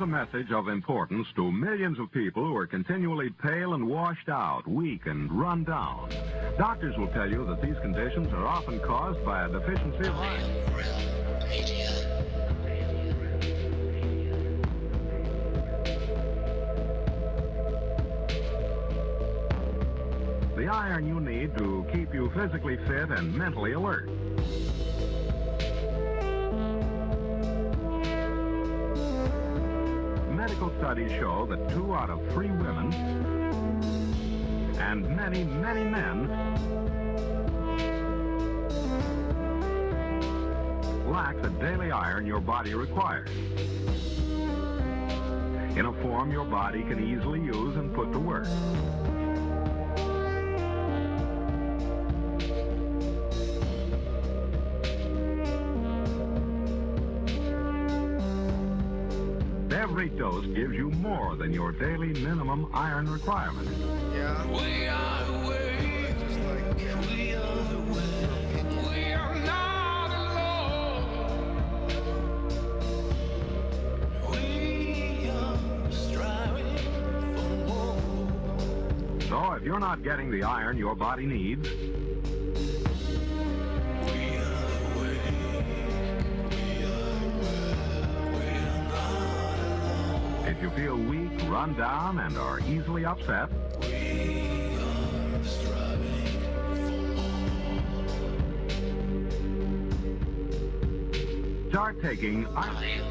a message of importance to millions of people who are continually pale and washed out, weak and run down. Doctors will tell you that these conditions are often caused by a deficiency of iron. The iron you need to keep you physically fit and mentally alert. Medical studies show that 2 out of 3 women and many, many men lack the daily iron your body requires in a form your body can easily use and put to work. Every dose gives you more than your daily minimum iron requirement. Yeah. We are the way. Just like we are the way. We are not alone. We are striving for more. So if you're not getting the iron your body needs, if you feel weak, run down, and are easily upset, start taking iron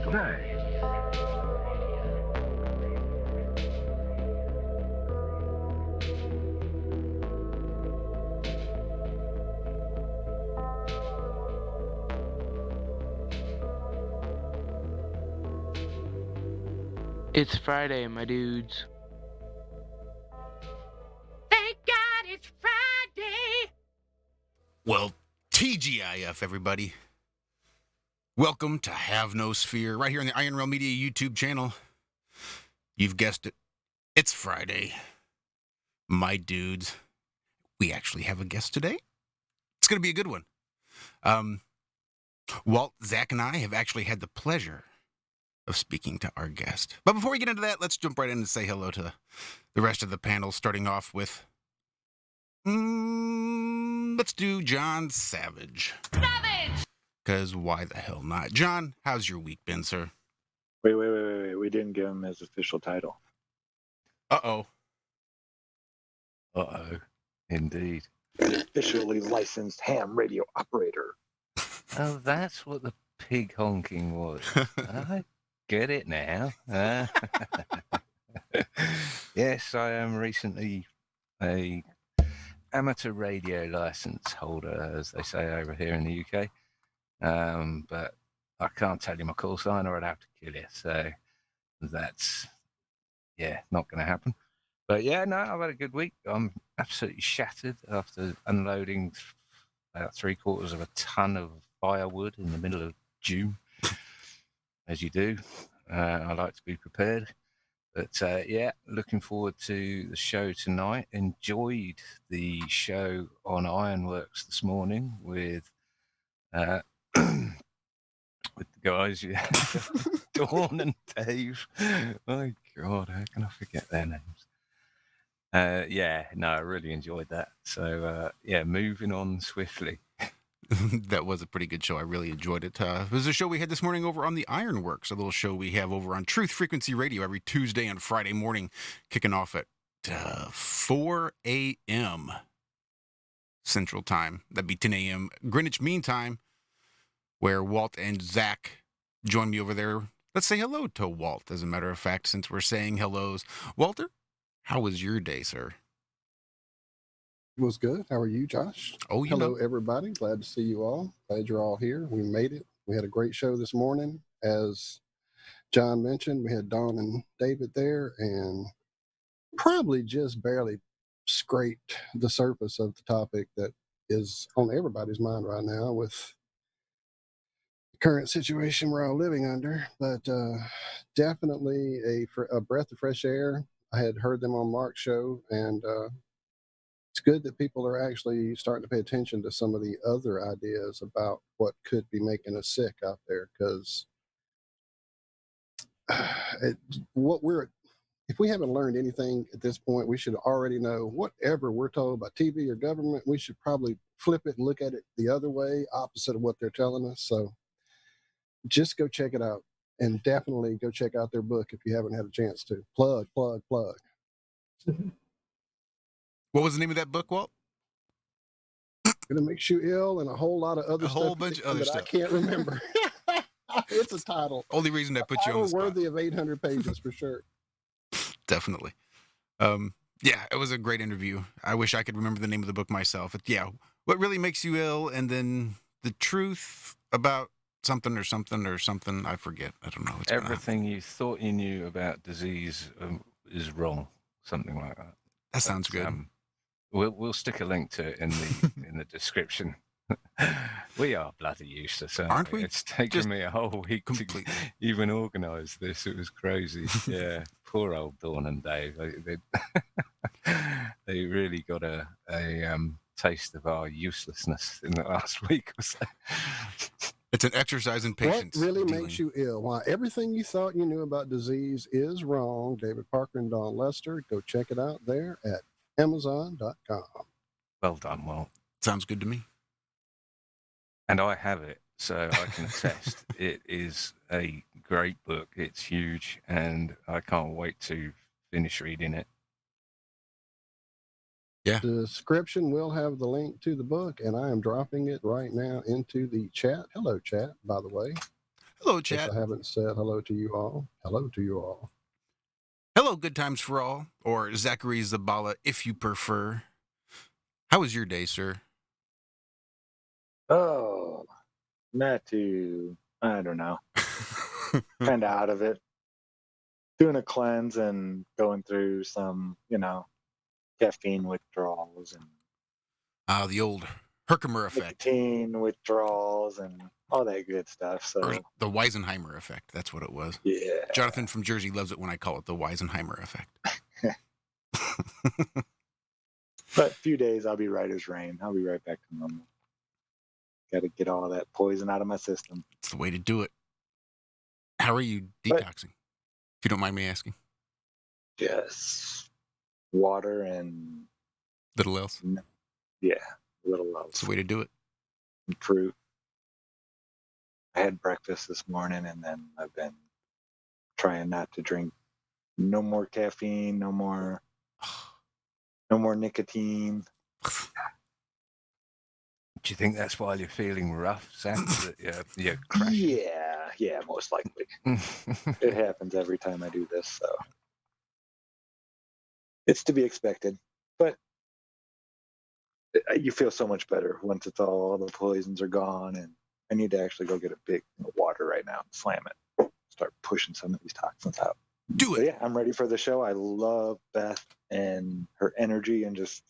today. It's Friday, my dudes. Thank God it's Friday. Well, TGIF, everybody. Welcome to Have No Sphere, right here on the Iron Rail Media YouTube channel. You've guessed it. It's Friday. My dudes. We actually have a guest today. It's going to be a good one. Walt, Zach, and I have actually had the pleasure of speaking to our guest. But before we get into that, let's jump right in and say hello to the rest of the panel, starting off with, let's do John Savage. Savage! Because why the hell not? John, how's your week been, sir? Wait. We didn't give him his official title. Uh-oh. Uh-oh. Indeed. Officially licensed ham radio operator. Oh, that's what the pig honking was. I get it now. Yes, I am recently a amateur radio license holder, as they say over here in the UK. But I can't tell you my call sign or I'd have to kill you. So that's, not going to happen. But yeah, no, I've had a good week. I'm absolutely shattered after unloading about 3/4 of a ton of firewood in the middle of June, as you do. I like to be prepared. But looking forward to the show tonight. Enjoyed the show on Ironworks this morning with with the guys, Dawn and Dave. My God, how can I forget their names? I really enjoyed that. So, moving on swiftly. That was a pretty good show. I really enjoyed it. It was a show we had this morning over on the Ironworks, a little show we have over on Truth Frequency Radio every Tuesday and Friday morning, kicking off at 4 a.m. Central Time. That'd be 10 a.m. Greenwich Mean Time, where Walt and Zach join me over there. Let's say hello to Walt, as a matter of fact, since we're saying hellos. Walter, how was your day, sir? It was good. How are you, Josh? Oh, hello, everybody. Glad to see you all. Glad you're all here. We made it. We had a great show this morning. As John mentioned, we had Dawn and David there, and probably just barely scraped the surface of the topic that is on everybody's mind right now with the current situation we're all living under. But definitely a breath of fresh air. I had heard them on Mark's show, and it's good that people are actually starting to pay attention to some of the other ideas about what could be making us sick out there, because what we're if we haven't learned anything at this point, we should already know whatever we're told by TV or government, we should probably flip it and look at it the other way, opposite of what they're telling us. So just go check it out, and definitely go check out their book if you haven't had a chance to. Plug. What was the name of that book, Walt? Gonna make you ill, and a whole lot of other A stuff whole bunch of other that stuff. I can't remember. It's a title. Only reason I put you on the spot. Worthy of 800 pages for sure. Definitely. Yeah, it was a great interview. I wish I could remember the name of the book myself. Yeah, what really makes you ill, and then the truth about something. I forget. I don't know. Everything you thought you knew about disease is wrong. Something like that. That sounds good. We'll stick a link to it in the description. We are bloody useless, aren't we? It's taken me a whole week to even organise this. It was crazy. Yeah, poor old Dawn and Dave. They really got a taste of our uselessness in the last week or so. It's an exercise in patience. What really makes you ill? Why everything you thought you knew about disease is wrong. David Parker and Dawn Lester. Go check it out there at Amazon.com. Well done, Walt. Sounds good to me. And I have it, so I can attest. It is a great book. It's huge, and I can't wait to finish reading it. Yeah. The description will have the link to the book, and I am dropping it right now into the chat. Hello, chat, by the way. Hello, chat. I haven't said hello to you all. Hello to you all. Hello, Good Times for All, or Zachary Zabala, if you prefer. How was your day, sir? Oh, not too, I don't know. Kind of out of it. Doing a cleanse and going through some, caffeine withdrawals and the old Herkimer effect. nicotine withdrawals and all that good stuff. So Or the Weisenheimer effect. That's what it was. yeah. Jonathan from Jersey loves it when I call it the Weisenheimer effect. But a few days, I'll be right as rain. I'll be right back to normal. Got to get all that poison out of my system. It's the way to do it. How are you detoxing? If you don't mind me asking. Just water and Little else. little else. It's the way to do it. And fruit. I had breakfast this morning, and then I've been trying not to drink. No more caffeine. No more nicotine. Do you think that's why you're feeling rough, Zach? That you're crashing? Yeah, most likely. It happens every time I do this, so it's to be expected. But you feel so much better once it's all the poisons are gone, and I need to actually go get a big water right now and slam it. Start pushing some of these toxins out. Do it. So yeah, I'm ready for the show. I love Beth and her energy and just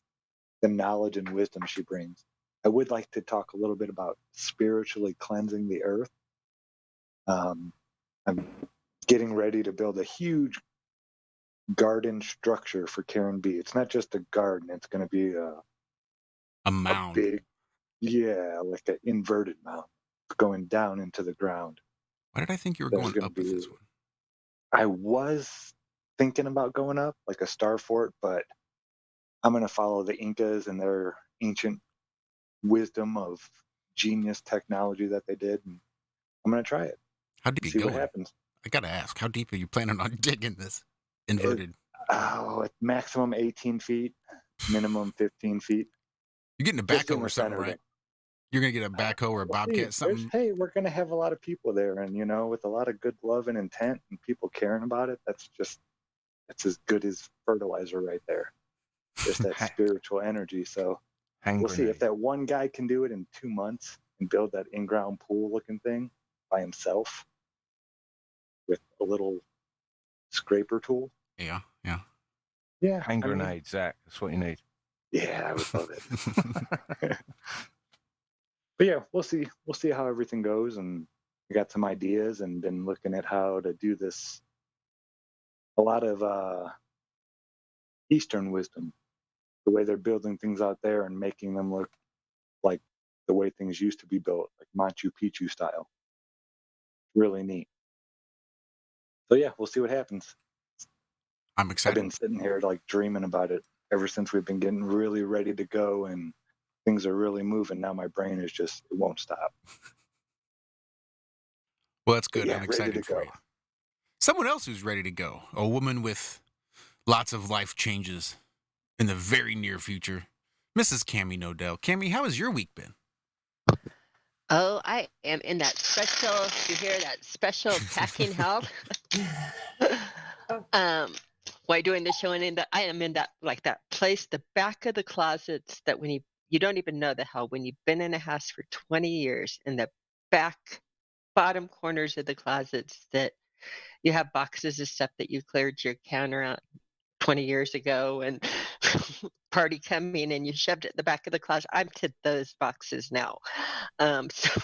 the knowledge and wisdom she brings. I would like to talk a little bit about spiritually cleansing the earth. I'm getting ready to build a huge garden structure for Karen B. It's not just a garden. It's going to be a mound. A big, like an inverted mound going down into the ground. Why did I think you were going up with this one? I was thinking about going up like a star fort, but I'm going to follow the Incas and their ancient wisdom of genius technology that they did, and I'm going to try it. How deep are you see going? What happens. I gotta ask, how deep are you planning on digging this inverted? At maximum 18 feet, minimum 15 feet. You're getting a backhoe or something, right? You're gonna get a backhoe or a bobcat, something. Hey, we're gonna have a lot of people there, and with a lot of good love and intent, and people caring about it. That's as good as fertilizer right there. Just that spiritual energy. So we'll see if that one guy can do it in 2 months and build that in-ground pool-looking thing by himself with a little scraper tool. Yeah. Hand grenade, Zach. That's what you need. Yeah, I would love it. But yeah, we'll see. We'll see how everything goes, and I got some ideas and been looking at how to do this. A lot of Eastern wisdom, the way they're building things out there and making them look like the way things used to be built, like Machu Picchu style. Really neat. So yeah, we'll see what happens. I'm I've excited. been sitting here like dreaming about it ever since we've been getting really ready to go and things are really moving. Now my brain is just, it won't stop. Well, that's But good. yeah, I'm ready to excited for go. you. Someone else who's ready to go, a woman with lots of life changes in the very near future, Mrs. Cammie Nodell. Cammie, how has your week been? Oh, I am in that special, you hear that special packing help? While doing the show, and I am in that, like that place, the back of the closets that when you don't even know the hell, when you've been in a house for 20 years, in the back bottom corners of the closets that you have boxes of stuff that you cleared your counter out 20 years ago and party coming and you shoved it in the back of the closet. I'm to those boxes now. So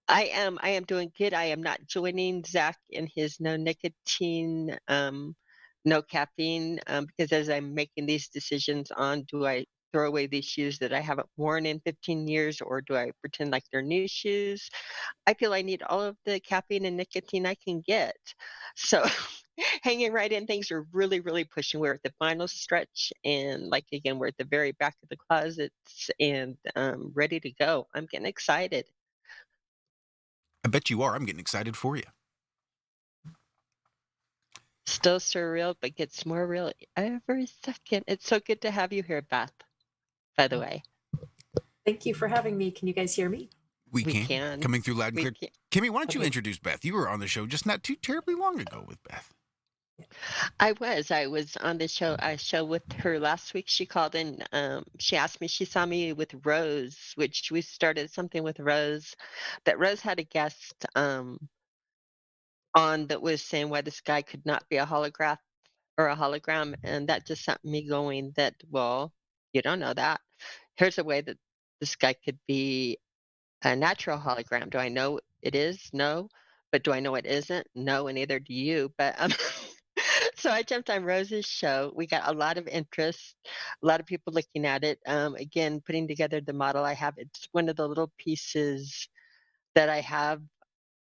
I am doing good. I am not joining Zach in his no nicotine, no caffeine, because as I'm making these decisions on, do I throw away these shoes that I haven't worn in 15 years, or do I pretend like they're new shoes? I feel I need all of the caffeine and nicotine I can get. So hanging right in, things are really, really pushing. We're at the final stretch, and like again, we're at the very back of the closets and ready to go. I'm getting excited. I bet you are. I'm getting excited for you. Still surreal, but gets more real every second. It's so good to have you here, Beth, by the way. Thank you for having me. Can you guys hear me? We We can. can. Coming through loud and We clear. can. Cammie, why don't you Okay. introduce Beth? You were on the show just not too terribly long ago with Beth. I was on the show. I show with her last week. She called in. She asked me. She saw me with Rose, which we started something with Rose. That Rose had a guest on that was saying why this guy could not be a holograph or a hologram, and that just sent me going. That well, you don't know that. Here's a way that this guy could be a natural hologram. Do I know it is? No. But do I know it isn't? No, and neither do you. But so I jumped on Rose's show. We got a lot of interest, a lot of people looking at it. Again, putting together the model I have. It's one of the little pieces that I have.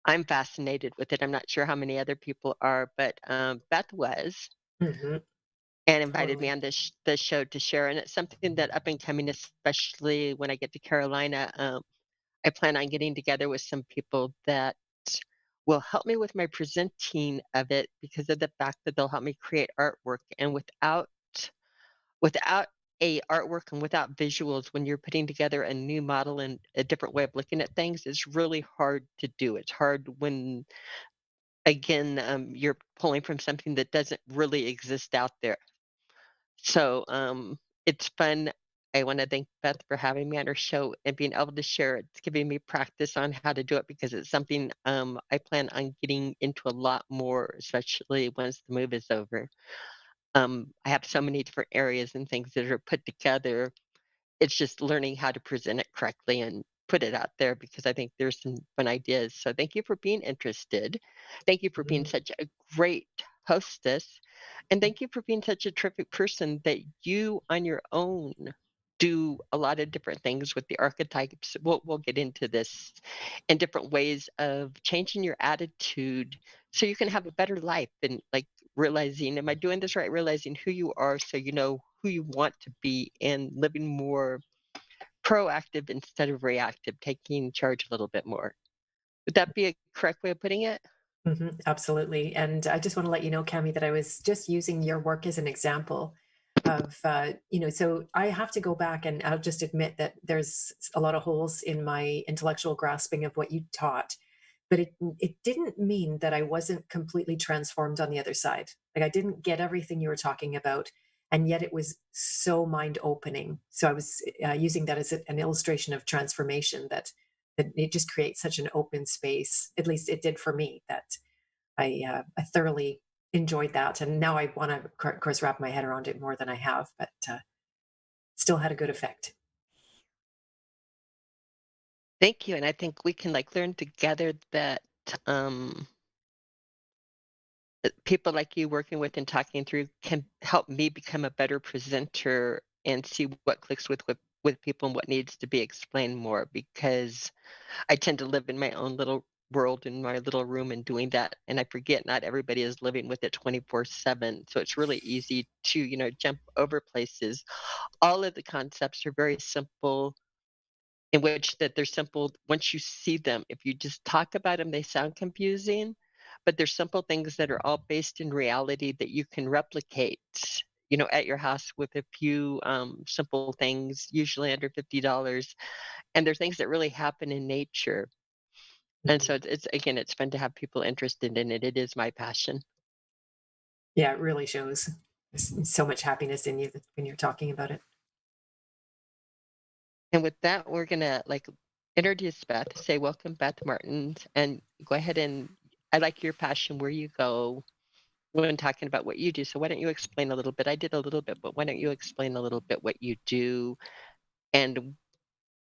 I'm fascinated with it. I'm not sure how many other people are, but Beth was Mm-hmm. and invited me Totally. on this show to share. And it's something that up and coming, especially when I get to Carolina. I plan on getting together with some people that will help me with my presenting of it because of the fact that they'll help me create artwork. And without a artwork and without visuals, when you're putting together a new model and a different way of looking at things, it's really hard to do. It's hard when again you're pulling from something that doesn't really exist out there. So it's fun. I want to thank Beth for having me on her show and being able to share it. It's giving me practice on how to do it because it's something I plan on getting into a lot more, especially once the move is over. I have so many different areas and things that are put together. It's just learning how to present it correctly and put it out there because I think there's some fun ideas. So thank you for being interested. Thank you for being such a great hostess. And thank you for being such a terrific person that you on your own do a lot of different things with the archetypes. We'll get into this in different ways of changing your attitude so you can have a better life and like realizing, am I doing this right? Realizing who you are so you know who you want to be and living more proactive instead of reactive, taking charge a little bit more. Would that be a correct way of putting it? Absolutely. And I just want to let you know, Cami, that I was just using your work as an example of, so I have to go back and I'll just admit that there's a lot of holes in my intellectual grasping of what you taught. But it didn't mean that I wasn't completely transformed on the other side. Like I didn't get everything you were talking about, and yet it was so mind opening. So I was using that as an illustration of transformation that it just creates such an open space. At least it did for me. That I thoroughly enjoyed that, and now I want to, of course, wrap my head around it more than I have, but still had a good effect. Thank you. And I think we can like learn together that um, people like you working with and talking through can help me become a better presenter and see what clicks with people and what needs to be explained more because I tend to live in my own little world in my little room and doing that. And I forget not everybody is living with it 24/7. So it's really easy to, jump over places. All of the concepts are very simple, in which that they're simple once you see them. If you just talk about them, they sound confusing, but they're simple things that are all based in reality that you can replicate, at your house with a few simple things, usually under $50. And they're things that really happen in nature. And so it's again, it's fun to have people interested in it. It is my passion. Yeah, it really shows. There's so much happiness in you when you're talking about it. And with that, we're gonna introduce Beth, say welcome, Beth Martin, and go ahead and I like your passion where you go when talking about what you do. So why don't you explain a little bit? I did a little bit, but why don't you explain a little bit what you do and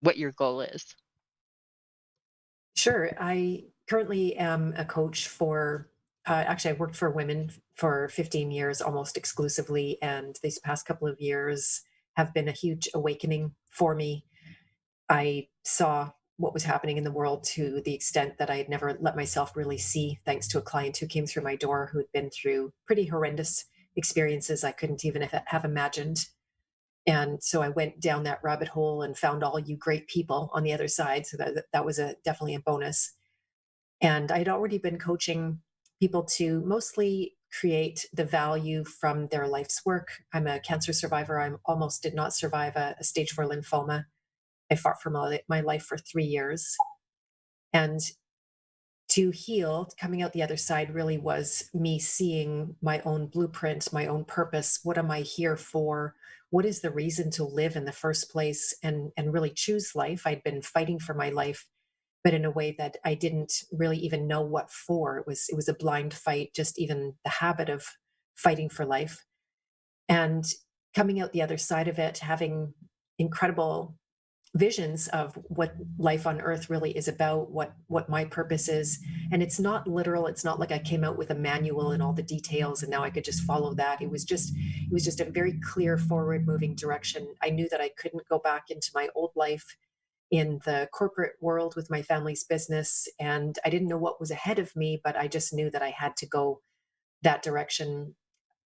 what your goal is? Sure. I currently am a coach for, actually, I worked for women for 15 years almost exclusively. And these past couple of years have been a huge awakening for me. I saw what was happening in the world to the extent that I had never let myself really see, thanks to a client who came through my door who had been through pretty horrendous experiences I couldn't even have imagined. And so I went down that rabbit hole and found all you great people on the other side. So that was definitely a bonus. And I'd already been coaching people to mostly create the value from their life's work. I'm a cancer survivor. I almost did not survive a stage 4 lymphoma. I fought for my life for 3 years. And to heal, coming out the other side really was me seeing my own blueprint, my own purpose. What am I here for? What is the reason to live in the first place and really choose life? I'd been fighting for my life, but in a way that I didn't really even know what for. It was a blind fight, just even the habit of fighting for life. And coming out the other side of it, having incredible visions of what life on earth really is about, what my purpose is. And it's not literal. It's not like I came out with a manual and all the details and now I could just follow that. It was just a very clear forward moving direction. I knew that I couldn't go back into my old life in the corporate world with my family's business, and I didn't know what was ahead of me, but I just knew that I had to go that direction.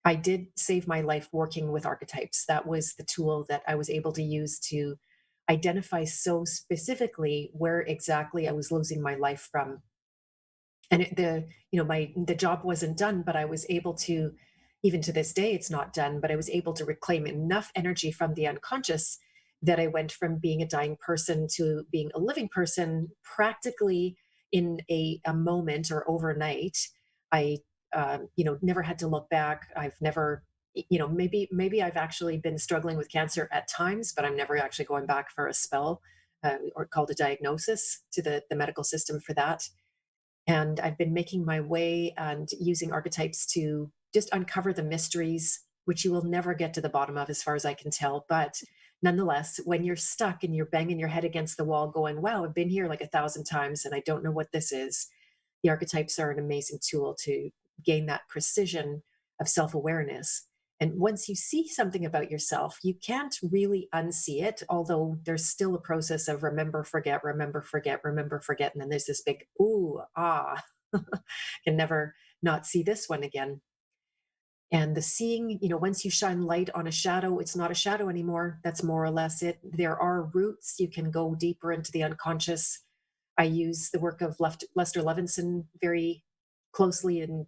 I did save my life working with archetypes. That was the tool that I was able to use to identify so specifically where exactly I was losing my life from. And the job wasn't done, but I was able to, even to this day, it's not done, but I was able to reclaim enough energy from the unconscious that I went from being a dying person to being a living person practically in a moment or overnight. I never had to look back. I've never, maybe I've actually been struggling with cancer at times, but I'm never actually going back for a spell or called a diagnosis to the medical system for that. And I've been making my way and using archetypes to just uncover the mysteries, which you will never get to the bottom of, as far as I can tell. But nonetheless, when you're stuck and you're banging your head against the wall going, wow, I've been here like 1,000 times and I don't know what this is, the archetypes are an amazing tool to gain that precision of self-awareness. And once you see something about yourself, you can't really unsee it, although there's still a process of remember, forget, remember, forget, remember, forget. And then there's this big, ooh, can never not see this one again. And the seeing, once you shine light on a shadow, it's not a shadow anymore. That's more or less it. There are roots. You can go deeper into the unconscious. I use the work of Lester Levinson very closely and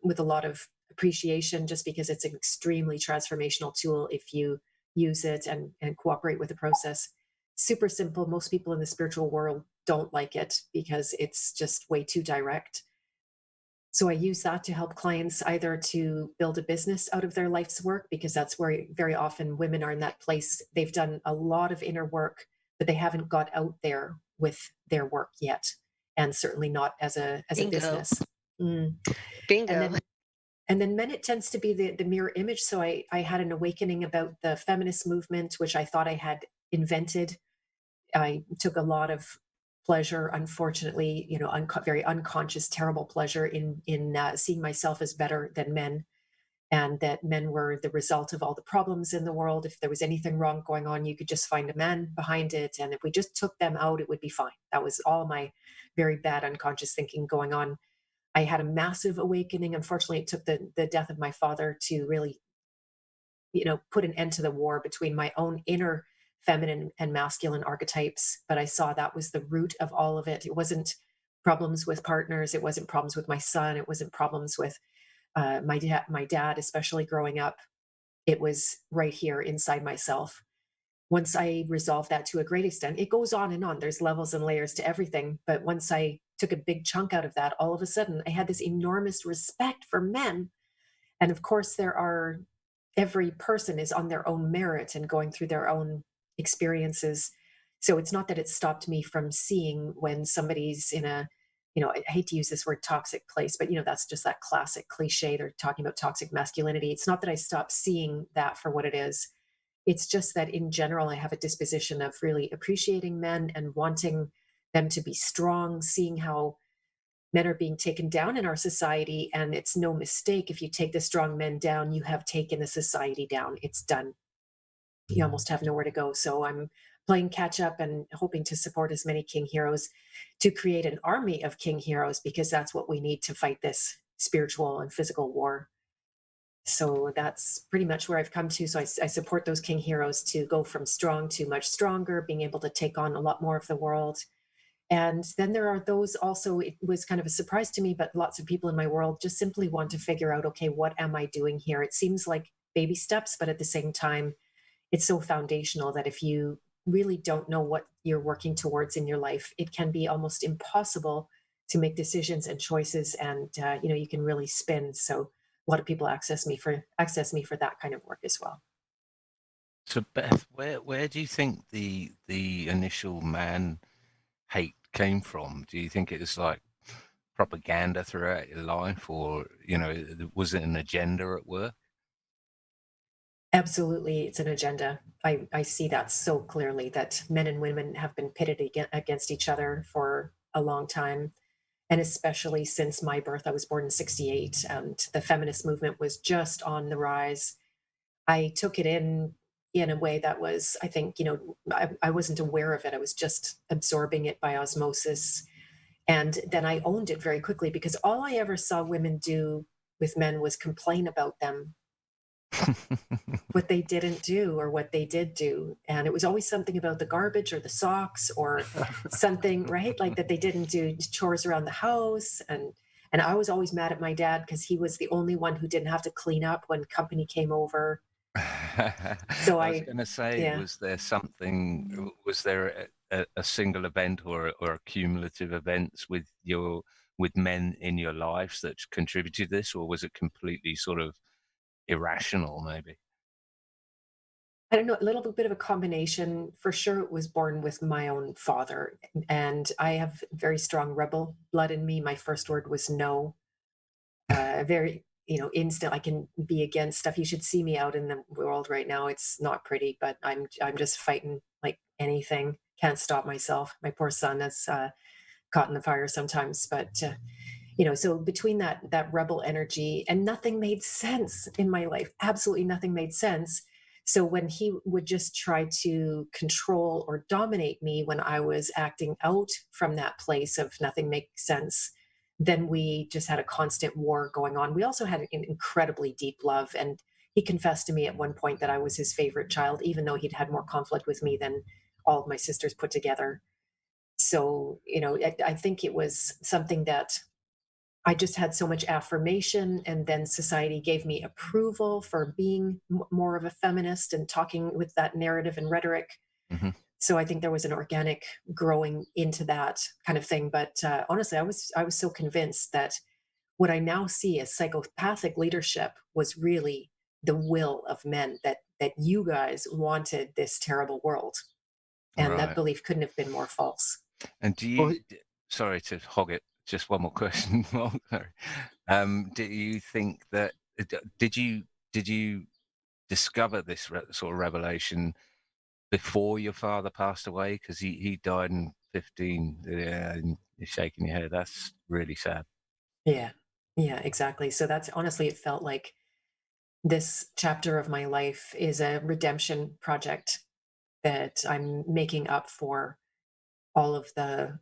with a lot of appreciation, just because it's an extremely transformational tool if you use it and cooperate with the process. Super simple. Most people in the spiritual world don't like it because it's just way too direct. So I use that to help clients either to build a business out of their life's work, because that's where very often women are in that place. They've done a lot of inner work, but they haven't got out there with their work yet, and certainly not as a Bingo. business. Bingo. And then men, it tends to be the mirror image. So I had an awakening about the feminist movement, which I thought I had invented. I took a lot of pleasure, unfortunately, very unconscious, terrible pleasure in seeing myself as better than men. and that men were the result of all the problems in the world. If there was anything wrong going on, you could just find a man behind it. And if we just took them out, it would be fine. That was all my very bad unconscious thinking going on. I had a massive awakening. Unfortunately, it took the death of my father to really, put an end to the war between my own inner feminine and masculine archetypes. But I saw that was the root of all of it. It wasn't problems with partners. It wasn't problems with my son. It wasn't problems with my dad, especially growing up. It was right here inside myself. Once I resolved that to a great extent, it goes on and on. There's levels and layers to everything. But once I took a big chunk out of that, all of a sudden I had this enormous respect for men. And of course, every person is on their own merit and going through their own experiences. So it's not that it stopped me from seeing when somebody's in a, I hate to use this word toxic place, but that's just that classic cliche. They're talking about toxic masculinity. It's not that I stopped seeing that for what it is. It's just that in general, I have a disposition of really appreciating men and wanting them to be strong, seeing how men are being taken down in our society. And it's no mistake. If you take the strong men down, you have taken the society down. It's done. You almost have nowhere to go. So I'm playing catch up and hoping to support as many king heroes to create an army of king heroes, because that's what we need to fight this spiritual and physical war. So that's pretty much where I've come to. So I support those king heroes to go from strong to much stronger, being able to take on a lot more of the world. And then there are those also, it was kind of a surprise to me, but lots of people in my world just simply want to figure out, okay, what am I doing here? It seems like baby steps, but at the same time, it's so foundational that if you really don't know what you're working towards in your life, it can be almost impossible to make decisions and choices. And, you can really spin. So a lot of people access me for that kind of work as well. So Beth, where do you think the initial man hate came from? Do you think it was like propaganda throughout your life, or was it an agenda at work? Absolutely, it's an agenda. I see that so clearly, that men and women have been pitted against each other for a long time. And especially since my birth, I was born in 68, and the feminist movement was just on the rise. I took it in a way that was, I think, I wasn't aware of it. I was just absorbing it by osmosis. And then I owned it very quickly, because all I ever saw women do with men was complain about them, what they didn't do or what they did do. And it was always something about the garbage or the socks or something, right? Like that they didn't do chores around the house. And I was always mad at my dad because he was the only one who didn't have to clean up when company came over. So I was going to say, yeah. was there a single event or cumulative events with men in your lives that contributed to this, or was it completely sort of irrational, maybe? I don't know, a little bit of a combination. For sure, it was born with my own father. And I have very strong rebel blood in me. My first word was no. Very, instant. I can be against stuff. You should see me out in the world right now. It's not pretty, but I'm just fighting like anything. Can't stop myself. My poor son is caught in the fire sometimes, but so between that rebel energy, and nothing made sense in my life. Absolutely nothing made sense. So when he would just try to control or dominate me when I was acting out from that place of nothing makes sense, then we just had a constant war going on. We also had an incredibly deep love. And he confessed to me at one point that I was his favorite child, even though he'd had more conflict with me than all of my sisters put together. So, I think it was something that I just had so much affirmation, and then society gave me approval for being more of a feminist and talking with that narrative and rhetoric. Mm-hmm. So I think there was an organic growing into that kind of thing. But honestly, I was so convinced that what I now see as psychopathic leadership was really the will of men, that you guys wanted this terrible world, and that Right. belief couldn't have been more false. And do you? Sorry to hog it. Just one more question. Do you think that did you discover this sort of revelation before your father passed away? Because he died in 15. Yeah, and you're shaking your head. That's really sad. Yeah, exactly. So that's honestly, it felt like this chapter of my life is a redemption project that I'm making up for all of the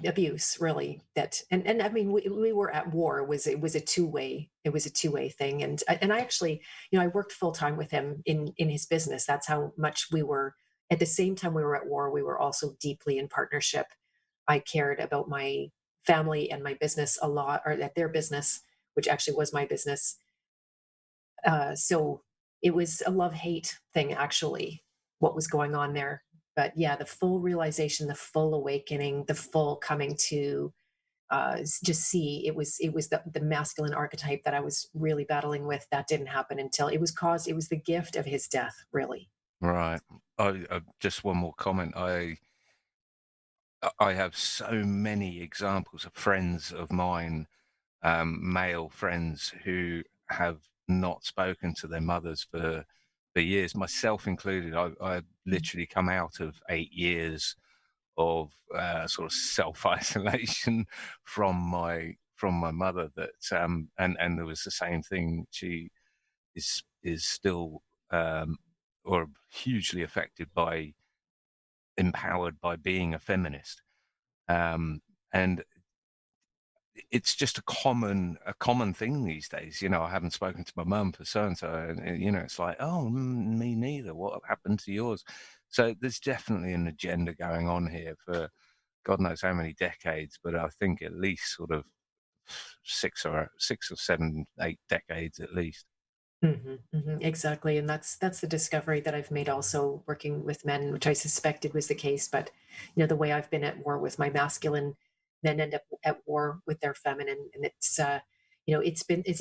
abuse, really. That and I mean, we were at war. It was a two-way thing. And I actually, I worked full time with him in his business. That's how much we were. At the same time we were at war, we were also deeply in partnership. I cared about my family and my business a lot, or at their business, which actually was my business. So it was a love-hate thing, actually, what was going on there. But yeah, the full realization, the full awakening, the full coming to just see, it was the masculine archetype that I was really battling with. That didn't happen until it was the gift of his death, really. Right. I just one more comment. I have so many examples of friends of mine, male friends, who have not spoken to their mothers for years, myself included. I literally come out of 8 years of sort of self-isolation from my mother. That and there was the same thing. She is still or hugely affected by, empowered by being a feminist. And it's just a common thing these days. I haven't spoken to my mum for so and so, and it's like, oh, me neither. What happened to yours? So there's definitely an agenda going on here for God knows how many decades, but I think at least sort of 6 or 7, 8 decades at least. Exactly, and that's the discovery that I've made also working with men, which I suspected was the case. But the way I've been at war with my masculine, men end up at war with their feminine, and it's a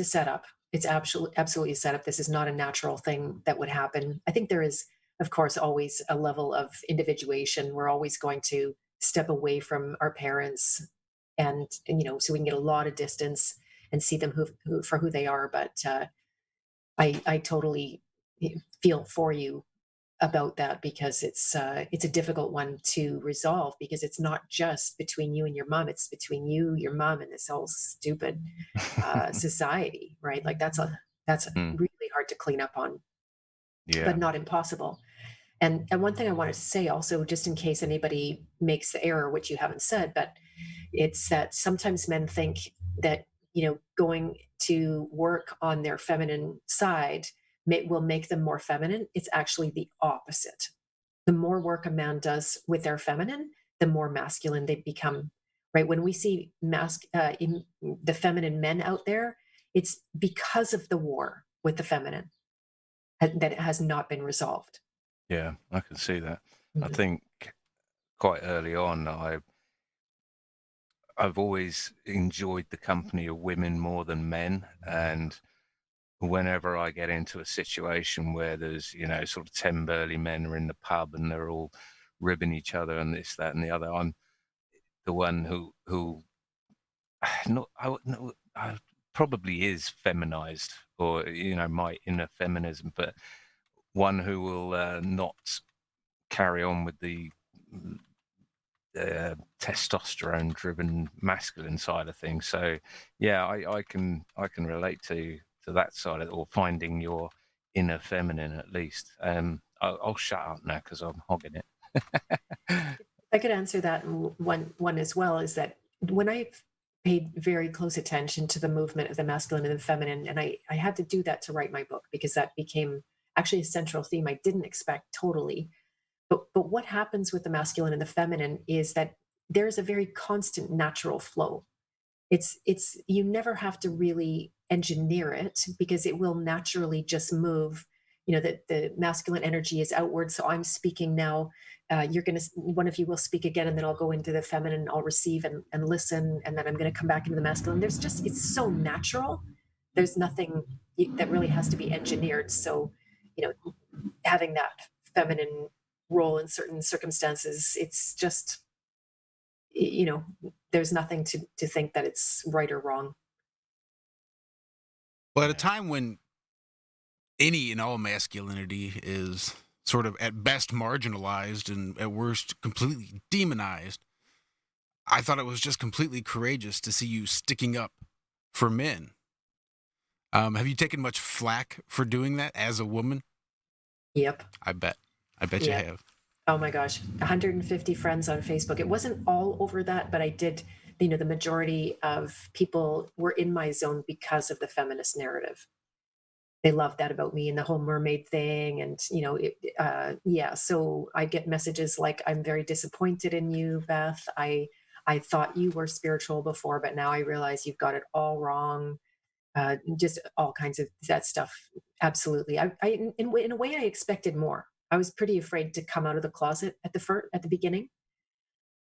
setup. It's absolutely a setup. This is not a natural thing that would happen. I think there is, of course, always a level of individuation. We're always going to step away from our parents, and so we can get a lot of distance and see them for who they are. But I totally feel for you about that, because it's a difficult one to resolve, because it's not just between you and your mom, it's between you, your mom, and this whole stupid society, right? Like that's Mm, really hard to clean up on, yeah. but not impossible. And one thing I wanted to say also, just in case anybody makes the error, which you haven't said, but it's that sometimes men think that going to work on their feminine side will make them more feminine. It's actually the opposite. The more work a man does with their feminine, the more masculine they become. Right? When we see in the feminine men out there, it's because of the war with the feminine that it has not been resolved. Yeah, I can see that. I Mhm. think quite early on, I've always enjoyed the company of women more than men, and whenever I get into a situation where there's sort of 10 burly men are in the pub and they're all ribbing each other and this, that, and the other, I'm the one who not no, I probably is feminized, or my inner feminism, but one who will not carry on with the testosterone-driven masculine side of things. So, yeah, I can relate to that side of it, or finding your inner feminine at least. I'll shut up now because I'm hogging it. I could answer that one as well, is that when I've paid very close attention to the movement of the masculine and the feminine, and I had to do that to write my book, because that became actually a central theme I didn't expect totally. But what happens with the masculine and the feminine is that there's a very constant natural flow. It's you never have to really engineer it, because it will naturally just move. That the masculine energy is outward, so I'm speaking now. One of you will speak again, and then I'll go into the feminine. I'll receive and listen, and then I'm going to come back into the masculine. It's so natural. There's nothing that really has to be engineered. So having that feminine role in certain circumstances, it's just you know there's nothing to think that it's right or wrong. Well, at a time when any and all masculinity is sort of at best marginalized and at worst completely demonized, I thought it was just completely courageous to see you sticking up for men. Have you taken much flack for doing that as a woman? Yep. I bet you Yep. have. Oh my gosh, 150 friends on Facebook. It wasn't all over that, but I did, the majority of people were in my zone because of the feminist narrative. They loved that about me and the whole mermaid thing. And, yeah, so I get messages like, I'm very disappointed in you, Beth. I thought you were spiritual before, but now I realize you've got it all wrong. Just all kinds of that stuff. Absolutely. In a way, I expected more. I was pretty afraid to come out of the closet at the beginning,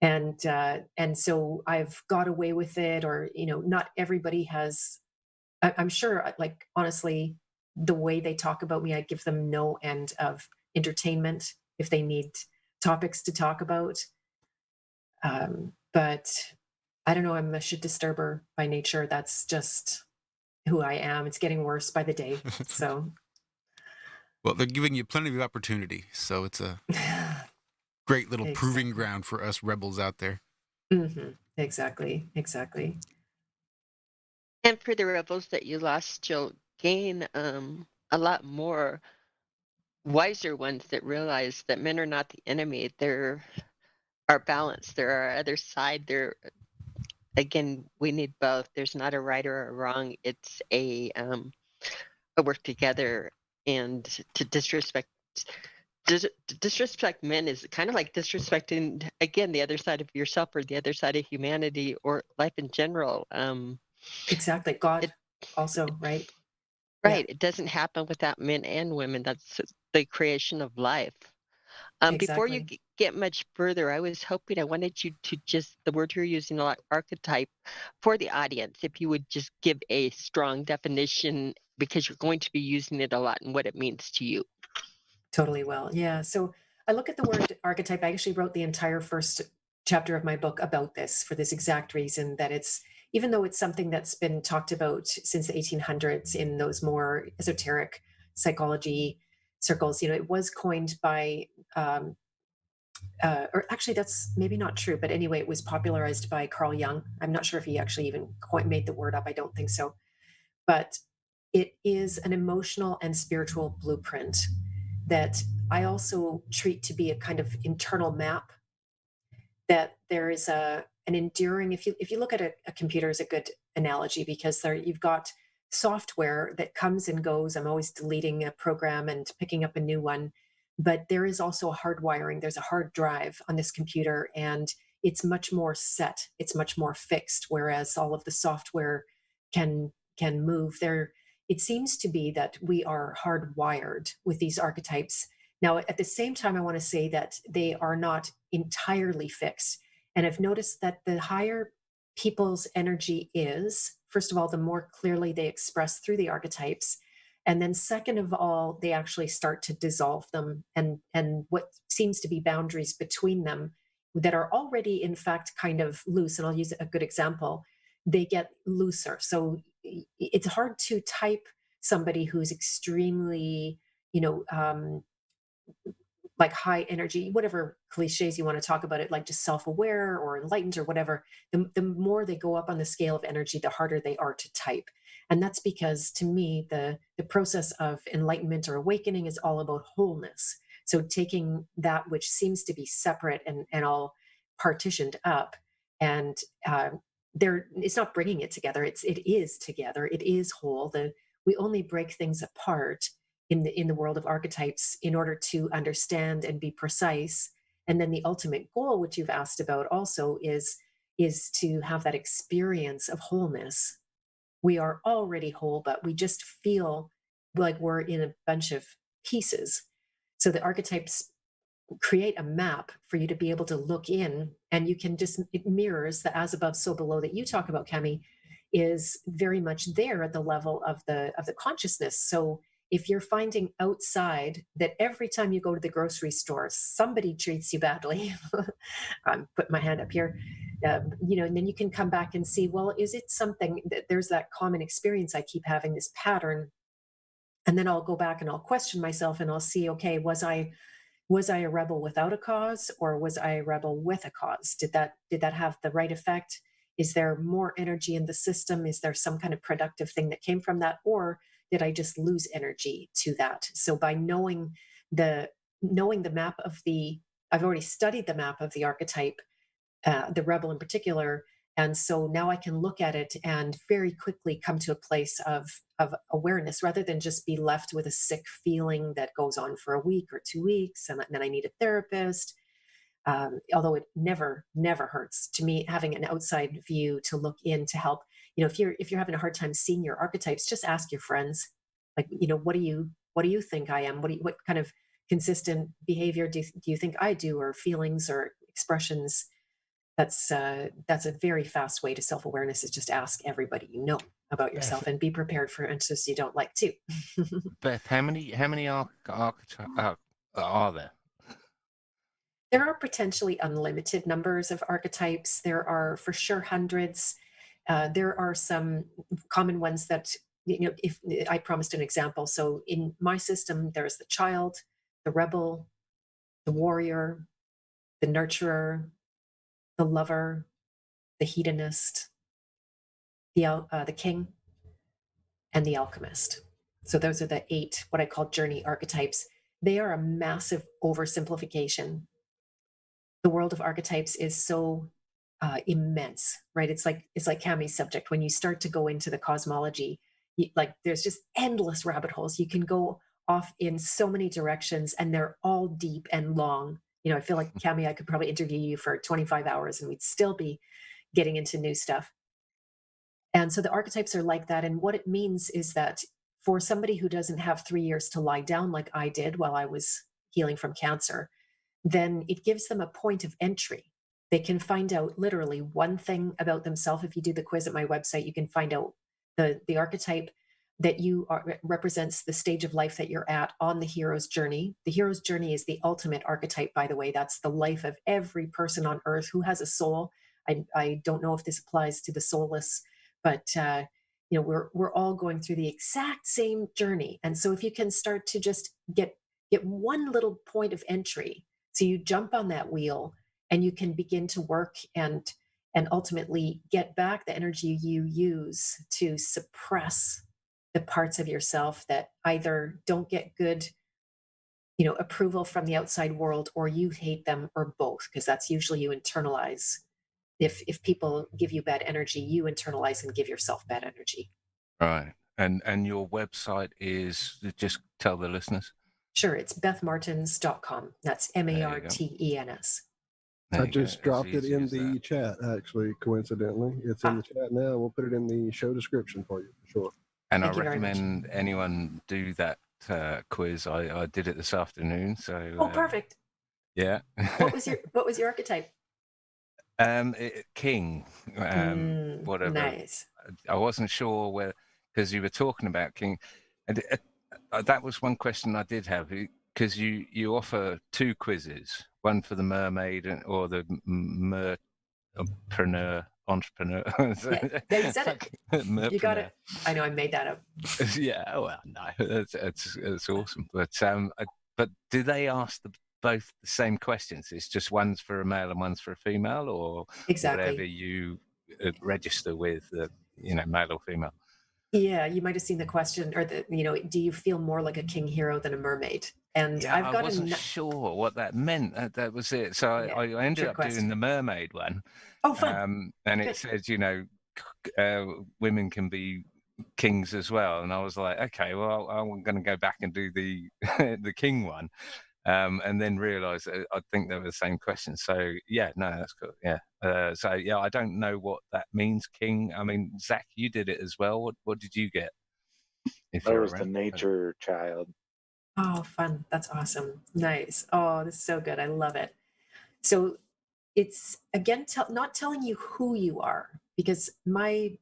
and so I've got away with it. Or not everybody has. I'm sure, like honestly, the way they talk about me, I give them no end of entertainment if they need topics to talk about. But I don't know. I'm a shit disturber by nature. That's just who I am. It's getting worse by the day. So, Well, they're giving you plenty of opportunity, so it's a great little proving Exactly. ground for us rebels out there. Exactly. Exactly. And for the rebels that you lost, you'll gain a lot more wiser ones that realize that men are not the enemy. They're our balance. They're our other side. They're again, we need both. There's not a right or a wrong. It's a work together. And to disrespect men is kind of like disrespecting again the other side of yourself or the other side of humanity or life in general. Exactly. God It, also, right? Yeah, right. It doesn't happen without men and women. That's the creation of life. Before you exactly. get much further, I wanted you to just, the word you're using a lot, archetype, for the audience, if you would just give a strong definition, because you're going to be using it a lot and what it means to you. Totally will. Yeah. So I look at the word archetype. I actually wrote the entire first chapter of my book about this for this exact reason, that it's, even though it's something that's been talked about since the 1800s in those more esoteric psychology circles, it was coined by, or actually that's maybe not true, but anyway, it was popularized by Carl Jung. I'm not sure if he actually even made the word up. I don't think so. But it is an emotional and spiritual blueprint that I also treat to be a kind of internal map, that there is an enduring, if you look at a computer as a good analogy, because there you've got software that comes and goes. I'm always deleting a program and picking up a new one, but there is also a hard wiring. There's a hard drive on this computer, and it's much more set, it's much more fixed, whereas all of the software can move there. It seems to be that we are hardwired with these archetypes. Now, at the same time, I want to say that they are not entirely fixed. And I've noticed that the higher people's energy is, first of all, the more clearly they express through the archetypes. And then second of all, they actually start to dissolve them, and what seems to be boundaries between them that are already, in fact, kind of loose. And I'll use a good example. They get looser. So it's hard to type somebody who's extremely, you know, like high energy, whatever cliches you want to talk about it, like just self-aware or enlightened or whatever, the more they go up on the scale of energy, the harder they are to type. And that's because, to me, the process of enlightenment or awakening is all about wholeness. So taking that which seems to be separate and all partitioned up, and there, it's not bringing it together. It is together. It is whole. We only break things apart in the world of archetypes in order to understand and be precise. And then the ultimate goal, which you've asked about also, is to have that experience of wholeness. We are already whole, but we just feel like we're in a bunch of pieces. So the archetypes create a map for you to be able to look in, and you can just, it mirrors the as above so below that you talk about, Cami, is very much there at the level of the consciousness. So if you're finding outside that every time you go to the grocery store somebody treats you badly, I'm putting my hand up here, and then you can come back and see, well, is it something that there's that common experience I keep having, this pattern? And then I'll go back and I'll question myself and I'll see, okay, was I a rebel without a cause, or was I a rebel with a cause? Did that have the right effect? Is there more energy in the system? Is there some kind of productive thing that came from that? Or did I just lose energy to that? So by knowing the map of I've already studied the map of the archetype, the rebel in particular. And so now I can look at it and very quickly come to a place of awareness, rather than just be left with a sick feeling that goes on for a week or 2 weeks. And then I need a therapist. Although it never hurts to me having an outside view to look in to help. If you're having a hard time seeing your archetypes, just ask your friends, like, what do you think I am? What kind of consistent behavior do you think I do, or feelings or expressions? That's a very fast way to self-awareness, is just ask everybody you know about yourself and be prepared for answers you don't like too. Beth, how many archetypes are there? There are potentially unlimited numbers of archetypes. There are for sure hundreds. There are some common ones that, if I promised an example. So in my system, there's the child, the rebel, the warrior, the nurturer, the lover, the hedonist, the king, and the alchemist. So those are the 8, what I call journey archetypes. They are a massive oversimplification. The world of archetypes is so immense, right? It's like Cammie's subject. When you start to go into the cosmology, there's just endless rabbit holes. You can go off in so many directions, and they're all deep and long. I feel like, Cammie, I could probably interview you for 25 hours and we'd still be getting into new stuff. And so the archetypes are like that. And what it means is that for somebody who doesn't have 3 years to lie down like I did while I was healing from cancer, then it gives them a point of entry. They can find out literally one thing about themselves. If you do the quiz at my website, you can find out the archetype that represents the stage of life that you're at on the hero's journey. The hero's journey is the ultimate archetype, by the way. That's the life of every person on earth who has a soul. I don't know if this applies to the soulless, but we're all going through the exact same journey. And so if you can start to just get one little point of entry, so you jump on that wheel and you can begin to work and ultimately get back the energy you use to suppress the parts of yourself that either don't get good approval from the outside world, or you hate them, or both, because that's usually you internalize. If people give you bad energy, you internalize and give yourself bad energy. Right. And your website is, just tell the listeners. Sure, it's bethmartens.com. That's Martens. I just dropped it in the chat, actually, coincidentally. It's in the chat now. We'll put it in the show description for you, for sure. And I recommend anyone do that quiz. I did it this afternoon. So perfect. Yeah. What was your archetype? King. Whatever. Nice. I wasn't sure where, because you were talking about King, and that was one question I did have, because you offer 2 quizzes, one for the mermaid or the entrepreneur. Yeah, they said it. You got it. I know I made that up. Yeah, well, no, that's awesome. But do they ask both the same questions? It's just one's for a male and one's for a female, or exactly whatever you register with, male or female? Yeah, you might have seen the question, or do you feel more like a king hero than a mermaid? And yeah, I wasn't sure what that meant. That was it. So I ended up doing the mermaid one. Oh, fun. And it says, women can be kings as well. And I was like, okay, well, I'm going to go back and do the the king one. And then realised I think they were the same question. So yeah, no, that's cool. Yeah. So yeah, I don't know what that means, king. I mean, Zach, you did it as well. What did you get? I was the nature child. Oh, fun. That's awesome. Nice. Oh, this is so good. I love it. So it's, again, not telling you who you are, because my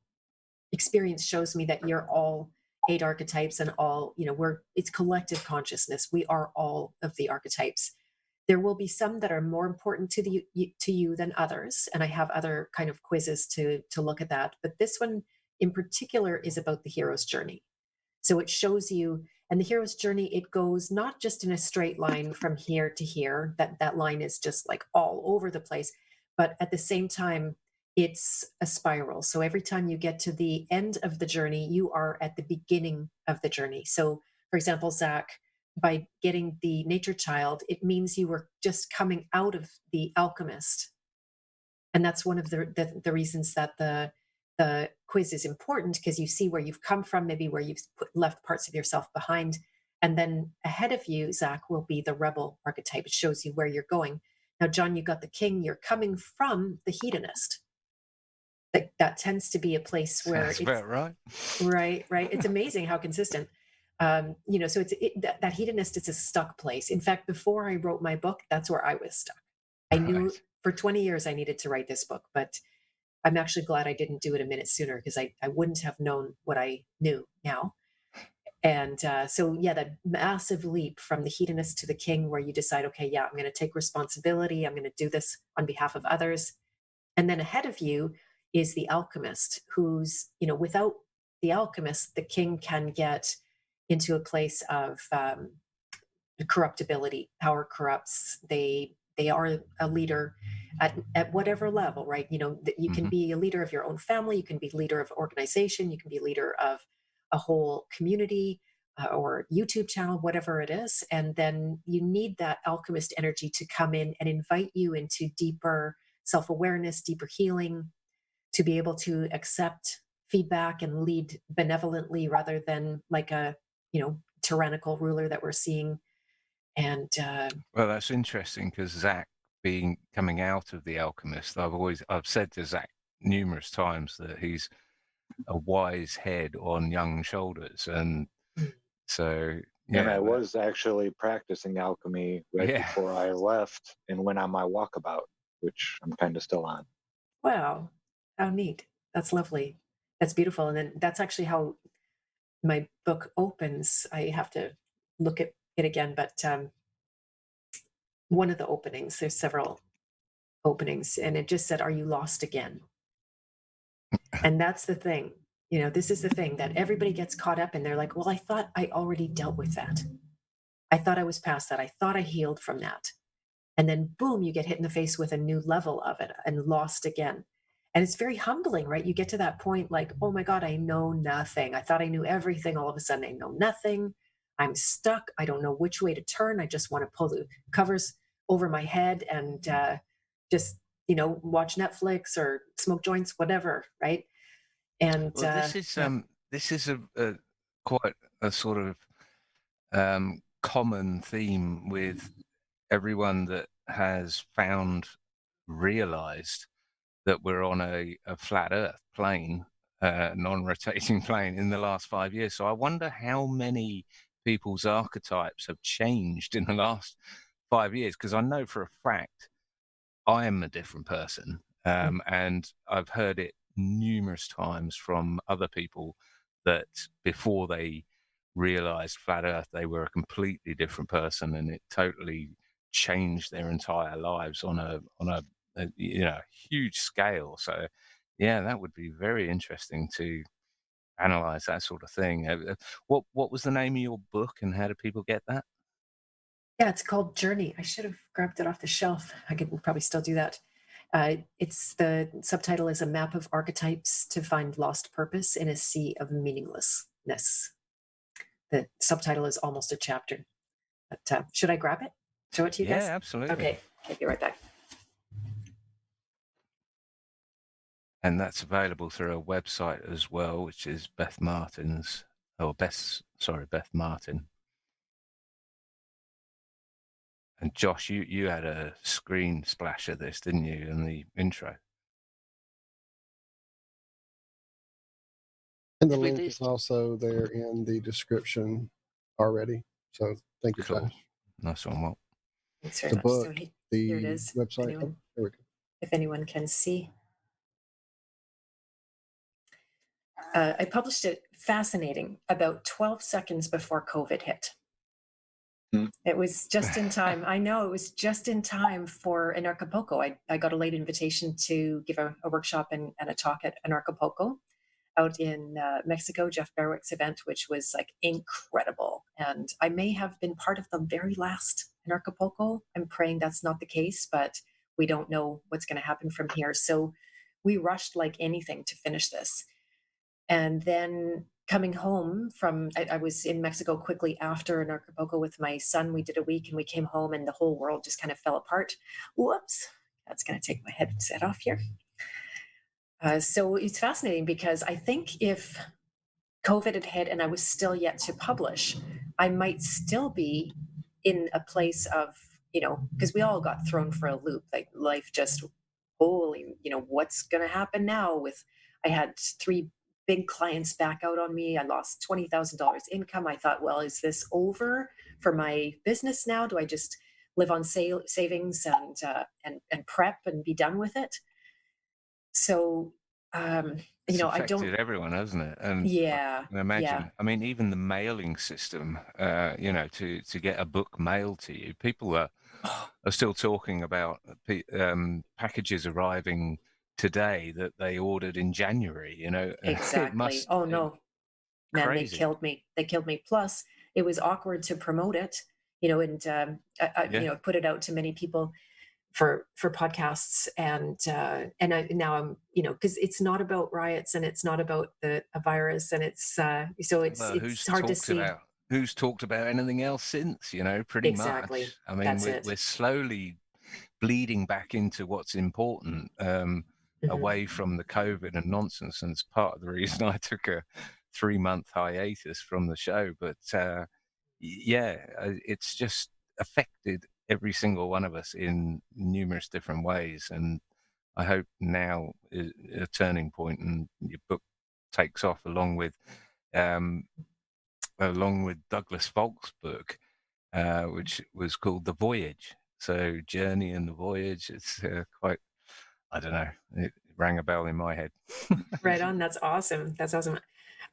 experience shows me that you're all 8 archetypes, and all, it's collective consciousness. We are all of the archetypes. There will be some that are more important to you than others, and I have other kind of quizzes to look at that. But this one in particular is about the hero's journey. So it shows you, and the hero's journey, it goes not just in a straight line from here to here. That line is just like all over the place. But at the same time, it's a spiral. So every time you get to the end of the journey, you are at the beginning of the journey. So, for example, Zach, by getting the nature child, it means you were just coming out of the alchemist. And that's one of the reasons that the quiz is important, because you see where you've come from, maybe where you've left parts of yourself behind. And then ahead of you, Zach, will be the rebel archetype. It shows you where you're going. Now, John, you got the king. You're coming from the hedonist. That tends to be a place where That's about right. Right. It's amazing how consistent. So that hedonist is a stuck place. In fact, before I wrote my book, that's where I was stuck. I knew for 20 years I needed to write this book, but I'm actually glad I didn't do it a minute sooner, because I wouldn't have known what I knew now. And that massive leap from the hedonist to the king, where you decide, okay, yeah, I'm going to take responsibility. I'm going to do this on behalf of others. And then ahead of you is the alchemist, who's, without the alchemist, the king can get into a place of corruptibility. Power corrupts. They are a leader at whatever level, right? You can be a leader of your own family, you can be leader of organization, you can be leader of a whole community or YouTube channel, whatever it is. And then you need that alchemist energy to come in and invite you into deeper self-awareness, deeper healing, to be able to accept feedback and lead benevolently rather than like a, tyrannical ruler that we're seeing. And well, that's interesting, because Zach coming out of The Alchemist, I've said to Zach numerous times that he's a wise head on young shoulders, and so and I was actually practicing alchemy before I left and went on my walkabout, which I'm kind of still on. Wow, how neat. That's lovely. That's beautiful. And then that's actually how my book opens. I have to look at it again, but one of the openings, there's several openings, and it just said, "Are you lost again?" And that's the thing. This is the thing that everybody gets caught up in. They're like, well, I thought I already dealt with that. I thought I was past that. I thought I healed from that. And then boom, you get hit in the face with a new level of it and lost again. And it's very humbling, right? You get to that point like, oh my God, I know nothing. I thought I knew everything. All of a sudden, I know nothing. I'm stuck. I don't know which way to turn. I just want to pull the covers over my head and just, watch Netflix or smoke joints, whatever, right? And this is a quite a sort of common theme with everyone that has realized that we're on a flat Earth plane, non-rotating plane, in the last 5 years. So I wonder how many people's archetypes have changed in the last 5 years, because I know for a fact I am a different person, and I've heard it numerous times from other people that before they realized flat Earth, they were a completely different person, and it totally changed their entire lives on a huge scale. So, yeah, that would be very interesting to analyze that sort of thing. What was the name of your book, and how do people get that? yeah, it's called Journey. I should have grabbed it off the shelf. I could probably still do that. It's the subtitle is A Map of Archetypes to Find Lost Purpose in a Sea of Meaninglessness. The subtitle is almost a chapter. But should I grab it? Show it to you guys? Yeah, absolutely. Okay, I'll be right back. And that's available through a website as well, which is Beth Martin. And Josh, you had a screen splash of this, didn't you, in the intro? And the link is also there in the description already. So thank you, Cool. Josh. Nice one, Walt. Thanks very The much. book, So the here it is. website. Oh, there we go. If anyone can see. I published it, fascinating, about 12 seconds before COVID hit. It was just in time. I know it was just in time for Anarchapulco. I got a late invitation to give a workshop and a talk at Anarchapulco out in Mexico, Jeff Berwick's event, which was like incredible. And I may have been part of the very last Anarchapulco. I'm praying that's not the case, but we don't know what's going to happen from here. So we rushed like anything to finish this. And then coming home from, I was in Mexico quickly after in Acapulco with my son. We did a week and we came home and the whole world just kind of fell apart. Whoops. That's going to take my headset off here. So it's fascinating because I think if COVID had hit and I was still yet to publish, I might still be in a place of, because we all got thrown for a loop. Like life just, holy, what's going to happen now I had 3 big clients back out on me. I lost $20,000 income. I thought, well, is this over for my business now? Do I just live on savings and prep and be done with it? So, It's I affected don't. everyone, hasn't it? And I Yeah, can imagine. yeah. I mean, even the mailing system, to get a book mailed to you, people are still talking about packages arriving today that they ordered in January. It Exactly. must Oh no, man, they crazy. killed me. They killed me. Plus, it was awkward to promote it, and Yeah. put it out to many people for podcasts, and now I'm, because it's not about riots and it's not about a virus, and it's so Well, it's hard to see. who's talked about anything else since? Pretty much. Exactly. I mean, That's it. we're slowly bleeding back into what's important, away from the COVID and nonsense. And it's part of the reason I took a 3-month hiatus from the show. But it's just affected every single one of us in numerous different ways. And I hope now is a turning point, and your book takes off along with Douglas Falk's book, which was called The Voyage. So Journey and the Voyage. It's quite, I don't know, it rang a bell in my head. Right on. That's awesome. That's awesome.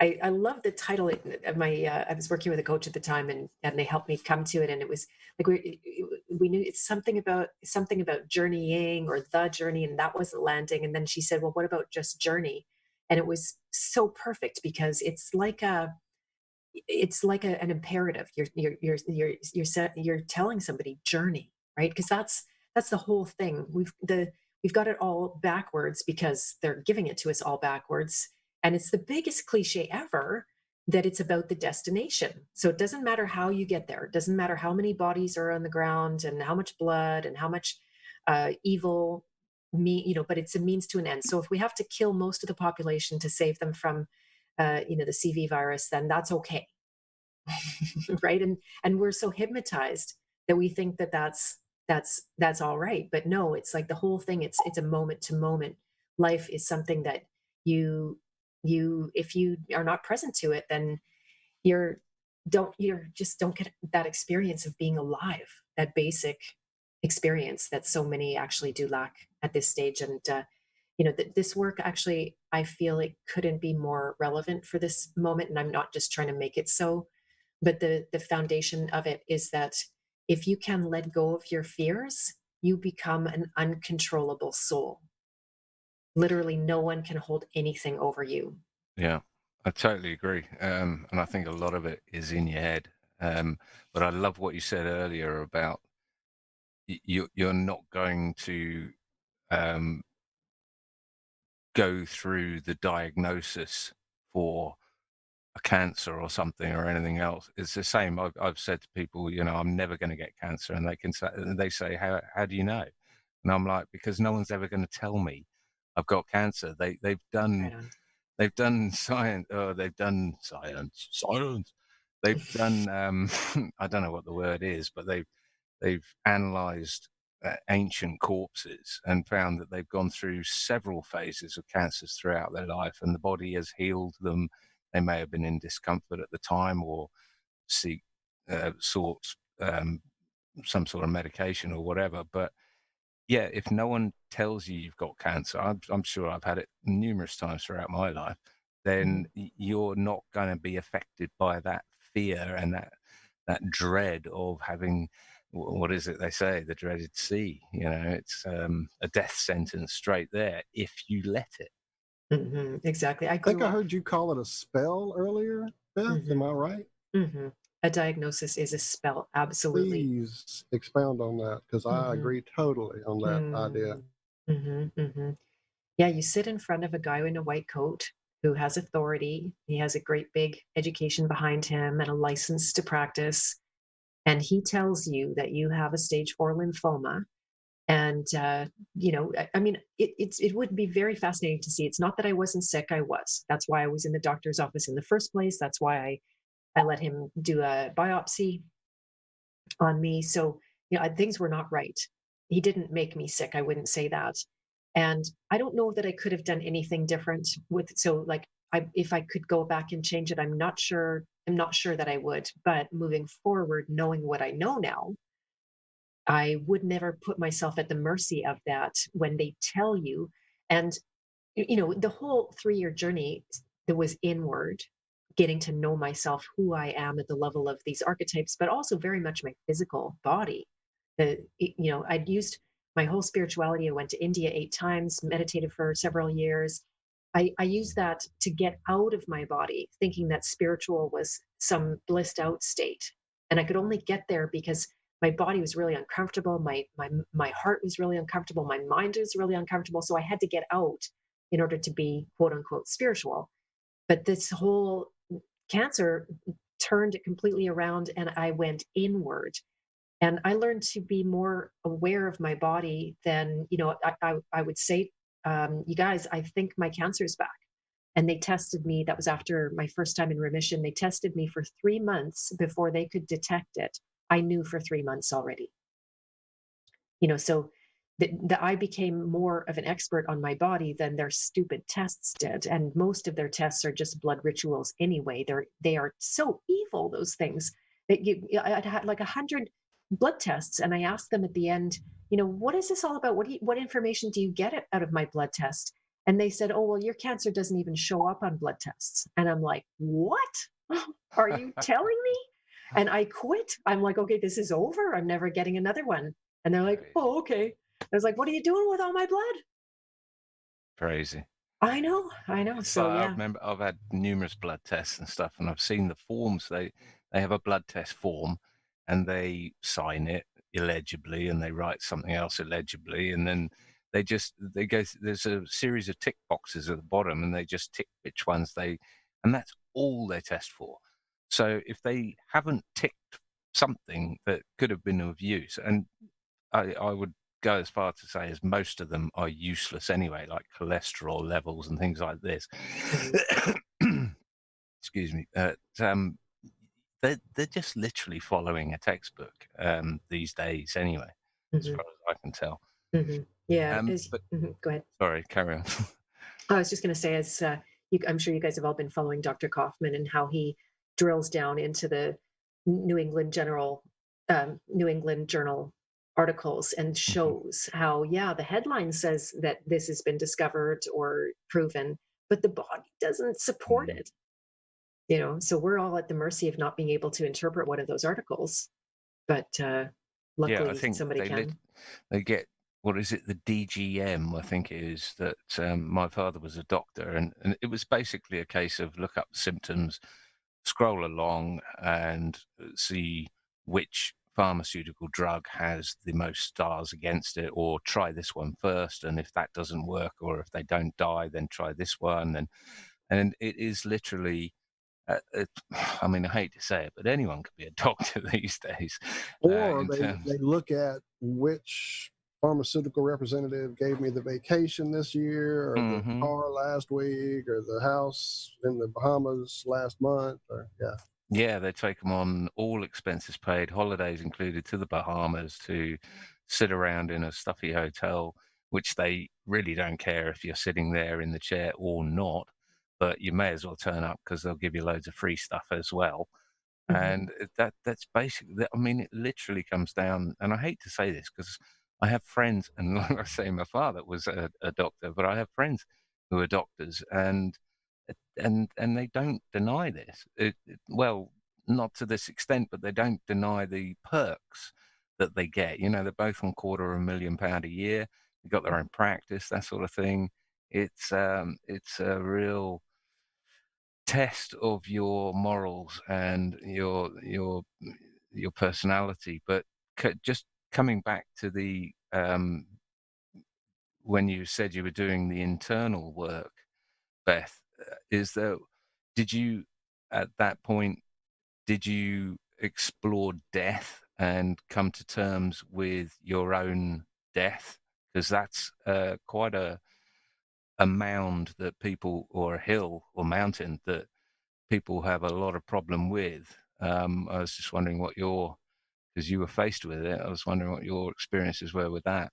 I love the title. I was working with a coach at the time, and they helped me come to it. And it was like we knew it's something about journeying or the journey, and that wasn't landing. And then she said, "Well, what about just journey?" And it was so perfect because it's like an imperative. You're telling somebody journey, right? Because that's the whole thing. We've got it all backwards because they're giving it to us all backwards. And it's the biggest cliche ever that it's about the destination. So it doesn't matter how you get there. It doesn't matter how many bodies are on the ground and how much blood and how much evil, but it's a means to an end. So if we have to kill most of the population to save them from, the CV virus, then that's okay. Right. And we're so hypnotized that we think that that's all right. But no, it's like the whole thing. It's a moment to moment. Life is something that you if you are not present to it, then you just don't get that experience of being alive, that basic experience that so many actually do lack at this stage. And this work, actually, I feel it couldn't be more relevant for this moment. And I'm not just trying to make it so, but the foundation of it is that if you can let go of your fears, you become an uncontrollable soul. Literally, no one can hold anything over you. Yeah, I totally agree. And I think a lot of it is in your head. But I love what you said earlier about you're not going to go through the diagnosis for a cancer or something or anything else. It's the same. I've said to people, I'm never going to get cancer, and they say, how do you know? And I'm like, because no one's ever going to tell me I've got cancer. They've done Right on. they've done science. They've done science. They've done I don't know what the word is, but they've analysed ancient corpses and found that they've gone through several phases of cancers throughout their life, and the body has healed them. They may have been in discomfort at the time or sought some sort of medication or whatever. But yeah, if no one tells you you've got cancer, I'm sure I've had it numerous times throughout my life, then you're not going to be affected by that fear and that dread of having, what is it they say, the dreaded C. It's a death sentence straight there if you let it. Exactly. I think I heard you call it a spell earlier, Beth. Am I right? A diagnosis is a spell. Absolutely. Please expound on that, because I agree totally on that idea. Yeah, you sit in front of a guy in a white coat who has authority. He has a great big education behind him and a license to practice. And he tells you that you have a stage 4 lymphoma. And, I mean, it would be very fascinating to see. It's not that I wasn't sick, I was. That's why I was in the doctor's office in the first place. That's why I let him do a biopsy on me. So, things were not right. He didn't make me sick. I wouldn't say that. And I don't know that I could have done anything different with, so like, if I could go back and change it, I'm not sure. I'm not sure that I would, but moving forward, knowing what I know now, I would never put myself at the mercy of that when they tell you. And, the whole 3-year journey that was inward, getting to know myself, who I am at the level of these archetypes, but also very much my physical body. I'd used my whole spirituality. I went to India 8 times, meditated for several years. I used that to get out of my body, thinking that spiritual was some blissed out state. And I could only get there because my body was really uncomfortable. My heart was really uncomfortable. My mind was really uncomfortable. So I had to get out in order to be quote unquote spiritual. But this whole cancer turned it completely around and I went inward. And I learned to be more aware of my body than, I would say, you guys, I think my cancer is back. And they tested me. That was after my first time in remission. They tested me for 3 months before they could detect it. I knew for 3 months already. So I became more of an expert on my body than their stupid tests did. And most of their tests are just blood rituals anyway. They are so evil, those things. I'd had like 100 blood tests, and I asked them at the end, what is this all about? What information do you get out of my blood test? And they said, oh, well, your cancer doesn't even show up on blood tests. And I'm like, what are you telling me? And I quit. I'm like, okay, this is over. I'm never getting another one. And they're like, oh, okay. I was like, what are you doing with all my blood? Crazy. I know. So I yeah. remember I've had numerous blood tests and stuff, and I've seen the forms. They have a blood test form, and they sign it illegibly, and they write something else illegibly, and then they go. There's a series of tick boxes at the bottom, and they just tick which ones and that's all they test for. So if they haven't ticked something that could have been of use, and I would go as far to say as most of them are useless anyway, like cholesterol levels and things like this. Excuse me. They're just literally following a textbook these days anyway, as far as I can tell. Yeah. But go ahead. sorry, carry on. I was just going to say, I'm sure you guys have all been following Dr. Kaufman and how he drills down into the New England Journal articles and shows how, the headline says that this has been discovered or proven, but the body doesn't support it. So we're all at the mercy of not being able to interpret one of those articles. But luckily, I think somebody can. They get, what is it, the DGM, I think it is, that my father was a doctor, and it was basically a case of look up symptoms, scroll along, and see which pharmaceutical drug has the most stars against it, or try this one first, and if that doesn't work, or if they don't die, then try this one. And it is literally I mean, I hate to say it, but anyone could be a doctor these days. Or they look at which pharmaceutical representative gave me the vacation this year, or the car last week, or the house in the Bahamas last month, or Yeah, they take them on all expenses paid, holidays included, to the Bahamas to sit around in a stuffy hotel, which they really don't care if you're sitting there in the chair or not, but you may as well turn up because they'll give you loads of free stuff as well. And that's basically, I mean, it literally comes down, and I hate to say this because I have friends, and like I say, my father was a doctor, but I have friends who are doctors, and they don't deny this. Well, not to this extent, but they don't deny the perks that they get. They're both on £250,000 a year. They've got their own practice, that sort of thing. It's a real test of your morals and your personality. But just coming back to the when you said you were doing the internal work, Beth, did you, at that point, did you explore death and come to terms with your own death? Because that's quite a mound that people, or a hill or mountain that people have a lot of problem with. I was just wondering because you were faced with it, I was wondering what your experiences were with that.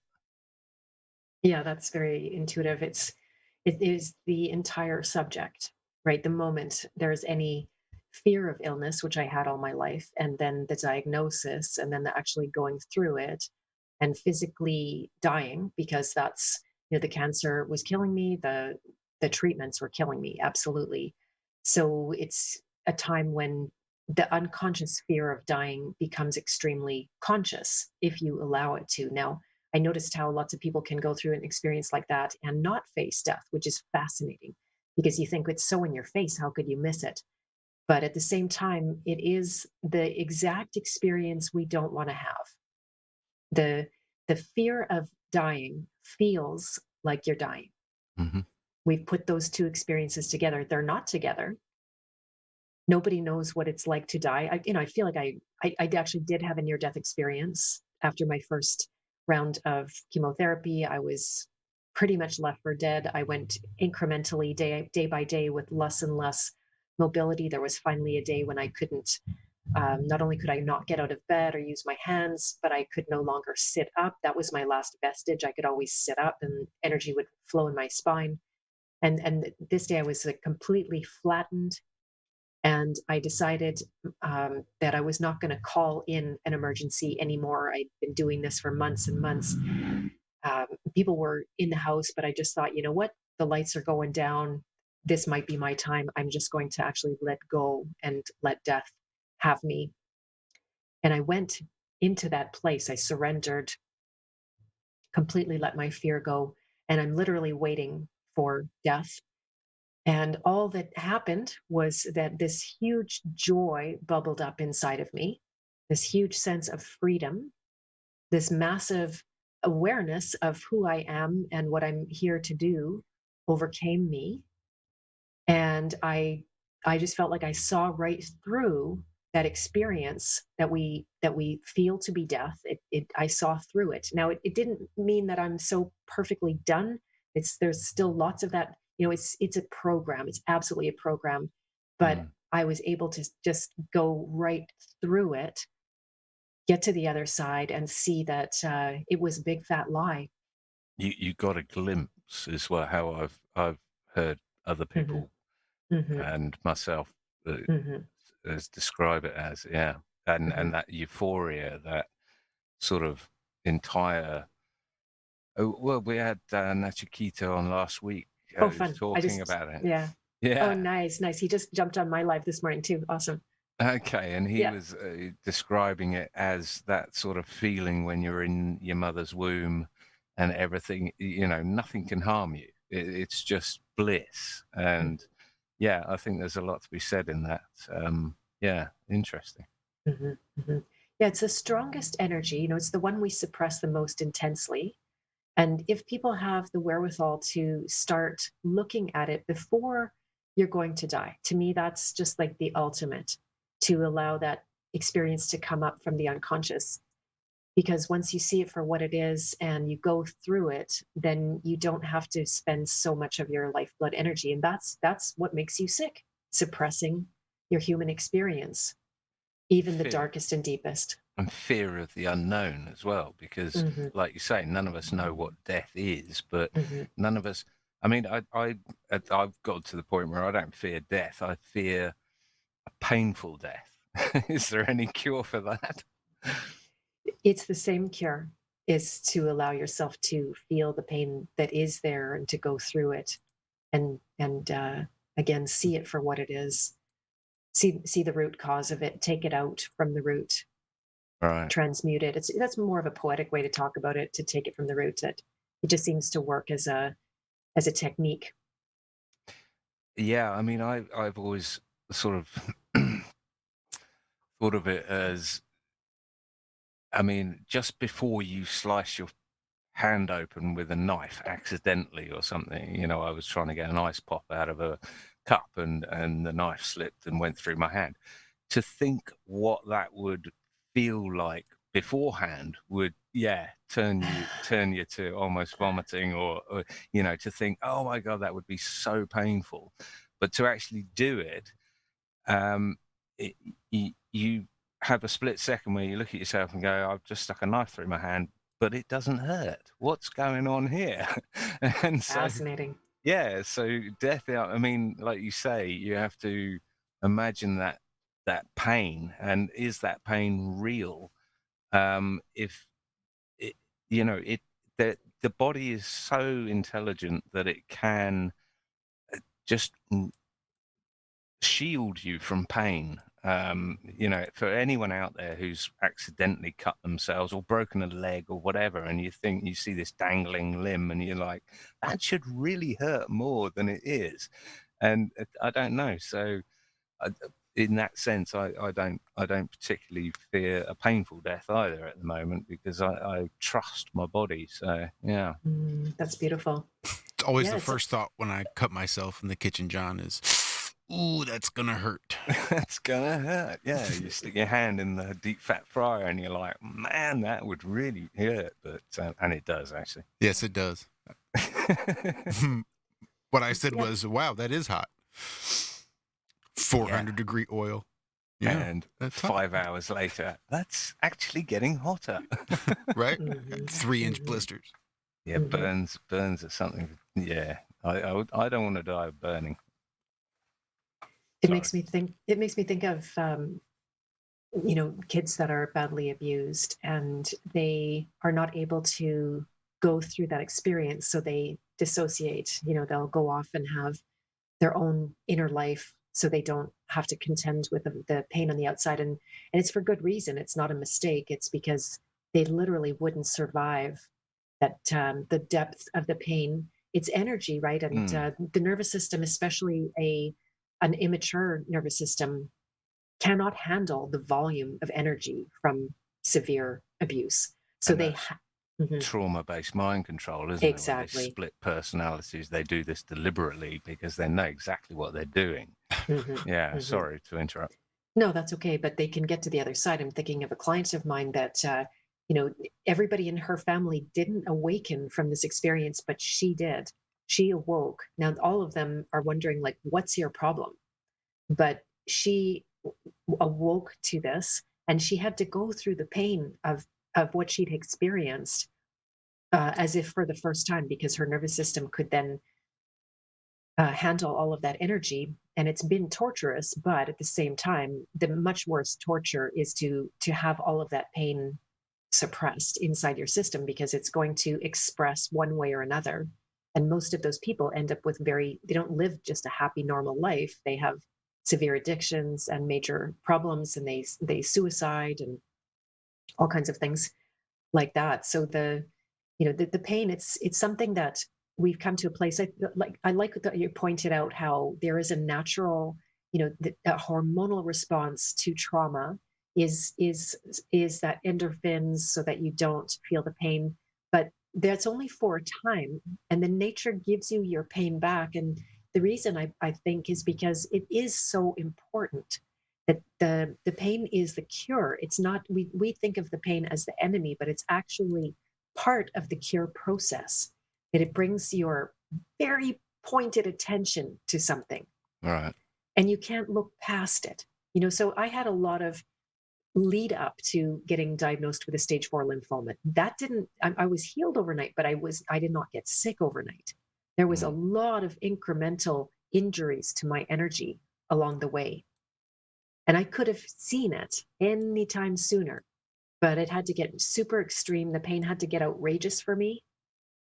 Yeah, that's very intuitive. It is the entire subject, right? The moment there's any fear of illness, which I had all my life, and then the diagnosis, and then actually going through it and physically dying, because that's, the cancer was killing me, the treatments were killing me, absolutely. So it's a time when the unconscious fear of dying becomes extremely conscious if you allow it to. Now, I noticed how lots of people can go through an experience like that and not face death, which is fascinating, because you think it's so in your face, how could you miss it? But at the same time, it is the exact experience we don't want to have. The fear of dying feels like you're dying. Mm-hmm. We've put those two experiences together. They're not together. Nobody knows what it's like to die. I feel like I actually did have a near-death experience after my first round of chemotherapy. I was pretty much left for dead. I went incrementally day by day with less and less mobility. There was finally a day when I couldn't, not only could I not get out of bed or use my hands, but I could no longer sit up. That was my last vestige. I could always sit up and energy would flow in my spine. And this day I was completely flattened. And I decided that I was not going to call in an emergency anymore. I'd been doing this for months and months. People were in the house, but I just thought, you know what? The lights are going down. This might be my time. I'm just going to actually let go and let death have me. And I went into that place. I surrendered, completely let my fear go. And I'm literally waiting for death. And all that happened was that this huge joy bubbled up inside of me, this huge sense of freedom, this massive awareness of who I am and what I'm here to do overcame me. And I just felt like I saw right through that experience that we feel to be death. I saw through it. Now it didn't mean that I'm so perfectly done. There's still lots of that. It's a program. It's absolutely a program. But I was able to just go right through it, get to the other side, and see that it was a big fat lie. You got a glimpse, is how I've heard other people Mm-hmm. and myself Mm-hmm. as describe it as, yeah, and that euphoria, that sort of entire. Oh, well, we had Nachikito on last week. Oh, Who's fun. talking about it. Yeah. Yeah. Oh, nice. He just jumped on my live this morning too. Awesome. Okay, and he Yeah. was describing it as that sort of feeling when you're in your mother's womb and everything, nothing can harm you. It's just bliss. And yeah, I think there's a lot to be said in that. Yeah, interesting. Mm-hmm. Mm-hmm. Yeah, it's the strongest energy. It's the one we suppress the most intensely. And if people have the wherewithal to start looking at it before you're going to die, to me, that's just like the ultimate, to allow that experience to come up from the unconscious. Because once you see it for what it is and you go through it, then you don't have to spend so much of your lifeblood energy. And that's what makes you sick, suppressing your human experience, even the darkest and deepest. And fear of the unknown as well, because like you say, none of us know what death is, but none of us, I mean, I've got to the point where I don't fear death. I fear a painful death. Is there any cure for that? It's the same cure, is to allow yourself to feel the pain that is there and to go through it and again, see it for what it is. See the root cause of it, take it out from the root. Right. Transmute it. That's more of a poetic way to talk about it, to take it from the root. It just seems to work as a technique. Yeah, I mean, I've always sort of thought of it as, I mean, just before you slice your hand open with a knife accidentally or something. You know, I was trying to get an ice pop out of a cup and the knife slipped and went through my hand. To think what that would feel like beforehand would turn you to almost vomiting or you know, to think, oh my God, that would be so painful. But to actually do it, you have a split second where you look at yourself and go, I've just stuck a knife through my hand, but it doesn't hurt. What's going on here? And so, Fascinating. yeah, so death, I mean, like you say, you have to imagine that pain, and is that pain real? If it, you know, it the body is so intelligent that it can just shield you from pain. You know, for anyone out there who's accidentally cut themselves or broken a leg or whatever, and you think you see this dangling limb and you're like, that should really hurt more than it is. And I don't know. So in that sense, I don't particularly fear a painful death either at the moment, because I trust my body. So yeah. That's beautiful. It's always Yeah, the it's- first thought when I cut myself in the kitchen, John, is, ooh, that's gonna hurt. That's gonna hurt. Yeah, you stick your hand in the deep fat fryer and you're like, man, that would really hurt. But and it does actually. Yes, it does. What I said Yeah. was, wow, that is hot. 400-degree oil. Yeah, And that's hot. 5 hours later, that's actually getting hotter. Right? Mhm, 3-inch mhm. blisters. Yeah, Mhm. burns are something. Yeah, I don't want to die of burning. It makes me think. It makes me think of you know, kids that are badly abused and they are not able to go through that experience, so they dissociate. You know, they'll go off and have their own inner life, so they don't have to contend with the pain on the outside. And it's for good reason. It's not a mistake. It's because they literally wouldn't survive that the depth of the pain. It's energy, right? And the nervous system, especially an immature nervous system, cannot handle the volume of energy from severe abuse. So And they that's trauma-based mind control, isn't it? Where Exactly. they split personalities. They do this deliberately because they know exactly what they're doing. Yeah, sorry to interrupt. No, that's okay. But they can get to the other side. I'm thinking of a client of mine that, you know, everybody in her family didn't awaken from this experience, but she did. She awoke. Now, all of them are wondering, like, what's your problem? But she awoke to this, and she had to go through the pain of what she'd experienced as if for the first time, because her nervous system could then handle all of that energy. And it's been torturous, but at the same time, the much worse torture is to have all of that pain suppressed inside your system, because it's going to express one way or another. And most of those people end up with they don't live just a happy, normal life. They have severe addictions and major problems, and they suicide and all kinds of things like that. So the pain, it's something that we've come to a place. I like that you pointed out how there is a natural, a hormonal response to trauma is that endorphins, so that you don't feel the pain. But that's only for a time, and then nature gives you your pain back. And the reason I think is because it is so important that the pain is the cure. It's not, we think of the pain as the enemy, but it's actually part of the cure process, that it brings your very pointed attention to something. Right. And you can't look past it. So I had a lot of lead up to getting diagnosed with a stage 4 lymphoma. That I was healed overnight, but I did not get sick overnight. There was a lot of incremental injuries to my energy along the way. And I could have seen it anytime sooner, but it had to get super extreme. The pain had to get outrageous for me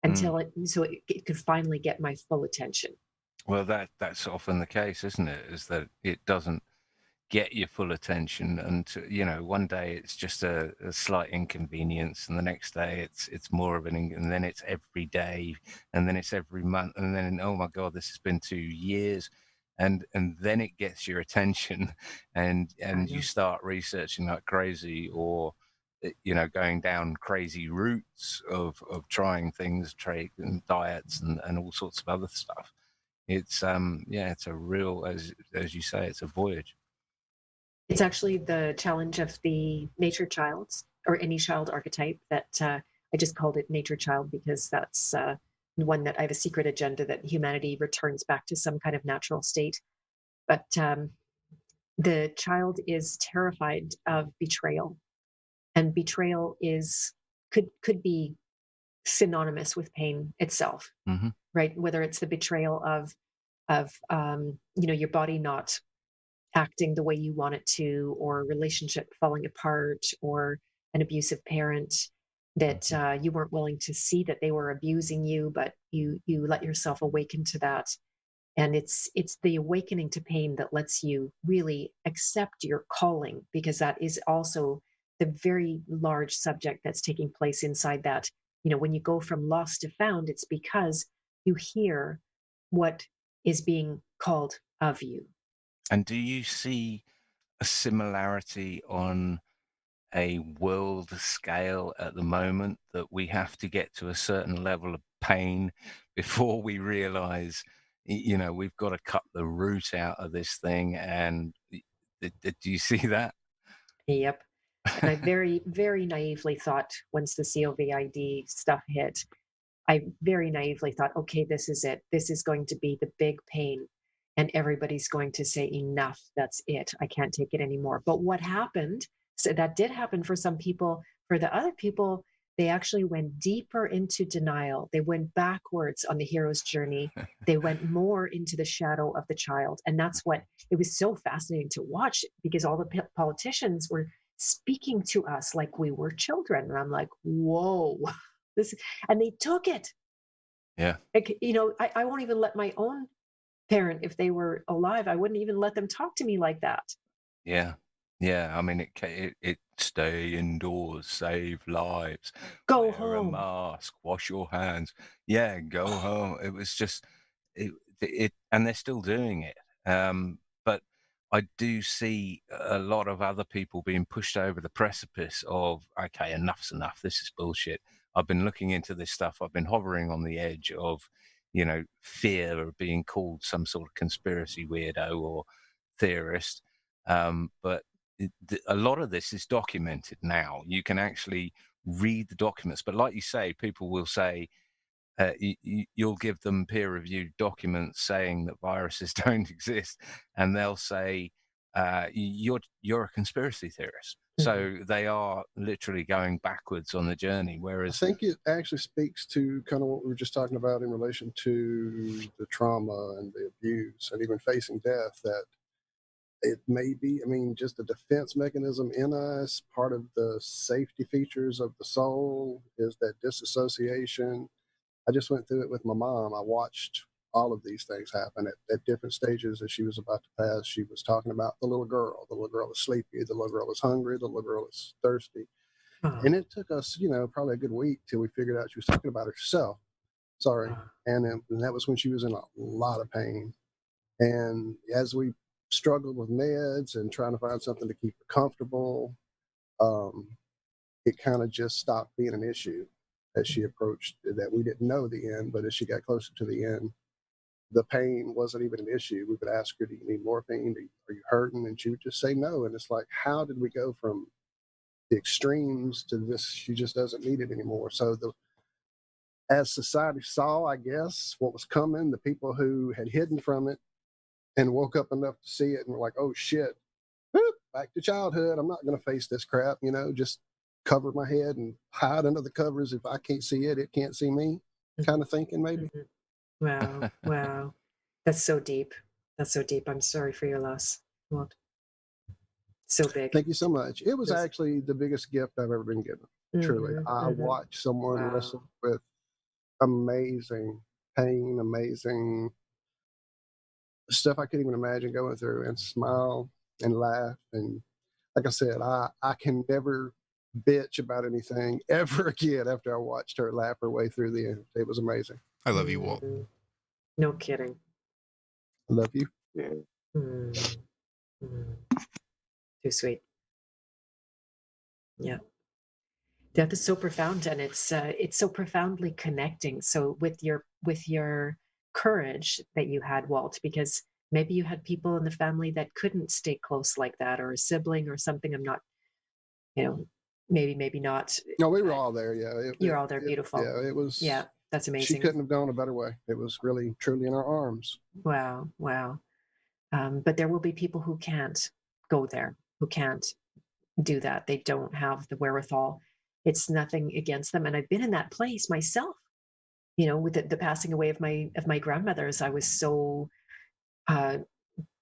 until it could finally get my full attention. Well, that's often the case, isn't it? Is that it doesn't get your full attention, and one day it's just a slight inconvenience, and the next day it's more of and then it's every day, and then it's every month, and then, oh my God, this has been 2 years. And then it gets your attention, and you start researching like crazy, or going down crazy routes of trying things, and diets and all sorts of other stuff. It's it's a real, as you say, it's a voyage. It's actually the challenge of the nature childs, or any child archetype, that I just called it nature child because that's one that I have a secret agenda that humanity returns back to some kind of natural state. But the child is terrified of betrayal, and betrayal could be synonymous with pain itself, Mm-hmm. right? Whether it's the betrayal of your body not acting the way you want it to, or a relationship falling apart, or an abusive parent that you weren't willing to see that they were abusing you, but you let yourself awaken to that. And it's the awakening to pain that lets you really accept your calling, because that is also the very large subject that's taking place inside that. When you go from lost to found, it's because you hear what is being called of you. And do you see a similarity on a world scale at the moment, that we have to get to a certain level of pain before we realize, we've got to cut the root out of this thing? And do you see that? Yep. And I very, very naively thought, once the COVID stuff hit, I very naively thought, okay, this is it. This is going to be the big pain. And everybody's going to say, enough, that's it. I can't take it anymore. But what happened? So that did happen for some people. For the other people, they actually went deeper into denial. They went backwards on the hero's journey. They went more into the shadow of the child. And that's what it was so fascinating to watch, because all the politicians were speaking to us like we were children. And I'm like, whoa, and they took it. Yeah. Like, I won't even let my own parent, if they were alive, I wouldn't even let them talk to me like that. Yeah. I mean, it stay indoors, save lives, Go wear home. a mask, wash your hands. Yeah, go home. It was just it, and they're still doing it. But I do see a lot of other people being pushed over the precipice of, okay, enough's enough. This is bullshit. I've been looking into this stuff. I've been hovering on the edge of, fear of being called some sort of conspiracy weirdo or theorist. But a lot of this is documented now. You can actually read the documents. But like you say, people will say, you'll give them peer-reviewed documents saying that viruses don't exist, and they'll say, you're a conspiracy theorist. So they are literally going backwards on the journey. Whereas I think it actually speaks to kind of what we were just talking about in relation to the trauma and the abuse and even facing death, that it may be, just a defense mechanism in us. Part of the safety features of the soul is that disassociation. I just went through it with my mom. I watched all of these things happen at different stages. As she was about to pass, she was talking about the little girl. The little girl is sleepy. The little girl is hungry. The little girl is thirsty. And it took us, probably a good week till we figured out she was talking about herself. Sorry. And that was when she was in a lot of pain. And as we struggled with meds and trying to find something to keep her comfortable, it kind of just stopped being an issue as she approached that. We didn't know the end, but as she got closer to the end, the pain wasn't even an issue. We would ask her, do you need morphine? Are you hurting? And she would just say no. And it's like, how did we go from the extremes to this? She just doesn't need it anymore. So as society saw, I guess, what was coming, the people who had hidden from it and woke up enough to see it and were like, oh shit, whoop, back to childhood. I'm not going to face this crap, just cover my head and hide under the covers. If I can't see it, it can't see me, kind of thinking maybe. Wow. Wow. That's so deep. I'm sorry for your loss. Well, so big. Thank you so much. It was actually the biggest gift I've ever been given. Truly. I watched someone wrestle with amazing pain, amazing stuff I couldn't even imagine going through, and smile and laugh. And like I said, I can never bitch about anything ever again after I watched her laugh her way through the end. It was amazing. I love you, Walt. No kidding. I love you. Too sweet. Yeah. That is so profound, and it's so profoundly connecting. So with your courage that you had, Walt, because maybe you had people in the family that couldn't stay close like that, or a sibling or something. I'm not, maybe not. No, we were all there. Yeah, You're all there. Beautiful. Yeah, it was. Yeah, that's She amazing. couldn't have gone a better way. It was really, truly in our arms. Wow. But there will be people who can't go there, who can't do that. They don't have the wherewithal. It's nothing against them. And I've been in that place myself, with the passing away of my grandmothers. I was so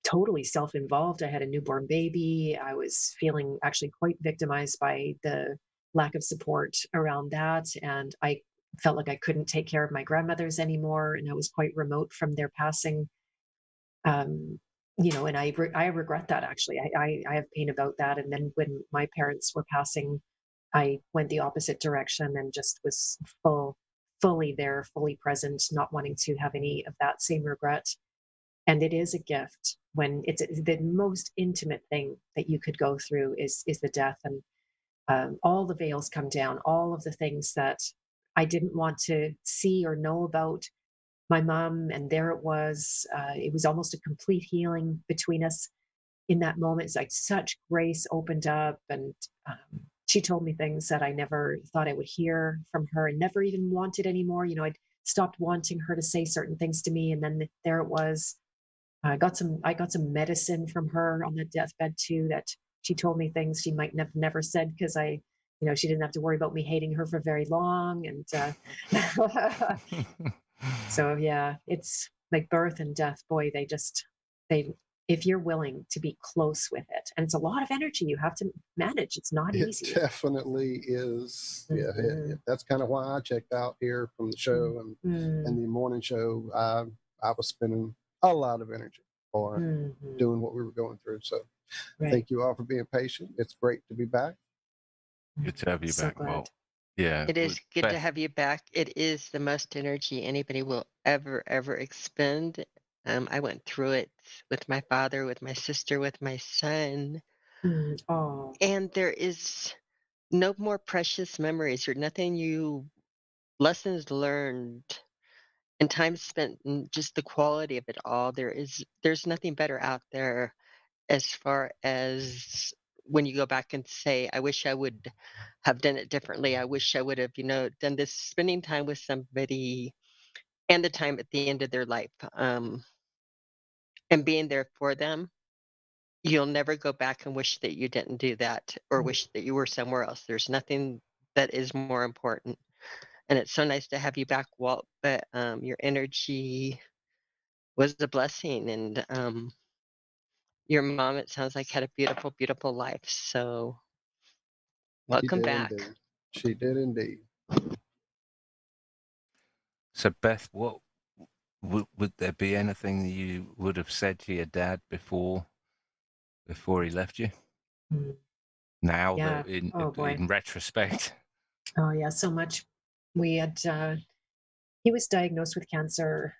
totally self-involved. I had a newborn baby. I was feeling actually quite victimized by the lack of support around that. And I felt like I couldn't take care of my grandmothers anymore. And I was quite remote from their passing. And I regret that, actually. I have pain about that. And then when my parents were passing, I went the opposite direction and just was fully there, fully present, not wanting to have any of that same regret. And it is a gift when it's the most intimate thing that you could go through is the death. And all the veils come down, all of the things that I didn't want to see or know about my mom. And there it was almost a complete healing between us in that moment. It's like such grace opened up, and she told me things that I never thought I would hear from her, and never even wanted anymore. I'd stopped wanting her to say certain things to me. And then there it was. I got some medicine from her on the deathbed too, that she told me things she might never said, because she didn't have to worry about me hating her for very long. And so yeah, it's like birth and death. Boy, if you're willing to be close with it, and it's a lot of energy you have to manage. It's not easy. It definitely is. Mm-hmm. Yeah, that's kind of why I checked out here from the show and the morning show. I was spending a lot of energy on doing what we were going through. So thank you all for being patient. It's great to be back. Good to have you back, Walt. Yeah. It is good to have you back. It is the most energy anybody will ever expend. I went through it with my father, with my sister, with my son. Oh. And there is no more precious memories or lessons learned and time spent, and just the quality of it all. There's nothing better out there as far as when you go back and say, I wish I would have done it differently. I wish I would have, done this, spending time with somebody and the time at the end of their life, and being there for them. You'll never go back and wish that you didn't do that, or wish that you were somewhere else. There's nothing that is more important. And it's so nice to have you back, Walt. But your energy was a blessing. And your mom, it sounds like, had a beautiful, beautiful life. So welcome back. Indeed. She did indeed. So Beth, what would there be anything that you would have said to your dad before he left you? Now that in retrospect. Oh yeah, so much. We had he was diagnosed with cancer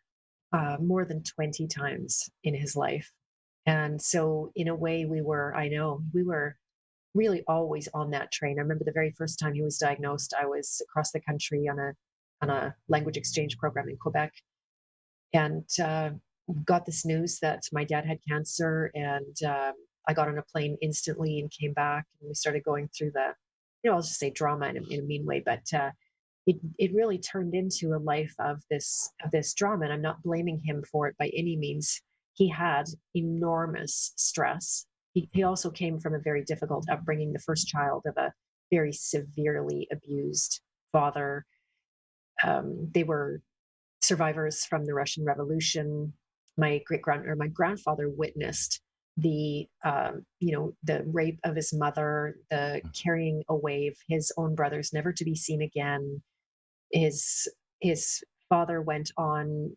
more than 20 times in his life. And so in a way we were really always on that train. I remember the very first time he was diagnosed, I was across the country on a language exchange program in Quebec, and got this news that my dad had cancer. And I got on a plane instantly and came back, and we started going through I'll just say drama in a mean way, but it really turned into a life of this drama. And I'm not blaming him for it by any means. He had enormous stress. He also came from a very difficult upbringing, the first child of a very severely abused father. They were survivors from the Russian Revolution. My grandfather witnessed the rape of his mother, the carrying away of his own brothers, never to be seen again. His father went on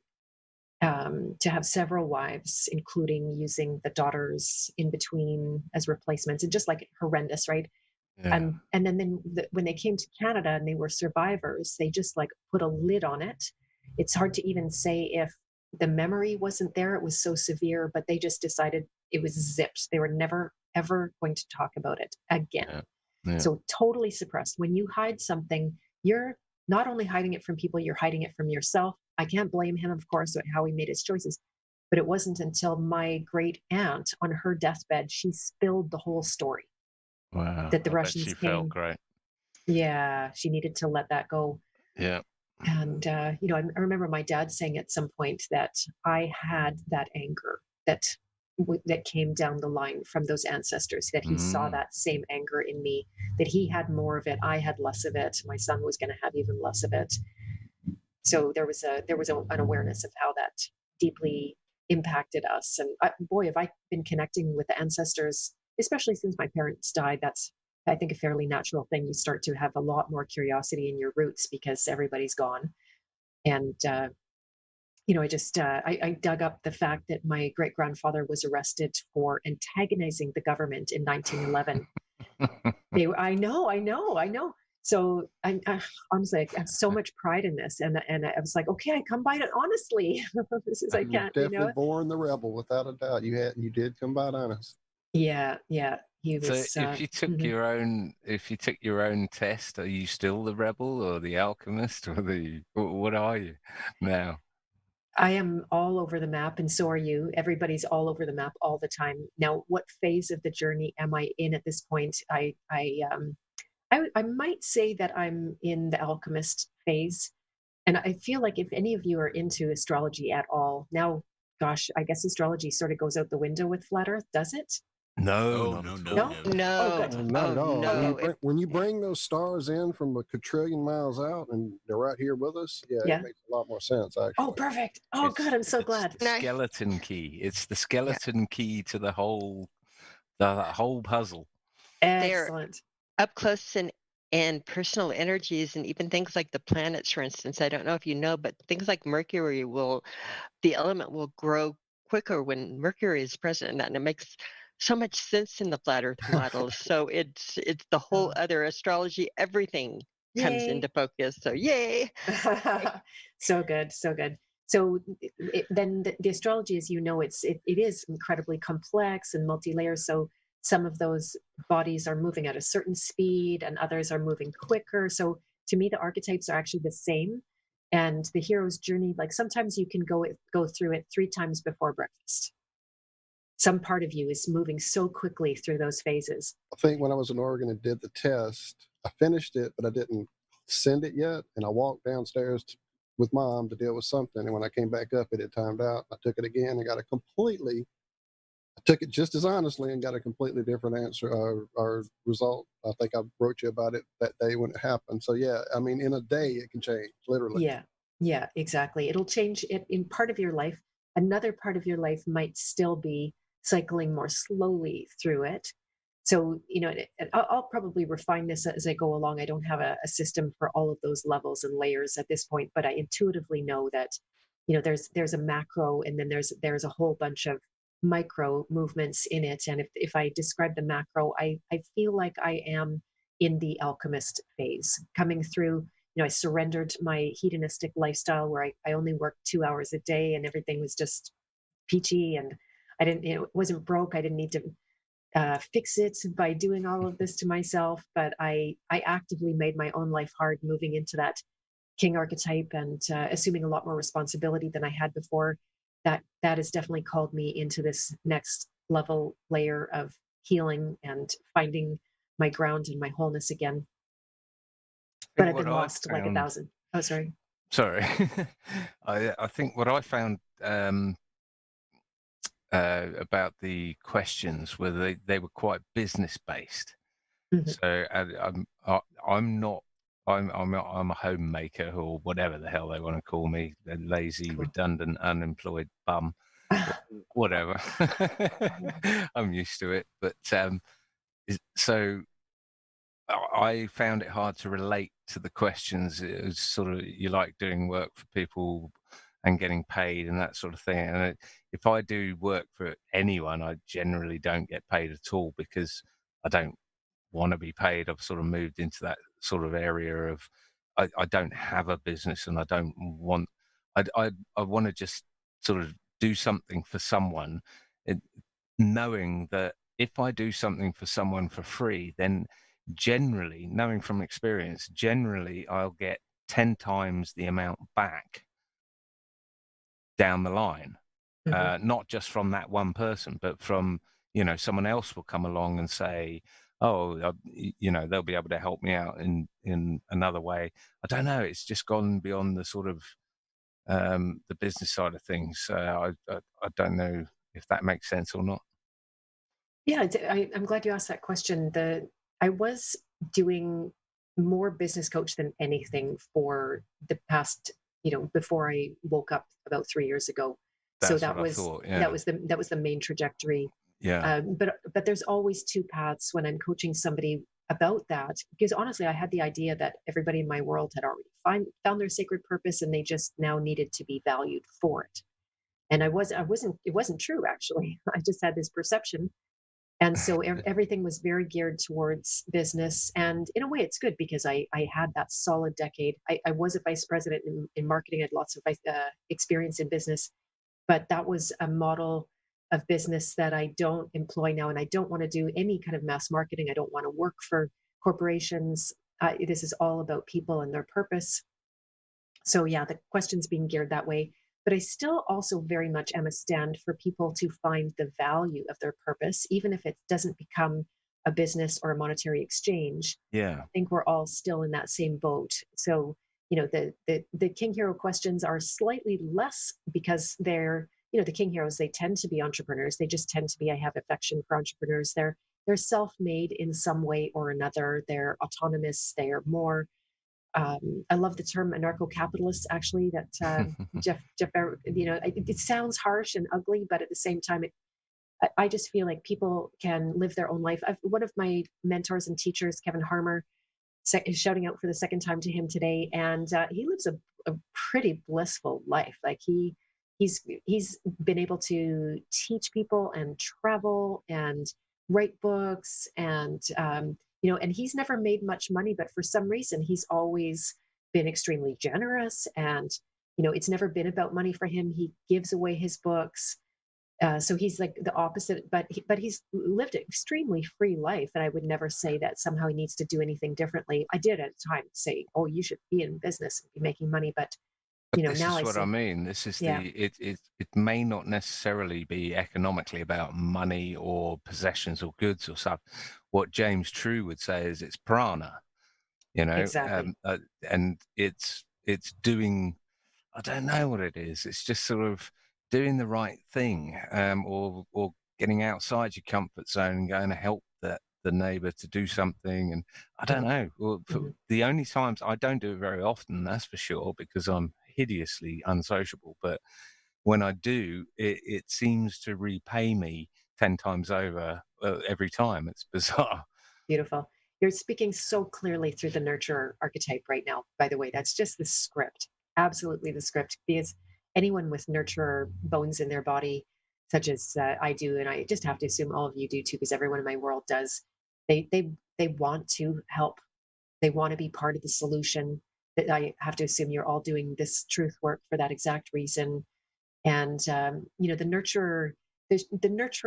to have several wives, including using the daughters in between as replacements, and just like horrendous, right? Yeah. And then when they came to Canada and they were survivors, they just like put a lid on it. It's hard to even say if the memory wasn't there, it was so severe, but they just decided it was zipped. They were never, ever going to talk about it again. Yeah. Yeah. So totally suppressed. When you hide something, you're not only hiding it from people, you're hiding it from yourself. I can't blame him, of course, at how he made his choices. But it wasn't until my great aunt on her deathbed, she spilled the whole story Wow. that the I bet Russians she came. felt great. Yeah, she needed to let that go. Yeah. And, I remember my dad saying at some point that I had that anger that came down the line from those ancestors, that he saw that same anger in me, that he had more of it, I had less of it, my son was going to have even less of it. So there was an awareness of how that deeply impacted us. And boy, have I been connecting with the ancestors, especially since my parents died. That's, I think, a fairly natural thing. You start to have a lot more curiosity in your roots because everybody's gone. And I dug up the fact that my great grandfather was arrested for antagonizing the government in 1911. I know. So I honestly, I have so much pride in this, and I was like, okay, I come by it honestly. This is, I You're can't, definitely born the rebel, without a doubt. You did come by it honest. Yeah. He So was. if you took your own test, are you still the rebel or the alchemist or what are you now? I am all over the map, and so are you. Everybody's all over the map all the time. Now, what phase of the journey am I in at this point? I might say that I'm in the alchemist phase. And I feel like if any of you are into astrology at all, now, gosh, I guess astrology sort of goes out the window with flat Earth, does it? No, No. No? No. Oh, good. Not at all. No. When you bring those stars in from a quadrillion miles out and they're right here with us, Yeah. it makes a lot more sense, actually. Oh, perfect. Oh, good. I'm so glad. The skeleton key. It's the skeleton key to the whole puzzle. Excellent. They're up close and personal energies, and even things like the planets, for instance. I don't know if you know, but things like Mercury the element will grow quicker when Mercury is present, and it makes so much sense in the flat Earth model. So it's the whole other astrology, everything comes Yay. into focus. So yay! So good. So then the astrology, as you know, it is incredibly complex and multi-layered. So some of those bodies are moving at a certain speed and others are moving quicker. So to me, the archetypes are actually the same. And the hero's journey, like sometimes you can go through it 3 times before breakfast. Some part of you is moving so quickly through those phases. I think when I was in Oregon and did the test, I finished it, but I didn't send it yet. And I walked downstairs with Mom to deal with something. And when I came back up, it had timed out. I took it again and I took it just as honestly and got a completely different answer or result. I think I wrote you about it that day when it happened. So yeah, I mean, in a day it can change, literally. Yeah, exactly. It'll change it in part of your life. Another part of your life might still be cycling more slowly through it. So, I'll probably refine this as I go along. I don't have a system for all of those levels and layers at this point, but I intuitively know that, there's a macro and then there's a whole bunch of micro movements in it. And if I describe the macro, I feel like I am in the alchemist phase coming through. I surrendered my hedonistic lifestyle where I only worked 2 hours a day and everything was just peachy, and I didn't, it wasn't broke. I didn't need to fix it by doing all of this to myself, but I actively made my own life hard moving into that king archetype and assuming a lot more responsibility than I had before. That has definitely called me into this next level layer of healing and finding my ground and my wholeness again. But I've been lost like 1,000. Oh, sorry. Sorry. I think what I found about the questions were they were quite business based. Mm-hmm. So I'm not. I'm a homemaker or whatever the hell they want to call me, a lazy, redundant, unemployed bum, whatever. I'm used to it. But so I found it hard to relate to the questions. It was sort of, you like doing work for people and getting paid and that sort of thing. And if I do work for anyone, I generally don't get paid at all because I don't want to be paid. I've sort of moved into that sort of area of I don't have a business and I don't want. I want to just sort of do something for someone, knowing that if I do something for someone for free, then generally, knowing from experience, generally I'll get 10 times the amount back down the line. Not just from that one person, but from, someone else will come along and say, oh, they'll be able to help me out in another way. I don't know. It's just gone beyond the sort of the business side of things. I don't know if that makes sense or not. Yeah, I'm glad you asked that question. I was doing more business coach than anything for the past, before I woke up about 3 years ago. So That's that what I was thought. Yeah. that was the main trajectory. Yeah. But there's always two paths when I'm coaching somebody about that, because honestly, I had the idea that everybody in my world had already found their sacred purpose, and they just now needed to be valued for it. And it wasn't true, actually. I just had this perception. And so everything was very geared towards business. And in a way, it's good because I had that solid decade. I was a vice president in marketing. I had lots of experience in business, but that was a model of business that I don't employ now. And I don't want to do any kind of mass marketing. I don't want to work for corporations. This is all about people and their purpose. So yeah, the question's being geared that way. But I still also very much am a stand for people to find the value of their purpose, even if it doesn't become a business or a monetary exchange. Yeah. I think we're all still in that same boat. So, the King Hero questions are slightly less because they're, the King Heroes, they tend to be entrepreneurs. They just tend to be, I have affection for entrepreneurs. They're self-made in some way or another. They're autonomous. They are more, I love the term anarcho-capitalist, actually, that Jeff, it sounds harsh and ugly, but at the same time, I just feel like people can live their own life. One of my mentors and teachers, Kevin Harmer, is shouting out for the second time to him today, and he lives a pretty blissful life. Like he's been able to teach people and travel and write books and and he's never made much money, but for some reason he's always been extremely generous, and it's never been about money for him. He gives away his books. So he's like the opposite, but he's lived an extremely free life. And I would never say that somehow he needs to do anything differently. I did at the time say, oh, you should be in business and be making money. But this now is what I mean. This is it may not necessarily be economically about money or possessions or goods or stuff. What James True would say is it's prana, Exactly. And it's doing, I don't know what it is. It's just sort of doing the right thing, or getting outside your comfort zone and going to help the neighbor to do something. And I don't know. Well, the only times I don't do it very often, that's for sure, because I'm hideously unsociable. But when I do, it seems to repay me 10 times over every time. It's bizarre. Beautiful. You're speaking so clearly through the nurturer archetype right now, by the way. That's just the script. Absolutely the script. Because anyone with nurturer bones in their body, such as I do, and I just have to assume all of you do too, because everyone in my world does, they want to help. They want to be part of the solution. That I have to assume you're all doing this truth work for that exact reason. And the nurturer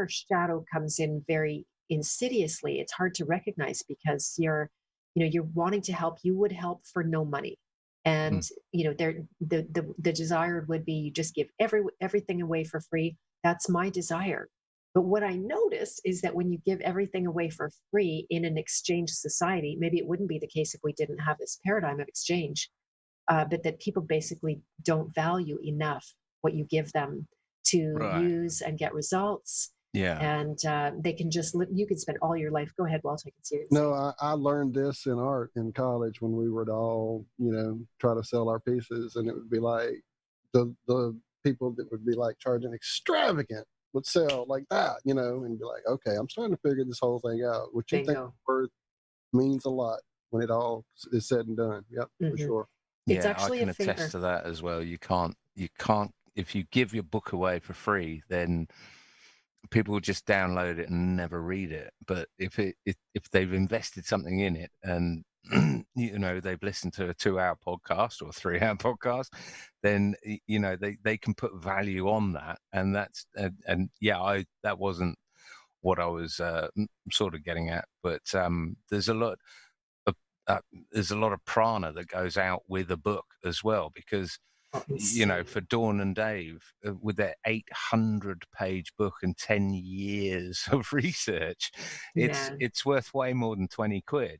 shadow comes in very insidiously. It's hard to recognize because you're wanting to help. You would help for no money, and the desired would be you just give everything away for free. That's my desire. But what I notice is that when you give everything away for free in an exchange society, maybe it wouldn't be the case if we didn't have this paradigm of exchange, but that people basically don't value enough what you give them to use and get results. Yeah. And they can just you can spend all your life. Go ahead, Walt. I can see you. No, I learned this in art in college when we would all, try to sell our pieces, and it would be like the people that would be like charging extravagant would sell like that, and be like, okay, I'm starting to figure this whole thing out. What you think worth means a lot when it all is said and done. Yep, for sure. It's yeah, actually I can a favor. attest to that as well. You can't. If you give your book away for free, then people will just download it and never read it. But if they've invested something in it, and they've listened to a 2-hour podcast or a 3-hour podcast, then they can put value on that. And that's that wasn't what I was sort of getting at. But there's a lot of prana that goes out with a book as well, because for Dawn and Dave, with their 800-page book and 10 years of research, it's worth way more than 20 quid.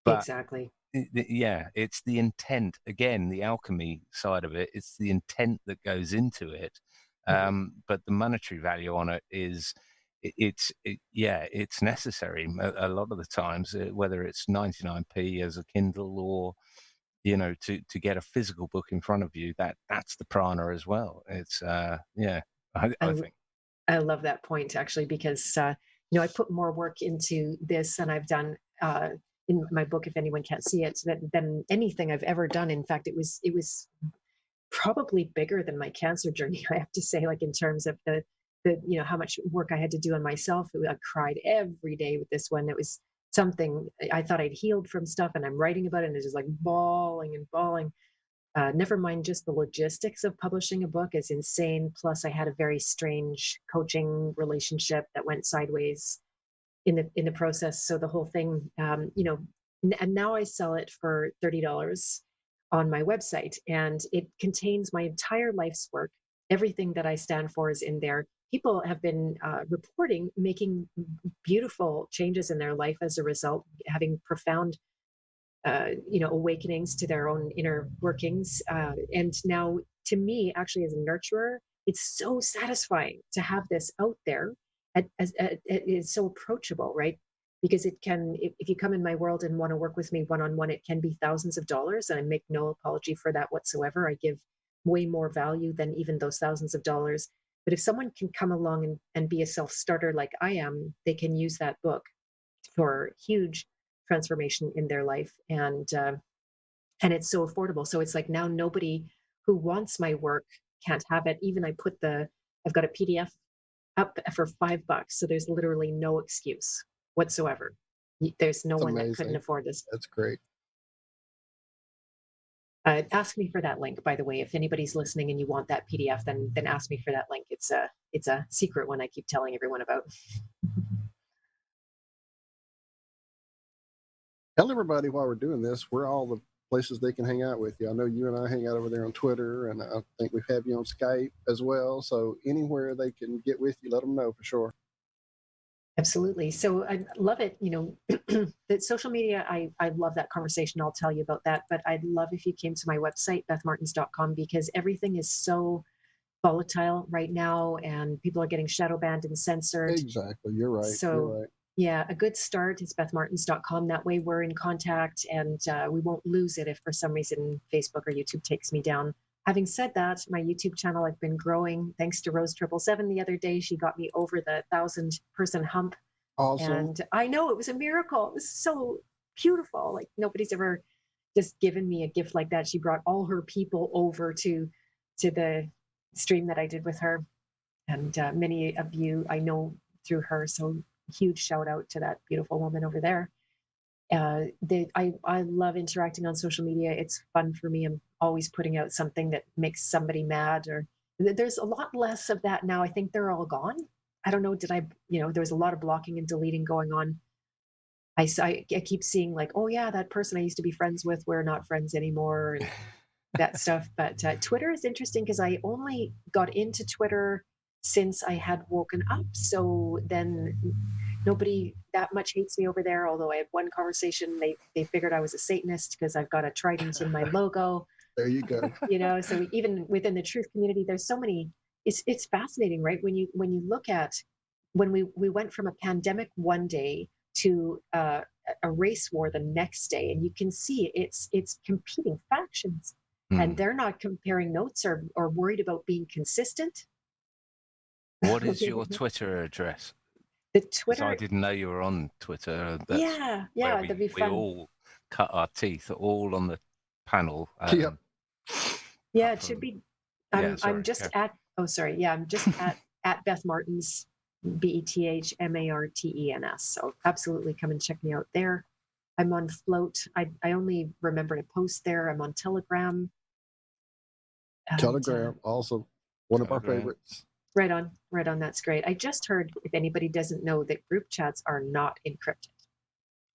But exactly. Yeah, it's the intent, again, the alchemy side of it. It's the intent that goes into it. But the monetary value on it is, it's necessary a lot of the times, whether it's 99p as a Kindle or to get a physical book in front of you. That's the prana as well. It's I think I love that point, actually, because I put more work into this than I've done in my book, if anyone can't see it, than anything I've ever done. In fact, it was probably bigger than my cancer journey, I have to say, like in terms of the how much work I had to do on myself. I cried every day with this one. It was something, I thought I'd healed from stuff, and I'm writing about it, and it's just like bawling and bawling. Never mind just the logistics of publishing a book is insane. Plus, I had a very strange coaching relationship that went sideways in the process. So the whole thing, and now I sell it for $30 on my website, and it contains my entire life's work. Everything that I stand for is in there. People have been reporting making beautiful changes in their life as a result, having profound awakenings to their own inner workings. And now, to me, actually, as a nurturer, it's so satisfying to have this out there. It's so approachable, right? Because it can, if you come in my world and want to work with me one-on-one, it can be thousands of dollars, and I make no apology for that whatsoever. I give way more value than even those thousands of dollars. But if someone can come along and be a self-starter like I am, they can use that book for huge transformation in their life, and it's so affordable. So it's like now nobody who wants my work can't have it. Even I've got a PDF up for $5, so there's literally no excuse whatsoever. There's no one that couldn't afford this. That's great. Ask me for that link, by the way. If anybody's listening and you want that PDF, then ask me for that link. It's a secret one I keep telling everyone about. Tell everybody while we're doing this, where all the places they can hang out with you. I know you and I hang out over there on Twitter, and I think we have you on Skype as well. So anywhere they can get with you, let them know for sure. Absolutely. So I love it. The social media, I love that conversation. I'll tell you about that. But I'd love if you came to my website, bethmartens.com, because everything is so volatile right now, and people are getting shadow banned and censored. Exactly. You're right. So you're right. Yeah, a good start is bethmartens.com. That way we're in contact, and we won't lose it if for some reason Facebook or YouTube takes me down. Having said that, my YouTube channel, I've been growing thanks to Rose 777 the other day. She got me over the 1,000-person hump. Awesome. And I know it was a miracle. It was so beautiful. Like nobody's ever just given me a gift like that. She brought all her people over to the stream that I did with her. And many of you I know through her. So huge shout out to that beautiful woman over there. I love interacting on social media. It's fun for me. I'm always putting out something that makes somebody mad, or there's a lot less of that now. I think they're all gone. I don't know. There was a lot of blocking and deleting going on. I keep seeing like, oh yeah, that person I used to be friends with, we're not friends anymore, and that stuff. But Twitter is interesting because I only got into Twitter since I had woken up. So then nobody that much hates me over there. Although I had one conversation, they figured I was a Satanist because I've got a trident in my logo. There you go. So even within the truth community, there's so many. It's fascinating, right? When you look at when we went from a pandemic one day to a race war the next day, and you can see it's competing factions, and they're not comparing notes or worried about being consistent. What is your Twitter address? The Twitter. I didn't know you were on Twitter. Yeah, that'd be fun. We all cut our teeth, all on the panel. Yep. Yeah, it should be. I'm just at. Oh, sorry. Yeah, I'm just at Beth Martens, BethMartens. So absolutely come and check me out there. I'm on Float. I only remember to post there. I'm on Telegram. Telegram, also one of our favorites. Right on. Right on. That's great. I just heard, if anybody doesn't know, that group chats are not encrypted.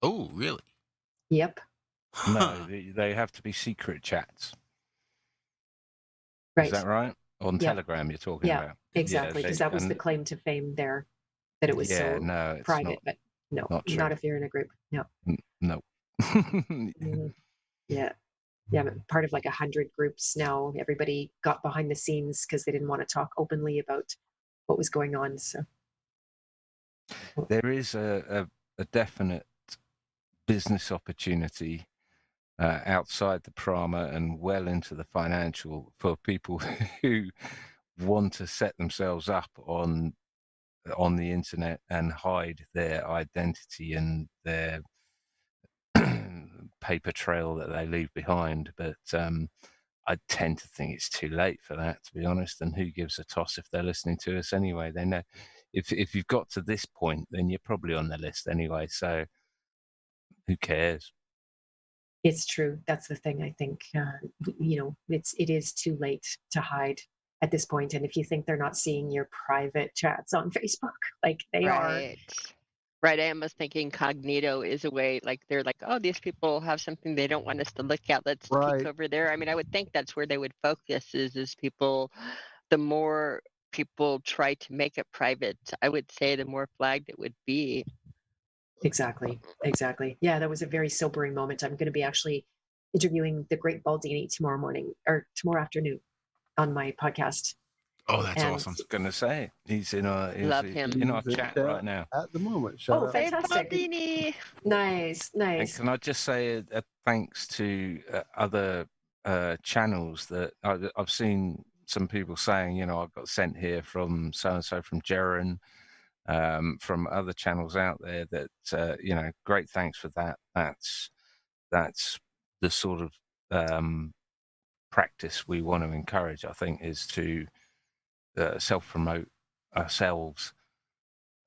Oh, really? Yep. No, they have to be secret chats. Right. Is that right? On Yeah. Telegram, you're talking Yeah, about. exactly. Yeah, Because that was the claim to fame there, that it was yeah, so no, it's private. But no, not true. not if you're in a group. No. No. Mhm. Yeah. Yeah. I'm part of like 100 groups now. Everybody got behind the scenes because they didn't want to talk openly about what was going on. So There is a definite business opportunity outside the prama and well into the financial for people who want to set themselves up on the internet and hide their identity and their paper trail that they leave behind. But I tend to think it's too late for that, to be honest. And who gives a toss if they're listening to us anyway? They know if you've got to this point, then you're probably on the list anyway. So who cares? it's true. That's the thing. I think, it is too late to hide at this point. And if you think they're not seeing your private chats on Facebook, like they are. Right. I almost think incognito is a way, like they're like, oh, these people have something they don't want us to look at. Let's peek over there. I mean, I would think that's where they would focus is people. The more people try to make it private, I would say the more flagged it would be. Exactly. Yeah, that was a very sobering moment. I'm going to be actually interviewing the great Baldini tomorrow morning or tomorrow afternoon on my podcast. Oh, that's And- awesome. I was going to say he's in our Love him. in our He's chat right now. At the moment. Oh, Shout out. fantastic. Baldini. Nice. And can I just say a thanks to other channels that I've seen some people saying, I got sent here from so and so from Jeren, from other channels out there that great thanks for that. That's the sort of practice we want to encourage. I think is to self-promote ourselves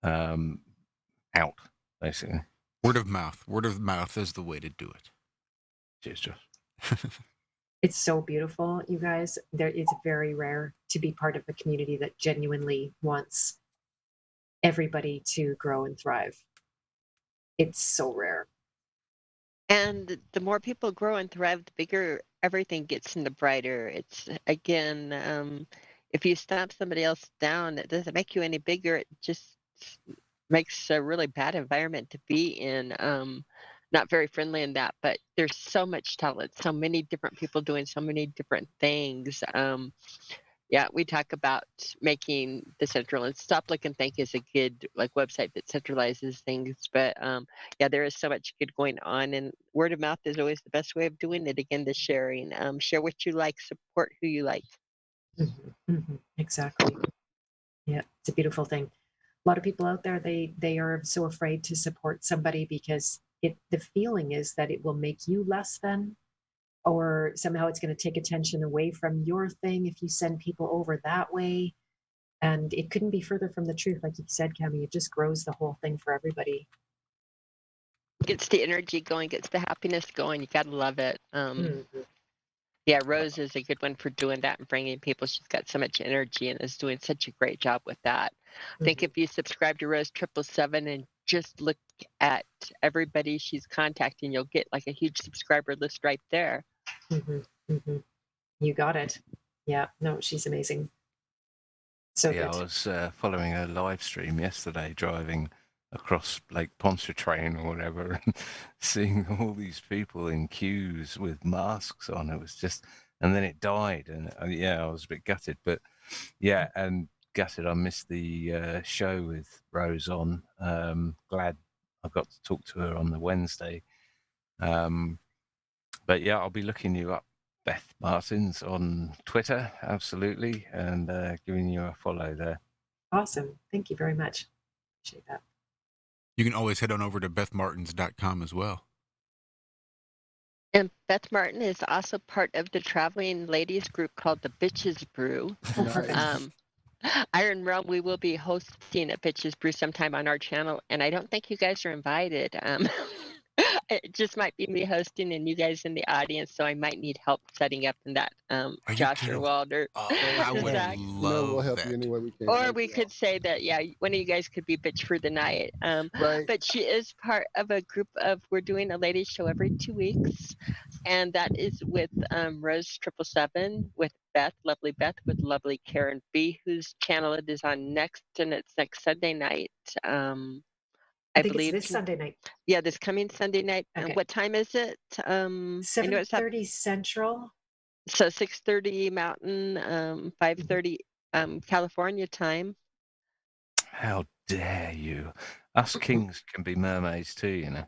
out, basically. Word of mouth is the way to do it. Cheers, Josh. It's so beautiful, you guys. It's very rare to be part of a community that genuinely wants everybody to grow and thrive. It's so rare. And the more people grow and thrive, the bigger everything gets and the brighter. It's again, if you stamp somebody else down, it doesn't make you any bigger. It just makes a really bad environment to be in. Not very friendly in that, but there's so much talent, so many different people doing so many different things. Yeah, we talk about making the Central, and Stop, Look, and Think is a good website that centralizes things. But yeah, there is so much good going on, and word of mouth is always the best way of doing it. Again, the sharing, share what you like, support who you like. Exactly. Yeah, it's a beautiful thing. A lot of people out there, they are so afraid to support somebody because the feeling is that it will make you less than, or somehow it's going to take attention away from your thing if you send people over that way. And it couldn't be further from the truth. Like you said, Cami, it just grows the whole thing for everybody. Gets the energy going, gets the happiness going. You got to love it. Yeah, Rose is a good one for doing that and bringing people. She's got so much energy and is doing such a great job with that. I think if you subscribe to Rose 777 and just look at everybody she's contacting, you'll get like a huge subscriber list right there. You got it. Yeah, no, she's amazing. So yeah, good. I was following a live stream yesterday, driving across Lake Pontchartrain or whatever, and seeing all these people in queues with masks on. It was just, and then it died, and yeah, I was a bit gutted. But yeah, and gutted I missed the show with Rose on. Glad I got to talk to her on the Wednesday. But yeah, I'll be looking you up, Beth Martins, on Twitter, absolutely, and giving you a follow there. Awesome. Thank you very much. Appreciate that. You can always head on over to bethmartins.com as well. And Beth Martin is also part of the traveling ladies group called the Bitches Brew. Nice. Iron Realm, we will be hosting a Bitches Brew sometime on our channel, and I don't think you guys are invited. I it just might be me hosting and you guys in the audience, so I might need help setting up in that. Are you Josh or kidding? Walter, Oh, I would Zach. No, we'll love help you that. any way we can. Or Thank we you could say that, yeah, one of you guys could be bitch for the night. Right. But she is part of a group of, we're doing a ladies show every 2 weeks. And that is with Rose 777, with Beth, lovely Beth, with lovely Karen B, whose channel it is on next, and it's next Sunday night. I I think it's believe. this Sunday night, Yeah, this coming Sunday night. Okay. And what time is it? I know it's 7:30 Central. so 6:30 Mountain, 5:30 California time. How dare you? Us kings can be mermaids too, you know.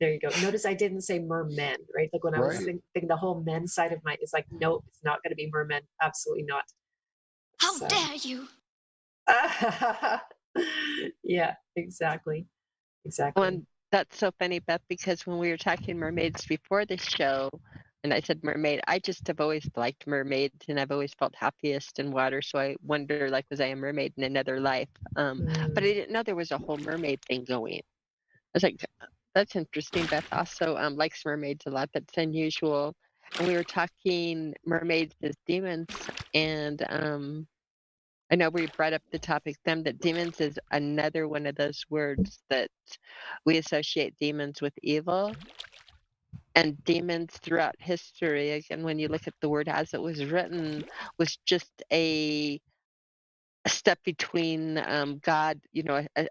There you go. Notice I didn't say mermen, right? Like when I was Right. thinking the whole men side of mine is like, nope, it's not going to be mermen. Absolutely not. How So- dare you? Yeah, exactly. Exactly. Well, and that's so funny, Beth, because when we were talking mermaids before the show, and I said mermaid, I just have always liked mermaids, and I've always felt happiest in water. So I wonder, like, was I a mermaid in another life? But I didn't know there was a whole mermaid thing going. I was like, that's interesting. Beth also likes mermaids a lot. That's unusual. And we were talking mermaids as demons, and I know we brought up the topic them that demons is another one of those words that we associate demons with evil. And demons throughout history, again, when you look at the word as it was written, was just a step between God,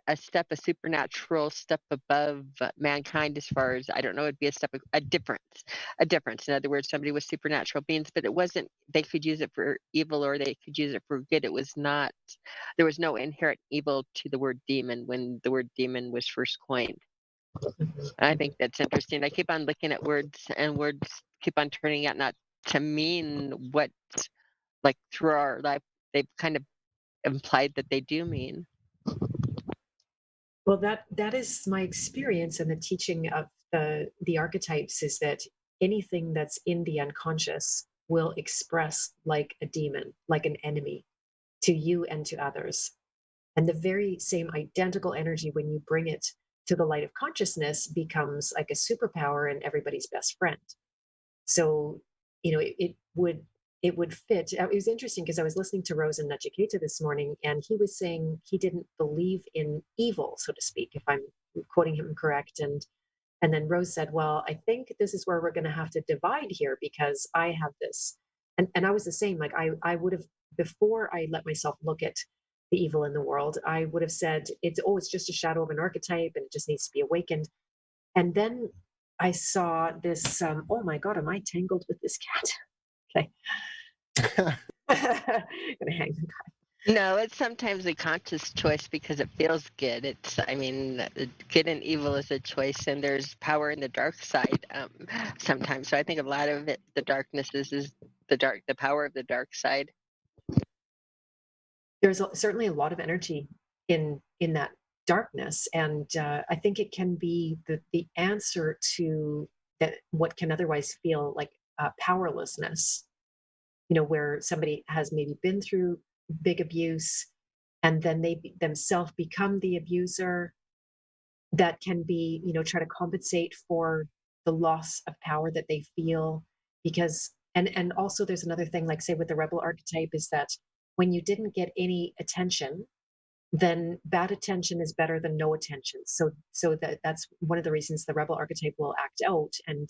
a step, a supernatural step above mankind, as far as, I don't know, it'd be a difference. In other words, somebody with supernatural beings, but it wasn't, they could use it for evil or they could use it for good. It was not, there was no inherent evil to the word demon when the word demon was first coined. I think that's interesting. I keep on looking at words, and words keep on turning out not to mean what, like, through our life, they've kind of implied that they do mean. Well, that is my experience in the teaching of the archetypes, is that anything that's in the unconscious will express like a demon, like an enemy to you and to others. And the very same identical energy, when you bring it to the light of consciousness, becomes like a superpower and everybody's best friend. So, it would fit. It was interesting because I was listening to Rose and Nachiketa this morning, and he was saying he didn't believe in evil, so to speak, if I'm quoting him correct. And then Rose said, well, I think this is where we're going to have to divide here, because I have this. And I was the same. Like I would have, before I let myself look at the evil in the world, I would have said, it's just a shadow of an archetype and it just needs to be awakened. And then I saw this, oh my God, am I tangled with this cat? Okay. I'm gonna hang the guy. No, it's sometimes a conscious choice because it feels good. Good and evil is a choice, and there's power in the dark side sometimes. So I think a lot of it, the darkness is the power of the dark side. There's certainly a lot of energy in that darkness, and I think it can be the answer to that, what can otherwise feel like powerlessness. Where somebody has maybe been through big abuse, and then they themselves become the abuser. That can be, try to compensate for the loss of power that they feel. Because and also there's another thing, like say with the rebel archetype, is that when you didn't get any attention, then bad attention is better than no attention. So that's one of the reasons the rebel archetype will act out and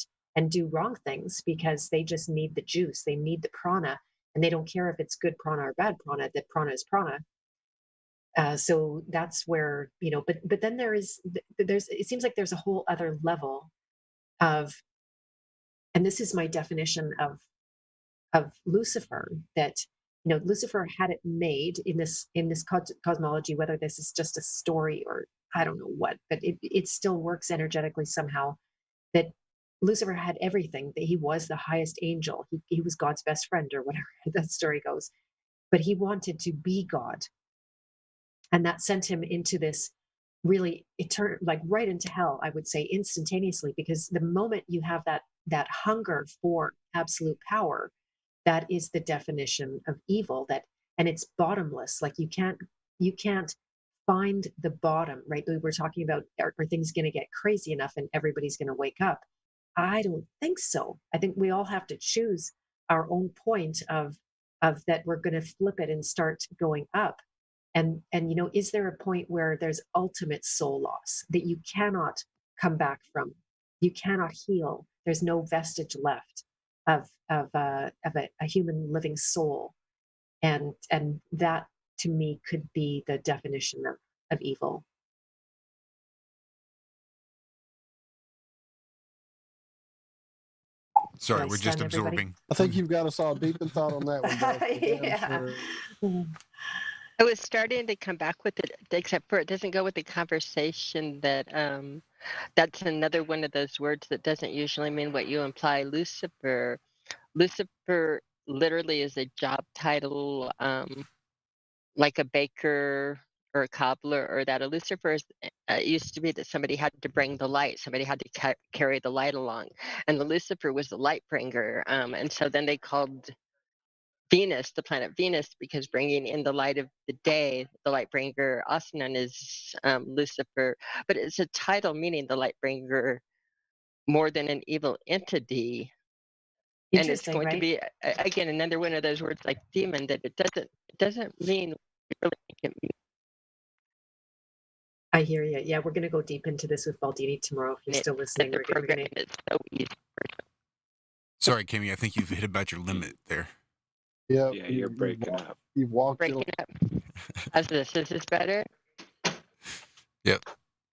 do wrong things, because they just need the juice, they need the prana, and they don't care if it's good prana or bad prana. That prana is prana. So that's where, but then there's it seems like there's a whole other level of, and this is my definition of Lucifer, that Lucifer had it made in this cosmology, whether this is just a story or I don't know what, but it still works energetically somehow, that Lucifer had everything, that he was the highest angel, he was God's best friend, or whatever that story goes, but he wanted to be God, and that sent him into this really like right into hell, I would say, instantaneously, because the moment you have that hunger for absolute power, that is the definition of evil. And it's bottomless. Like you can't find the bottom, right? We were talking about, are things going to get crazy enough and everybody's going to wake up? I don't think so. I think we all have to choose our own point of that we're going to flip it and start going up. And is there a point where there's ultimate soul loss that you cannot come back from? You cannot heal. There's no vestige left of a human living soul, and that to me could be the definition of evil. Sorry, we're just absorbing. I think you've got us all deep in thought on that one, Beth. Yeah. I was starting to come back with it, except for it doesn't go with the conversation that that's another one of those words that doesn't usually mean what you imply. Lucifer literally is a job title, like a baker or a cobbler, or that a Lucifer used to be that somebody had to bring the light, somebody had to carry the light along, and the Lucifer was the light bringer. And so then they called Venus, the planet Venus, because bringing in the light of the day, the light bringer, also known as Lucifer, but it's a title meaning the light bringer more than an evil entity. And it's going to be again another one of those words like demon, that it doesn't mean what you really think it means. I hear you. Yeah, we're going to go deep into this with Baldini tomorrow. If you're still listening, The program is so easy. Sorry, Kimmy, I think you've hit about your limit there. Yeah, you're breaking up. You've walked Breaking up. How's this? Is this better? Yep. Let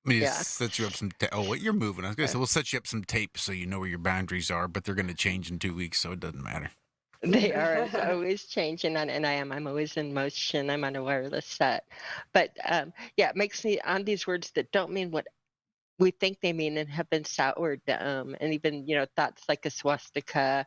me Yeah. just set you up some. Oh, wait, you're moving. I was going to say, we'll set you up some tape so you know where your boundaries are, but they're going to change in 2 weeks, so it doesn't matter. They are always changing, and I'm always in motion. I'm on a wireless set. But yeah, it makes me on these words that don't mean what we think they mean and have been soured, and even thoughts like a swastika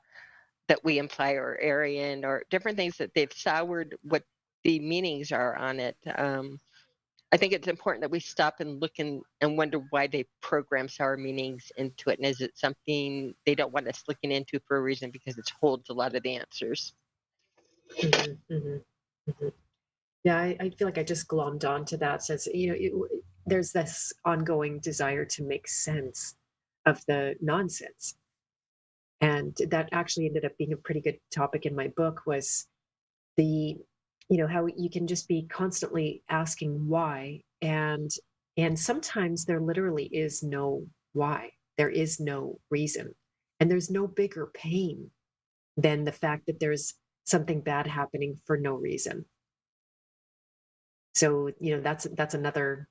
that we imply, or Aryan, or different things that they've soured what the meanings are on it. I think it's important that we stop and look and wonder why they program sour meanings into it. And is it something they don't want us looking into for a reason, because it holds a lot of the answers? Mm-hmm, mm-hmm, mm-hmm. Yeah, I feel like I just glommed onto that. Since there's this ongoing desire to make sense of the nonsense, and that actually ended up being a pretty good topic in my book. Was the how you can just be constantly asking why, and sometimes there literally is no why. There is no reason, and there's no bigger pain than the fact that there's something bad happening for no reason. So that's another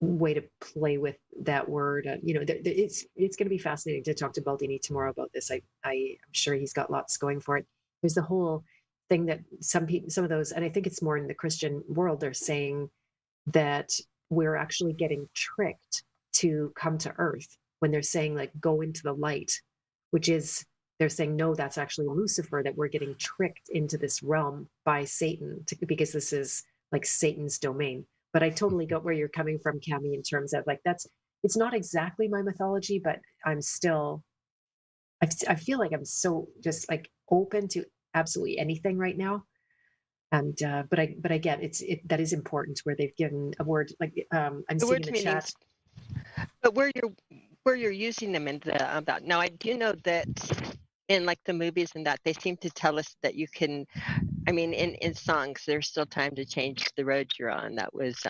way to play with that word. It's going to be fascinating to talk to Baldini tomorrow about this. I'm sure he's got lots going for it. There's the whole thing that some of those, and I think it's more in the Christian world, they're saying that we're actually getting tricked to come to earth when they're saying like go into the light, which is, they're saying no, that's actually Lucifer, that we're getting tricked into this realm by Satan because this is like Satan's domain. But I totally get where you're coming from, Cami, in terms of like it's not exactly my mythology, but I'm still, I feel like I'm so just like open to absolutely anything right now. And but I get that is important, where they've given a word like I'm seeing in the chat. But where you're using them in the about now, I do know that in like the movies and that they seem to tell us that you can, I mean, in songs, there's still time to change the road you're on. That was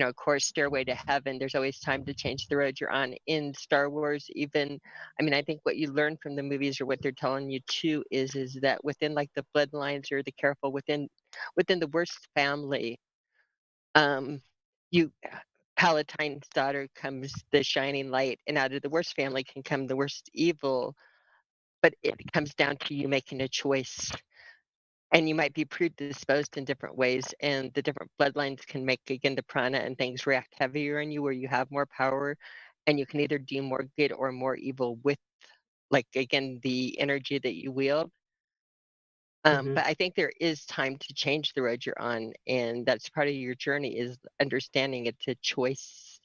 of course, Stairway to Heaven. There's always time to change the road you're on. In Star Wars, even, I mean, I think what you learn from the movies, or what they're telling you too, is that within like the bloodlines, or the careful within the worst family, Palatine's daughter comes the shining light, and out of the worst family can come the worst evil. But it comes down to you making a choice. And you might be predisposed in different ways, and the different bloodlines can make, again, the prana and things react heavier in you, where you have more power, and you can either do more good or more evil with, like, again, the energy that you wield. But I think there is time to change the road you're on, and that's part of your journey, is understanding it's a choice.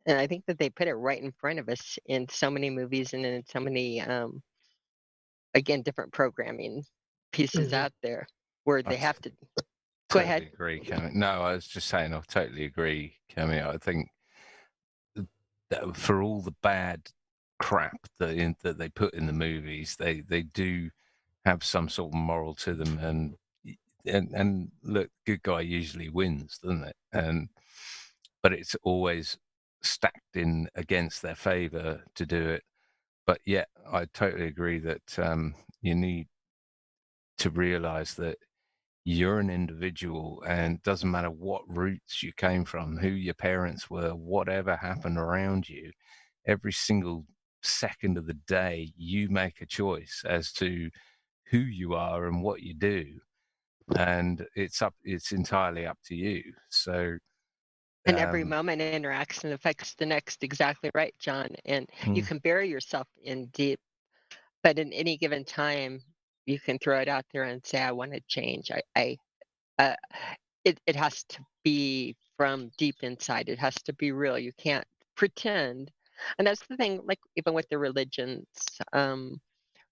And I think that they put it right in front of us in so many movies, and in so many, again, different programming pieces out there, where they have to. Go totally ahead. agree, Cami. No, I was just saying I totally agree, Cami. I think that for all the bad crap that they put in the movies, they do have some sort of moral to them, and look, good guy usually wins, doesn't it? But it's always stacked in against their favor to do it. But yeah, I totally agree that you need to realize that you're an individual, and it doesn't matter what roots you came from, who your parents were, whatever happened around you, every single second of the day, you make a choice as to who you are and what you do. And it's entirely up to you. So, And every moment interacts and affects the next. Exactly right, John. And you can bury yourself in deep, but in any given time, you can throw it out there and say, I want to change. Uh, it has to be from deep inside. It has to be real. You can't pretend. And that's the thing, like even with the religions,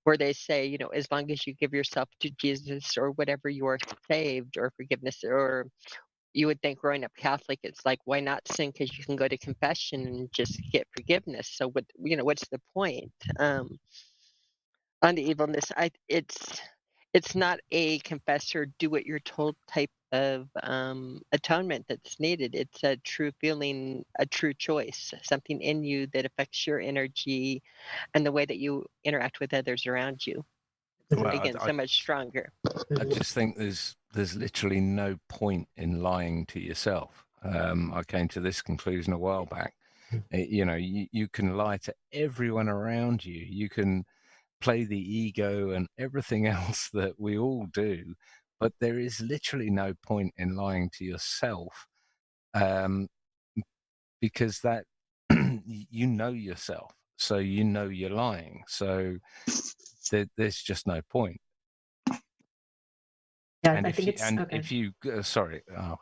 where they say, you know, as long as you give yourself to Jesus or whatever, you are saved, or forgiveness, or you would think growing up Catholic, it's like, why not sin? Because you can go to confession and just get forgiveness. So what, you know, what's the point? On the evilness, it's not a confess or do what you're told type of atonement that's needed. It's a true feeling, a true choice, something in you that affects your energy and the way that you interact with others around you. well, Again, so much stronger. I just think there's literally no point in lying to yourself. I came to this conclusion a while back. You know, you can lie to everyone around you. You can play the ego and everything else that we all do, but there is literally no point in lying to yourself, because that you know yourself, so you know you're lying. So there's just no point. Yeah, And I think it's okay. if you sorry, I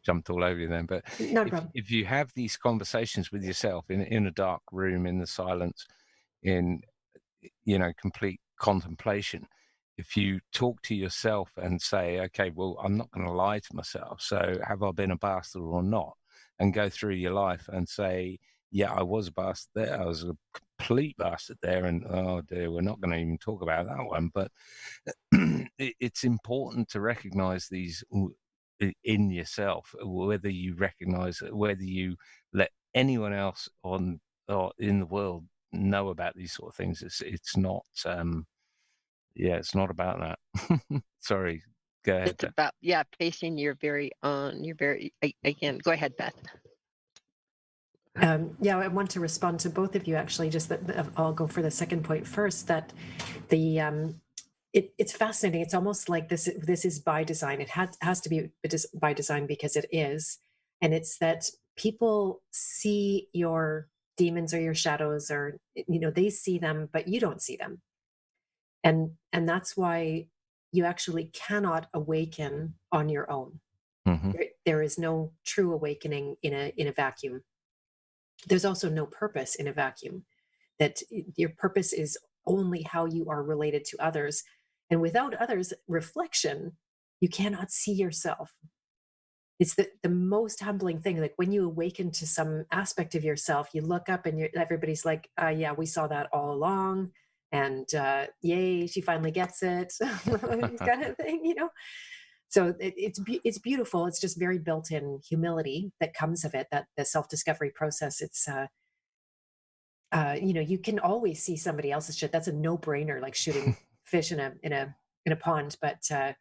jumped all over you then. But No problem. if you have these conversations with yourself in a dark room, in the silence, in complete contemplation, if you talk to yourself and say, okay, well, I'm not going to lie to myself, so have I been a bastard or not, and go through your life and say, yeah, I was a bastard there, I was a complete bastard there, and oh dear, we're not going to even talk about that one. But it's important to recognize these in yourself, whether you recognize it, whether you let anyone else on or in the world know about these sort of things. It's not it's not about that. Sorry, go ahead, It's Beth. about, facing your very own, your very, again, go ahead, Beth. Yeah, I want to respond to both of you actually. Just that I'll go for the second point first. That the it's fascinating. It's almost like this is by design. It has to be by design because it is, and it's that people see your demons or your shadows, or they see them, but you don't see them, and that's why you actually cannot awaken on your own. Mm-hmm. There is no true awakening in a vacuum. There's also no purpose in a vacuum. That your purpose is only how you are related to others, and without others' reflection, you cannot see yourself. It's the most humbling thing. Like when you awaken to some aspect of yourself, you look up and everybody's like, yeah, we saw that all along, and yay, she finally gets it, kind of thing, So it's beautiful. It's just very built-in humility that comes of it. That the self-discovery process. It's you can always see somebody else's shit. That's a no-brainer, like shooting fish in a pond. But to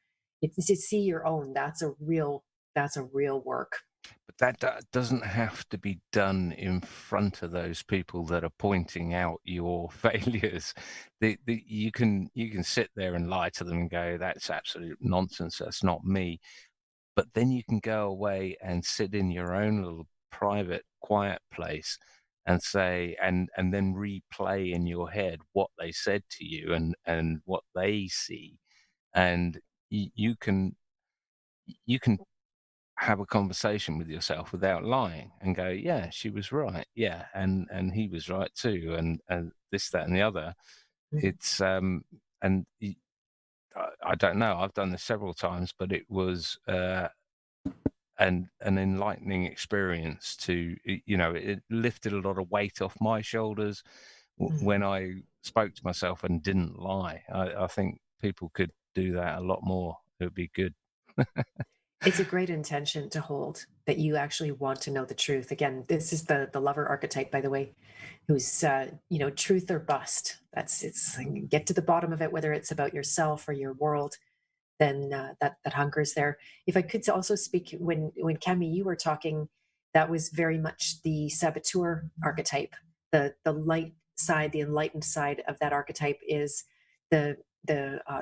see your own, that's a real work. But that doesn't have to be done in front of those people that are pointing out your failures. You can sit there and lie to them and go, that's absolute nonsense, that's not me. But then you can go away and sit in your own little private quiet place and say, and then replay in your head what they said to you and what they see. And you can have a conversation with yourself without lying and go, yeah, she was right, yeah, and he was right too, and this, that, and the other. It's and I don't know. I've done this several times, but it was an enlightening experience. It lifted a lot of weight off my shoulders when I spoke to myself and didn't lie. I think people could do that a lot more. It would be good. It's a great intention to hold, that you actually want to know the truth. Again, this is the lover archetype, by the way, who's truth or bust. It's get to the bottom of it, whether it's about yourself or your world. Then that hunger is there. If I could also speak, when Cami, you were talking, that was very much the saboteur archetype. The light side, the enlightened side of that archetype is the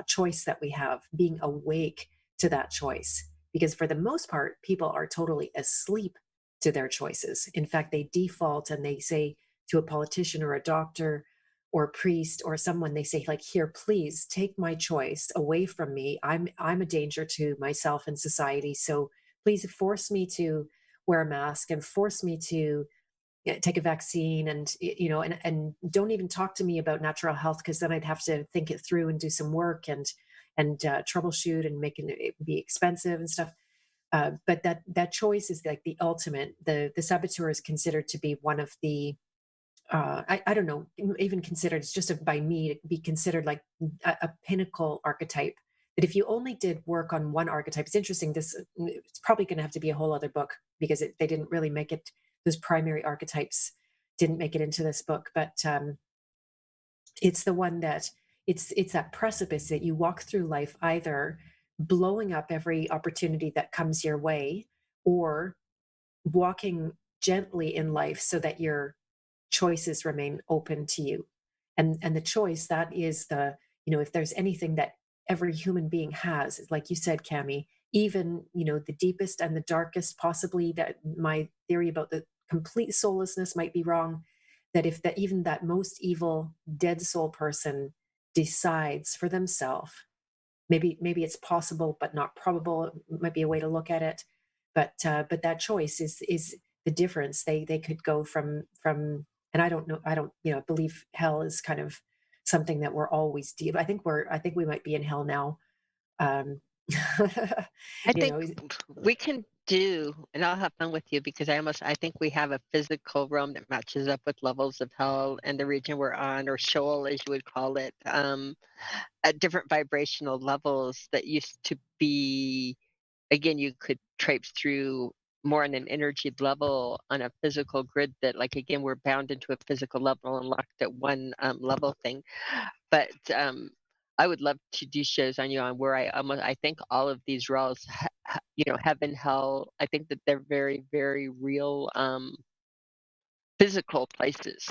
choice that we have, being awake to that choice. Because for the most part, people are totally asleep to their choices. In fact, they default and they say to a politician or a doctor or a priest or someone, they say, like, here, please take my choice away from me. I'm a danger to myself and society. So please force me to wear a mask and force me to take a vaccine, and and don't even talk to me about natural health, because then I'd have to think it through and do some work and troubleshoot and make it be expensive and stuff. But that choice is like the ultimate. The saboteur is considered to be one of the I don't know, even considered, it's just by me to be considered like a pinnacle archetype. That if you only did work on one archetype, it's interesting. It's probably going to have to be a whole other book, because they didn't really make it. Those primary archetypes didn't make it into this book, but it's the one that it's that precipice that you walk through life, either blowing up every opportunity that comes your way, or walking gently in life so that your choices remain open to you. And the choice, that is if there's anything that every human being has, like you said, Cami, even the deepest and the darkest, possibly, that my theory about the complete soullessness might be wrong, that if that even that most evil dead soul person decides for themselves, maybe it's possible but not probable, it might be a way to look at it, but that choice is the difference. They could go from and I don't know, I believe hell is kind of something that we're always deep. I think we might be in hell now. I think we can do, and I'll have fun with you, because I think we have a physical realm that matches up with levels of hell and the region we're on, or Sheol, as you would call it, at different vibrational levels that used to be, again, you could traipse through more on an energy level on a physical grid, that, like, again, we're bound into a physical level and locked at one level thing. But I would love to do shows on where I think all of these realms, heaven, hell, I think that they're very, very real physical places,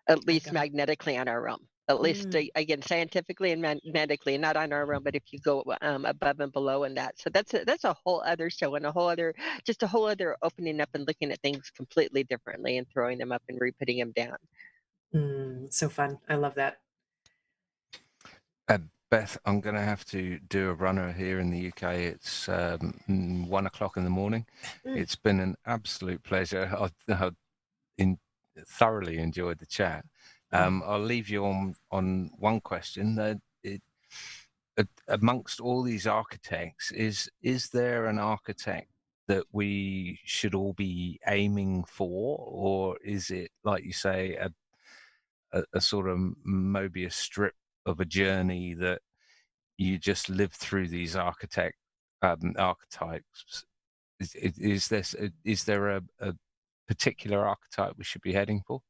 at least magnetically on our realm. At least, again, scientifically and magnetically, not on our realm, but if you go above and below in that. So that's a whole other show, and a whole other opening up and looking at things completely differently and throwing them up and re-putting them down. So fun. I love that. Beth, I'm going to have to do a runner here in the UK. It's 1 o'clock in the morning. It's been an absolute pleasure. I've thoroughly enjoyed the chat. I'll leave you on one question. Amongst all these architects, is there an architect that we should all be aiming for, or is it, like you say, a sort of Mobius strip of a journey that you just live through these archetypes? Is there a particular archetype we should be heading for?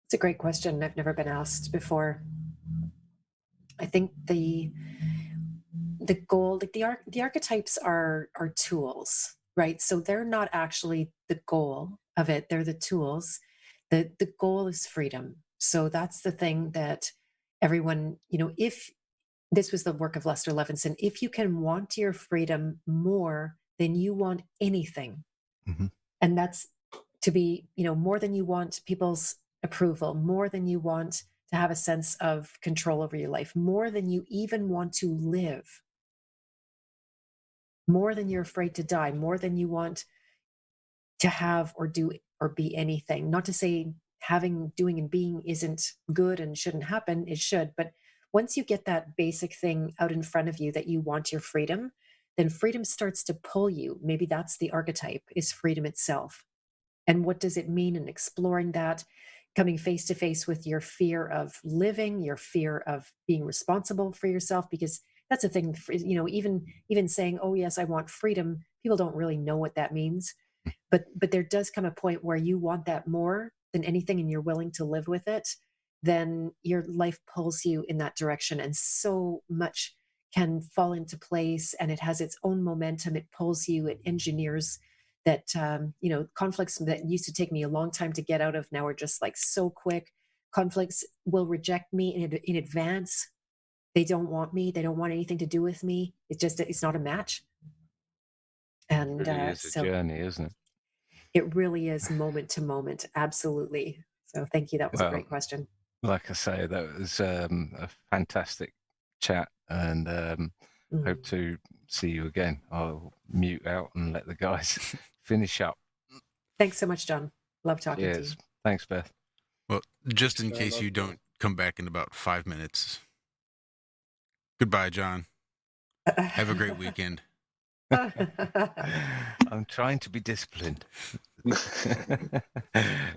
It's a great question. I've never been asked before. I think the goal, like the archetypes are tools, right? So they're not actually the goal of it. They're the tools. The goal is freedom. So that's the thing that everyone, if this was the work of Lester Levinson, if you can want your freedom more than you want anything, and that's to be, more than you want people's approval, more than you want to have a sense of control over your life, more than you even want to live, more than you're afraid to die, more than you want to have or do or be anything. Not to say having, doing, and being isn't good and shouldn't happen. It should. But once you get that basic thing out in front of you that you want your freedom, then freedom starts to pull you. Maybe that's the archetype, is freedom itself. And what does it mean? And exploring that, coming face to face with your fear of living, your fear of being responsible for yourself, because that's a thing, even saying, oh yes, I want freedom, people don't really know what that means. But there does come a point where you want that more than anything and you're willing to live with it, then your life pulls you in that direction. And so much can fall into place, and it has its own momentum. It pulls you, it engineers that, conflicts that used to take me a long time to get out of now are just like so quick. Conflicts will reject me in advance. They don't want me. They don't want anything to do with me. It's not a match. And It really is a journey, isn't it? It really is moment to moment. Absolutely. So thank you. That was a great question. Like I say, that was a fantastic chat, and hope to see you again. I'll mute out and let the guys finish up. Thanks so much, John. Love talking to you. Thanks, Beth. Well, just in case you don't come back in about 5 minutes. Goodbye, John. Have a great weekend. I'm trying to be disciplined.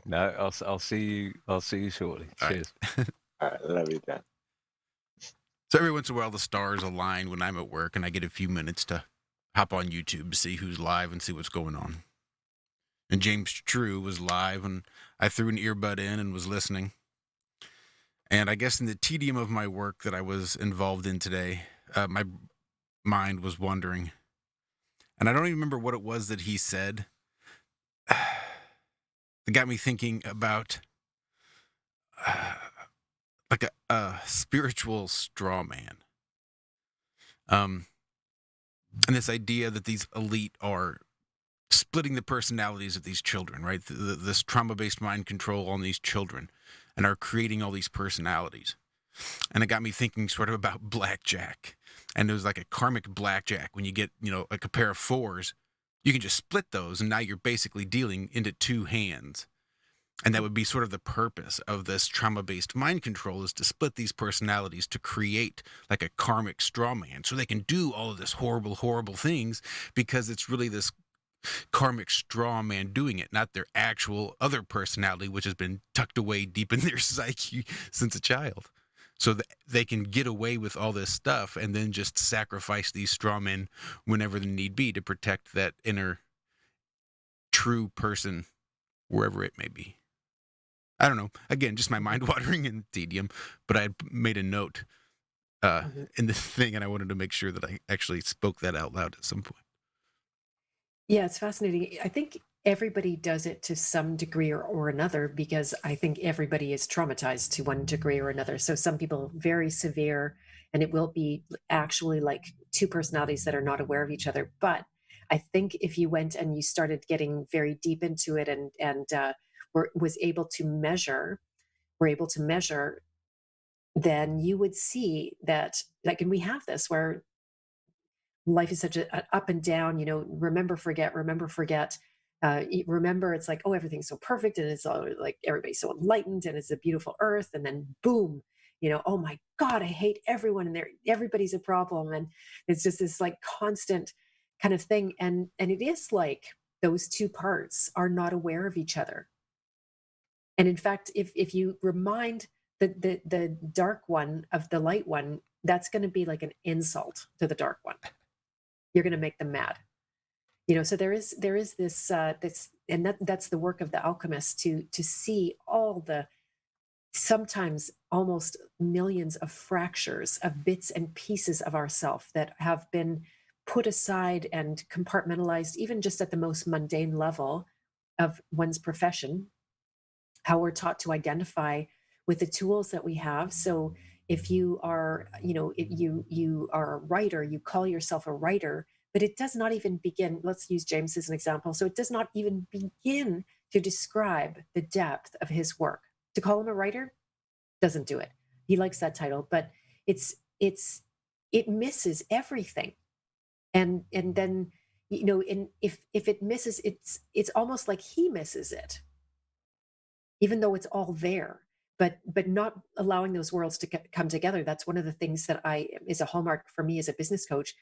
No, I'll see you. I'll see you shortly. Cheers. All right, love you, Dan. So every once in a while, the stars align when I'm at work, and I get a few minutes to hop on YouTube to see who's live and see what's going on. And James True was live, and I threw an earbud in and was listening. And I guess in the tedium of my work that I was involved in today, my mind was wandering. And I don't even remember what it was that he said. It got me thinking about like a spiritual straw man. And this idea that these elite are splitting the personalities of these children, right? This trauma-based mind control on these children, and are creating all these personalities. And it got me thinking sort of about blackjack. And it was like a karmic blackjack. When you get, like a pair of fours, you can just split those, and now you're basically dealing into two hands. And that would be sort of the purpose of this trauma-based mind control, is to split these personalities to create like a karmic straw man, so they can do all of this horrible, horrible things, because it's really this karmic straw man doing it, not their actual other personality, which has been tucked away deep in their psyche since a child. So that they can get away with all this stuff and then just sacrifice these straw men whenever the need be to protect that inner true person, wherever it may be. I don't know. Again, just my mind watering and tedium, but I had made a note in this thing, and I wanted to make sure that I actually spoke that out loud at some point. Yeah, it's fascinating. I think everybody does it to some degree or another, because I think everybody is traumatized to one degree or another. So some people very severe, and it will be actually like two personalities that are not aware of each other. But I think if you went and you started getting very deep into it and were able to measure, then you would see that, like, and we have this where life is such an up and down, remember, forget, remember, it's like, oh, everything's so perfect, and it's all like everybody's so enlightened, and it's a beautiful earth, and then boom, oh my God, I hate everyone, and everybody's a problem. And it's just this like constant kind of thing. And it is like those two parts are not aware of each other. And in fact, if you remind the dark one of the light one, that's going to be like an insult to the dark one. You're going to make them mad, so there is this and that's the work of the alchemist, to see all the, sometimes almost millions of fractures of bits and pieces of ourself that have been put aside and compartmentalized, even just at the most mundane level of one's profession, how we're taught to identify with the tools that we have. So if you are, if you are a writer, you call yourself a writer, but it does not even begin. Let's use James as an example. So it does not even begin to describe the depth of his work. To call him a writer doesn't do it. He likes that title, but it misses everything. And then, and if it misses, it's almost like he misses it, even though it's all there. but not allowing those worlds to come together. That's one of the things that is a hallmark for me as a business coach,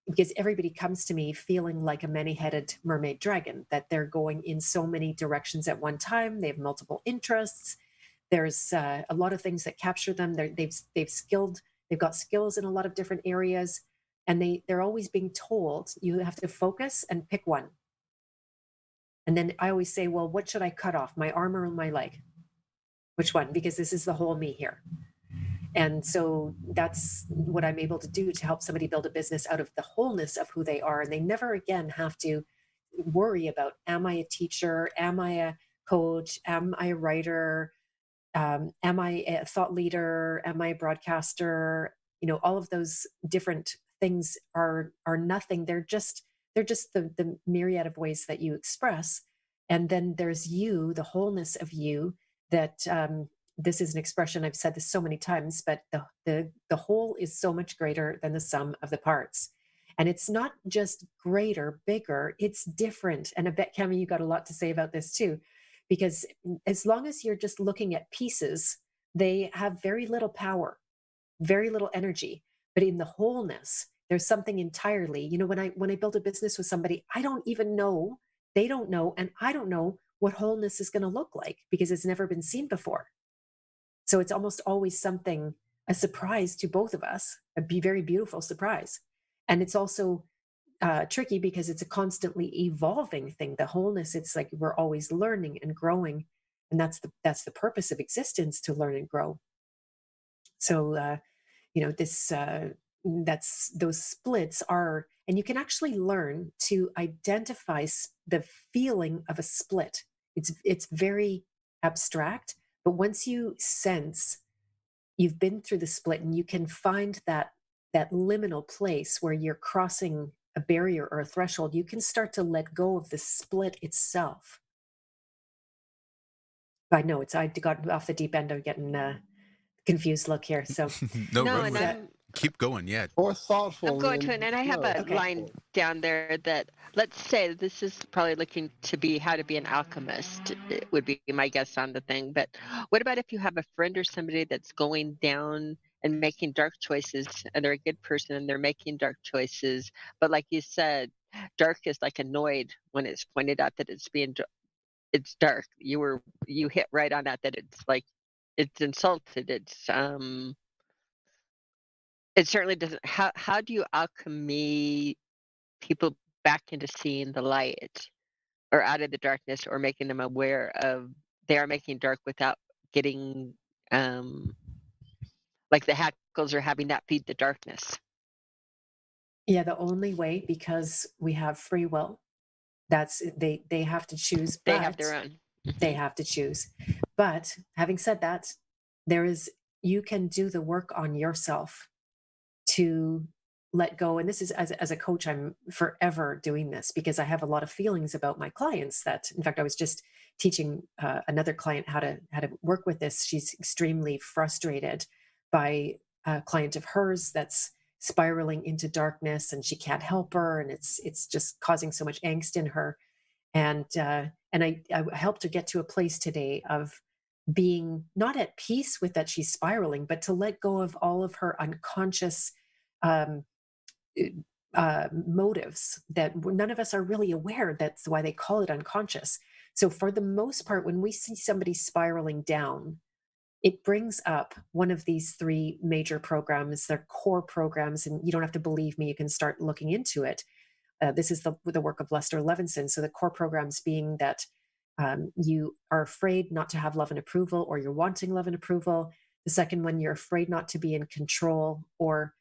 because everybody comes to me feeling like a many-headed mermaid dragon, that they're going in so many directions at one time. They have multiple interests. There's a lot of things that capture them. They've got skills in a lot of different areas, and they're always being told you have to focus and pick one. And then I always say, well, what should I cut off, my arm or my leg? Which one? Because this is the whole me here. And so that's what I'm able to do to help somebody build a business out of the wholeness of who they are. And they never again have to worry about, am I a teacher? Am I a coach? Am I a writer? Am I a thought leader? Am I a broadcaster? All of those different things are nothing. They're just the myriad of ways that you express. And then there's you, the wholeness of you, that this is an expression, I've said this so many times, but the whole is so much greater than the sum of the parts. And it's not just greater, bigger, it's different. And I bet, Cami, you got a lot to say about this too, because as long as you're just looking at pieces, they have very little power, very little energy. But in the wholeness, there's something entirely. When I build a business with somebody, I don't even know, they don't know, and I don't know what wholeness is going to look like, because it's never been seen before. So it's almost always a surprise to both of us, a very beautiful surprise. And it's also tricky because it's a constantly evolving thing. The wholeness, it's like we're always learning and growing, and that's the purpose of existence, to learn and grow. So those splits are, and you can actually learn to identify the feeling of a split. It's very abstract, but once you sense you've been through the split, and you can find that liminal place where you're crossing a barrier or a threshold, you can start to let go of the split itself. I know I got off the deep end of getting confused look here. So No, No, run and with it. I'm Keep going. Yeah. More thoughtful. I'm going to, Lynn. and I have No, a Okay. line down there that, let's say this is probably looking to be how to be an alchemist. It would be my guess on the thing. But what about if you have a friend or somebody that's going down and making dark choices, and they're a good person and they're making dark choices, but like you said, dark is like annoyed when it's pointed out that it's dark. You hit right on that it's like it's insulted. It certainly doesn't. How do you alchemy people back into seeing the light, or out of the darkness, or making them aware of they are making dark without getting like the hackles are having that feed the darkness? yeah, the only way, because we have free will, that's they have to choose, They but have their own. they have to choose. But having said that, you can do the work on yourself to let go. And this is, as a coach, I'm forever doing this, because I have a lot of feelings about my clients. That, in fact, I was just teaching another client how to work with this. She's extremely frustrated by a client of hers that's spiraling into darkness, and she can't help her, and it's just causing so much angst in her. And I helped her get to a place today of being not at peace with that she's spiraling, but to let go of all of her unconscious um, motives that none of us are really aware. That's why they call it unconscious. So for the most part, when we see somebody spiraling down, it brings up one of these three major programs. They're core programs, and you don't have to believe me. You can start looking into it. This is the work of Lester Levinson. So the core programs being that you are afraid not to have love and approval, or you're wanting love and approval. The second one, you're afraid not to be in control, or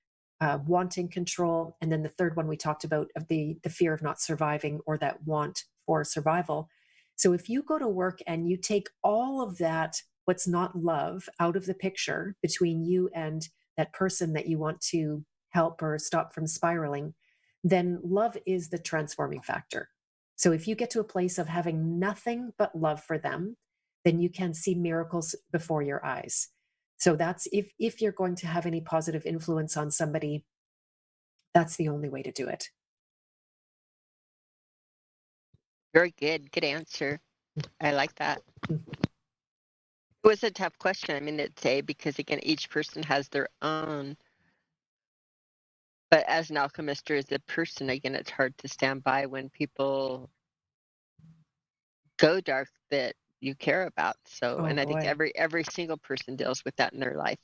wanting control. And then the third one we talked about, of the fear of not surviving, or that want for survival. So if you go to work and you take all of that, what's not love, out of the picture between you and that person that you want to help or stop from spiraling, then love is the transforming factor. So if you get to a place of having nothing but love for them, then you can see miracles before your eyes. So that's, if you're going to have any positive influence on somebody, that's the only way to do it. Very good. Good answer. I like that. It was a tough question. I mean, it's because again, each person has their own. But as an alchemist or as a person, again, it's hard to stand by when people go dark that you care about. So, Oh and I think boy. every single person deals with that in their life.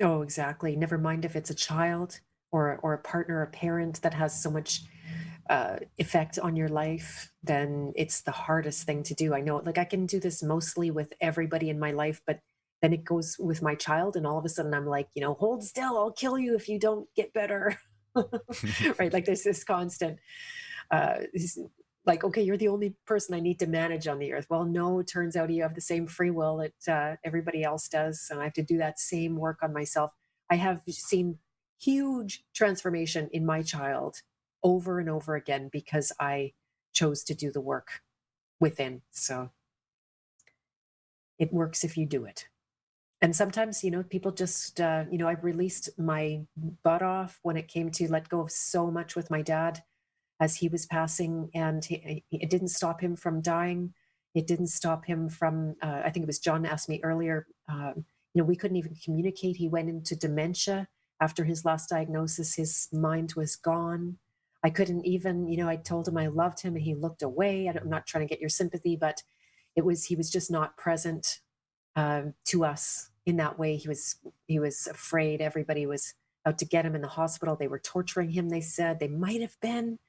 Oh, exactly. Never mind if it's a child or a partner, a parent that has so much effect on your life, then it's the hardest thing to do. I know, like I can do this mostly with everybody in my life, but then it goes with my child, and all of a sudden I'm like, hold still, I'll kill you if you don't get better. Right? Like there's this constant, like, okay, you're the only person I need to manage on the earth. Well, no, it turns out you have the same free will that everybody else does, and I have to do that same work on myself. I have seen huge transformation in my child over and over again because I chose to do the work within. So it works if you do it. And sometimes, people just, I've released my butt off when it came to let go of so much with my dad as he was passing, and it didn't stop him from dying. It didn't stop him from, I think it was John asked me earlier, we couldn't even communicate. He went into dementia after his last diagnosis. His mind was gone. I couldn't even, I told him I loved him and he looked away. I'm not trying to get your sympathy, but he was just not present to us in that way. He was afraid. Everybody was out to get him in the hospital. They were torturing him. They said they might have been,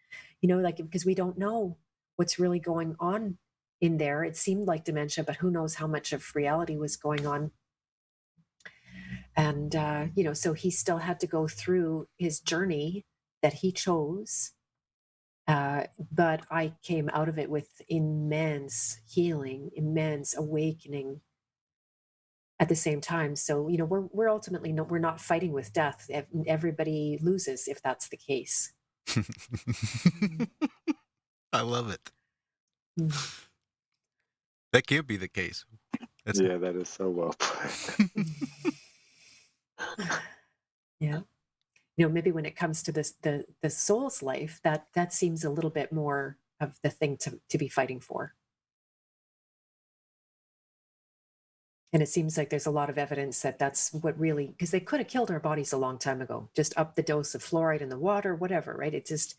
because we don't know what's really going on in there. It seemed like dementia, but who knows how much of reality was going on. And, so he still had to go through his journey that he chose. But I came out of it with immense healing, immense awakening at the same time. So, we're ultimately we're not fighting with death. Everybody loses if that's the case. I love it. Mm. That can't be the case. Yeah, that is so well put. Yeah. Maybe when it comes to this, the soul's life, that seems a little bit more of the thing to be fighting for. And it seems like there's a lot of evidence that that's what really, because they could have killed our bodies a long time ago, just up the dose of fluoride in the water, whatever, right? That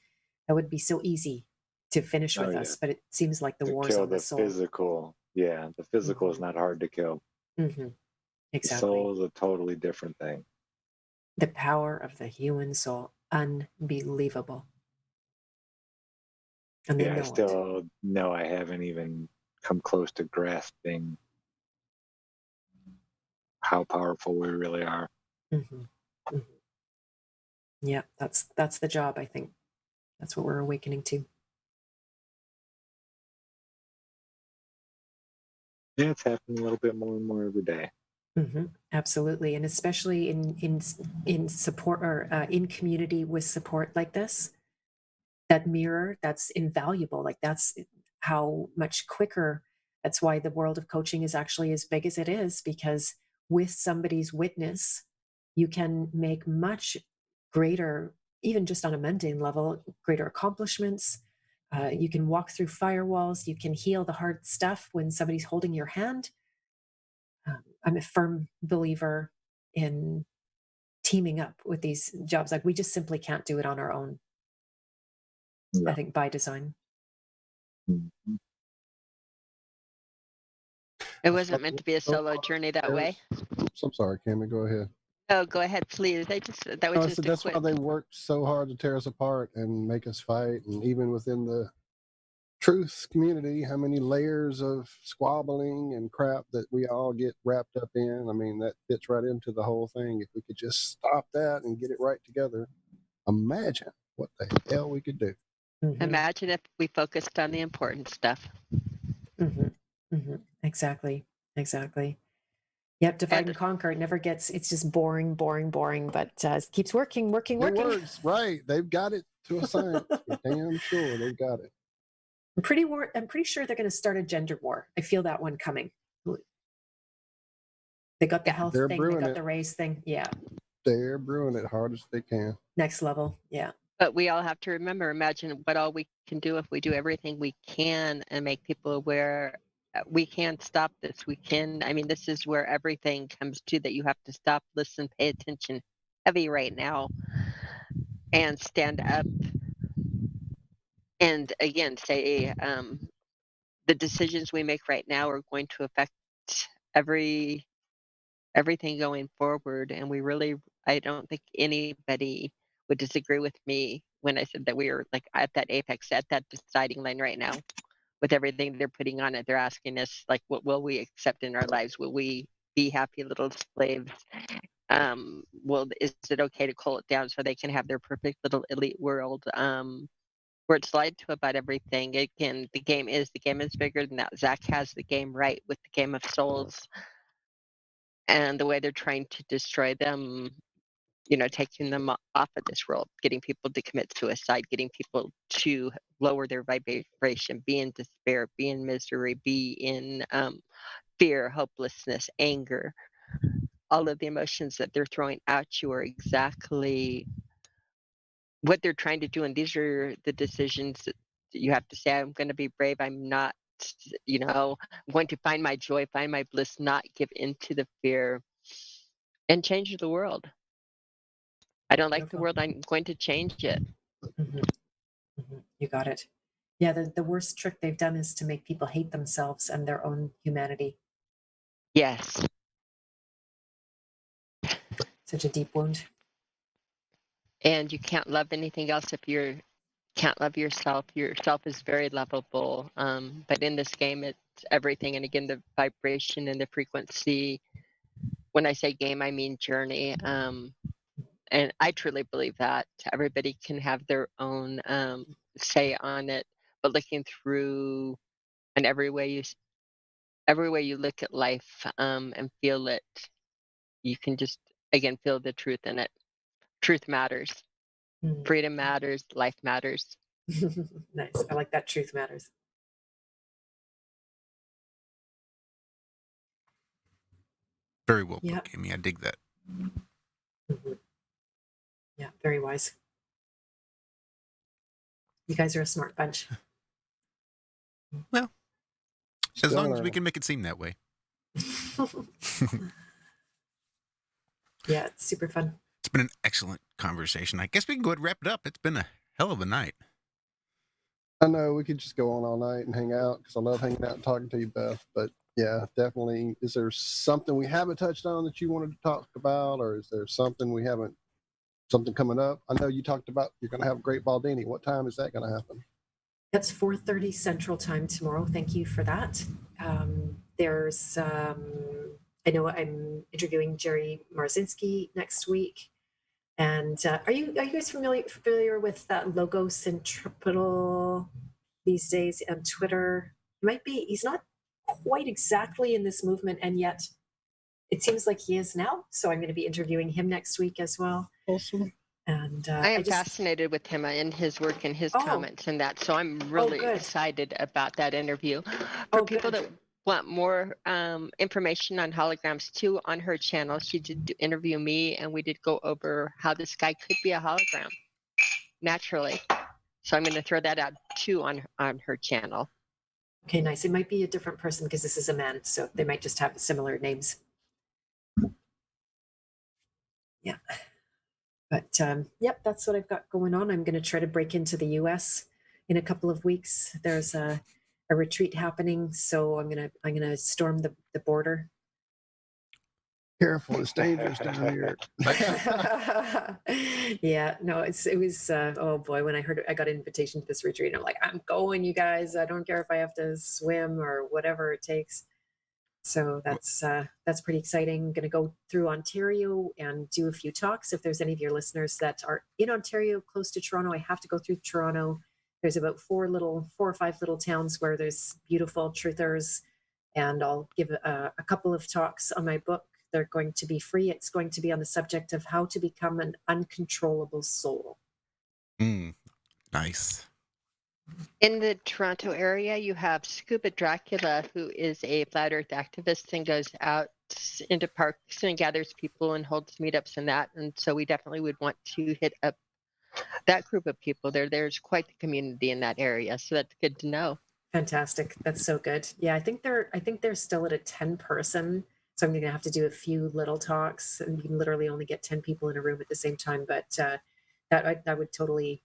would be so easy to finish with us, but it seems like the To war's kill on the the soul. physical. Yeah, the physical is not hard to kill. Mm-hmm. Exactly. The soul is a totally different thing. The power of the human soul, unbelievable. And they know I still know I haven't even come close to grasping how powerful we really are. Mm-hmm. Mm-hmm. Yeah, that's the job, I think. That's what we're awakening to. Yeah, it's happening a little bit more and more every day. Mm-hmm. Absolutely, and especially in support or in community with support like this, that mirror, that's invaluable. Like that's how much quicker. That's why the world of coaching is actually as big as it is, because with somebody's witness, you can make much greater, even just on a mundane level, greater accomplishments. You can walk through firewalls. You can heal the hard stuff when somebody's holding your hand. I'm a firm believer in teaming up with these jobs. Like we just simply can't do it on our own. Yeah. I think by design. Mm-hmm. It wasn't meant to be a solo journey that way. Oops, I'm sorry, Cammie, go ahead. Oh, go ahead, please. That was just a That's quick. why they worked so hard to tear us apart and make us fight. And even within the truth community, how many layers of squabbling and crap that we all get wrapped up in. I mean, that fits right into the whole thing. If we could just stop that and get it right together, imagine what the hell we could do. Mm-hmm. Imagine if we focused on the important stuff. Mm-hmm. Mm-hmm. Exactly. Yep. Divide and conquer. It never gets. It's just boring. But it keeps working. It works, right? They've got it to a science. Damn sure they've got it. I'm pretty sure they're going to start a gender war. I feel that one coming. They got the health thing. They got the race thing. Yeah. They're brewing it hard as they can. Next level. Yeah. But we all have to remember, imagine what all we can do if we do everything we can and make people aware we can stop this. We can. I mean, this is where everything comes to that. You have to stop, listen, pay attention, heavy right now, and stand up. And again, say the decisions we make right now are going to affect everything going forward. And I don't think anybody would disagree with me when I said that we are like at that apex, at that deciding line right now with everything they're putting on it. They're asking us, like, what will we accept in our lives? Will we be happy little slaves? Is it okay to cool it down so they can have their perfect little elite world? Where it's lied to about everything. Again, the game is bigger than that. Zach has the game right with the game of souls and the way they're trying to destroy them, taking them off of this world, getting people to commit suicide, getting people to lower their vibration, be in despair, be in misery, be in fear, hopelessness, anger. All of the emotions that they're throwing at you are exactly what they're trying to do. And these are the decisions that you have to say, I'm going to be brave. I'm not, I'm going to find my joy, find my bliss, not give into the fear, and change the world. I don't like the Beautiful. world. I'm going to change it. You got it. Yeah, the worst trick they've done is to make people hate themselves and their own humanity. Yes. Such a deep wound. And you can't love anything else if you can't love yourself. Yourself is very lovable. But in this game, it's everything. And again, the vibration and the frequency. When I say game, I mean journey. And I truly believe that everybody can have their own say on it, but looking through and every way you look at life and feel it, you can just again feel the truth in it. Truth matters. Freedom matters. Life matters. Nice. I like that. Truth matters. Very well put, Amy. I dig that. Yeah, very wise. You guys are a smart bunch. Well, as long as we can make it seem that way. Yeah, it's super fun. It's been an excellent conversation. I guess we can go ahead and wrap it up. It's been a hell of a night. I know we could just go on all night and hang out because I love hanging out and talking to you, Beth. But yeah, definitely. Is there something we haven't touched on that you wanted to talk about, or is there something something coming up? I know you talked about you're going to have Great Baldini. What time is that going to happen? That's 4:30 Central Time tomorrow. Thank you for that. I know I'm interviewing Jerry Marzinski next week. And are you guys familiar with that logo centripetal these days on Twitter? He's not quite exactly in this movement, and yet it seems like he is now. So I'm going to be interviewing him next week as well. Awesome. And I am fascinated with him and his work and his comments and that. So I'm really excited about that interview. For people that want more information on holograms too, on her channel, she did interview me and we did go over how this guy could be a hologram naturally. So I'm going to throw that out too on her channel. Okay, nice. It might be a different person because this is a man, so they might just have similar names. Yeah. But yep, that's what I've got going on. I'm going to try to break into the US in a couple of weeks. There's a retreat happening, so I'm gonna storm the border. Careful, it's dangerous down here. Yeah, no, it was oh boy, when I heard I got an invitation to this retreat, I'm like, I'm going, you guys. I don't care if I have to swim or whatever it takes. So that's pretty exciting. I'm going to go through Ontario and do a few talks. If there's any of your listeners that are in Ontario, close to Toronto, I have to go through Toronto. There's about 4 or 5 little towns where there's beautiful truthers, and I'll give a couple of talks on my book. They're going to be free. It's going to be on the subject of how to become an uncontrollable soul. Nice. In the Toronto area, you have Scuba Dracula, who is a flat earth activist and goes out into parks and gathers people and holds meetups and that. And so we definitely would want to hit up that group of people there. There's quite the community in that area. So that's good to know. Fantastic. That's so good. Yeah, I think they're still at a 10-person. So I'm going to have to do a few little talks, and you can literally only get 10 people in a room at the same time. But that would totally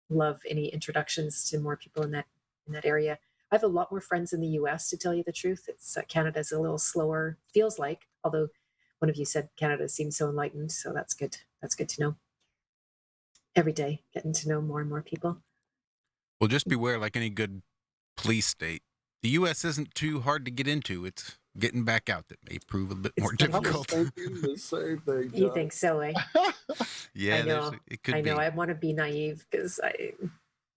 love any introductions to more people in that area. I have a lot more friends in the US, to tell you the truth. It's Canada's a little slower, feels like, although one of you said Canada seems so enlightened, so that's good. That's good to know. Every day, getting to know more and more people. Well, just beware, like any good police state, the U.S. isn't too hard to get into. It's getting back out that may prove a bit more It's I was difficult. thinking the same thing. You John. think so, eh? Yeah, I know. it could I know. be. I want to be naive because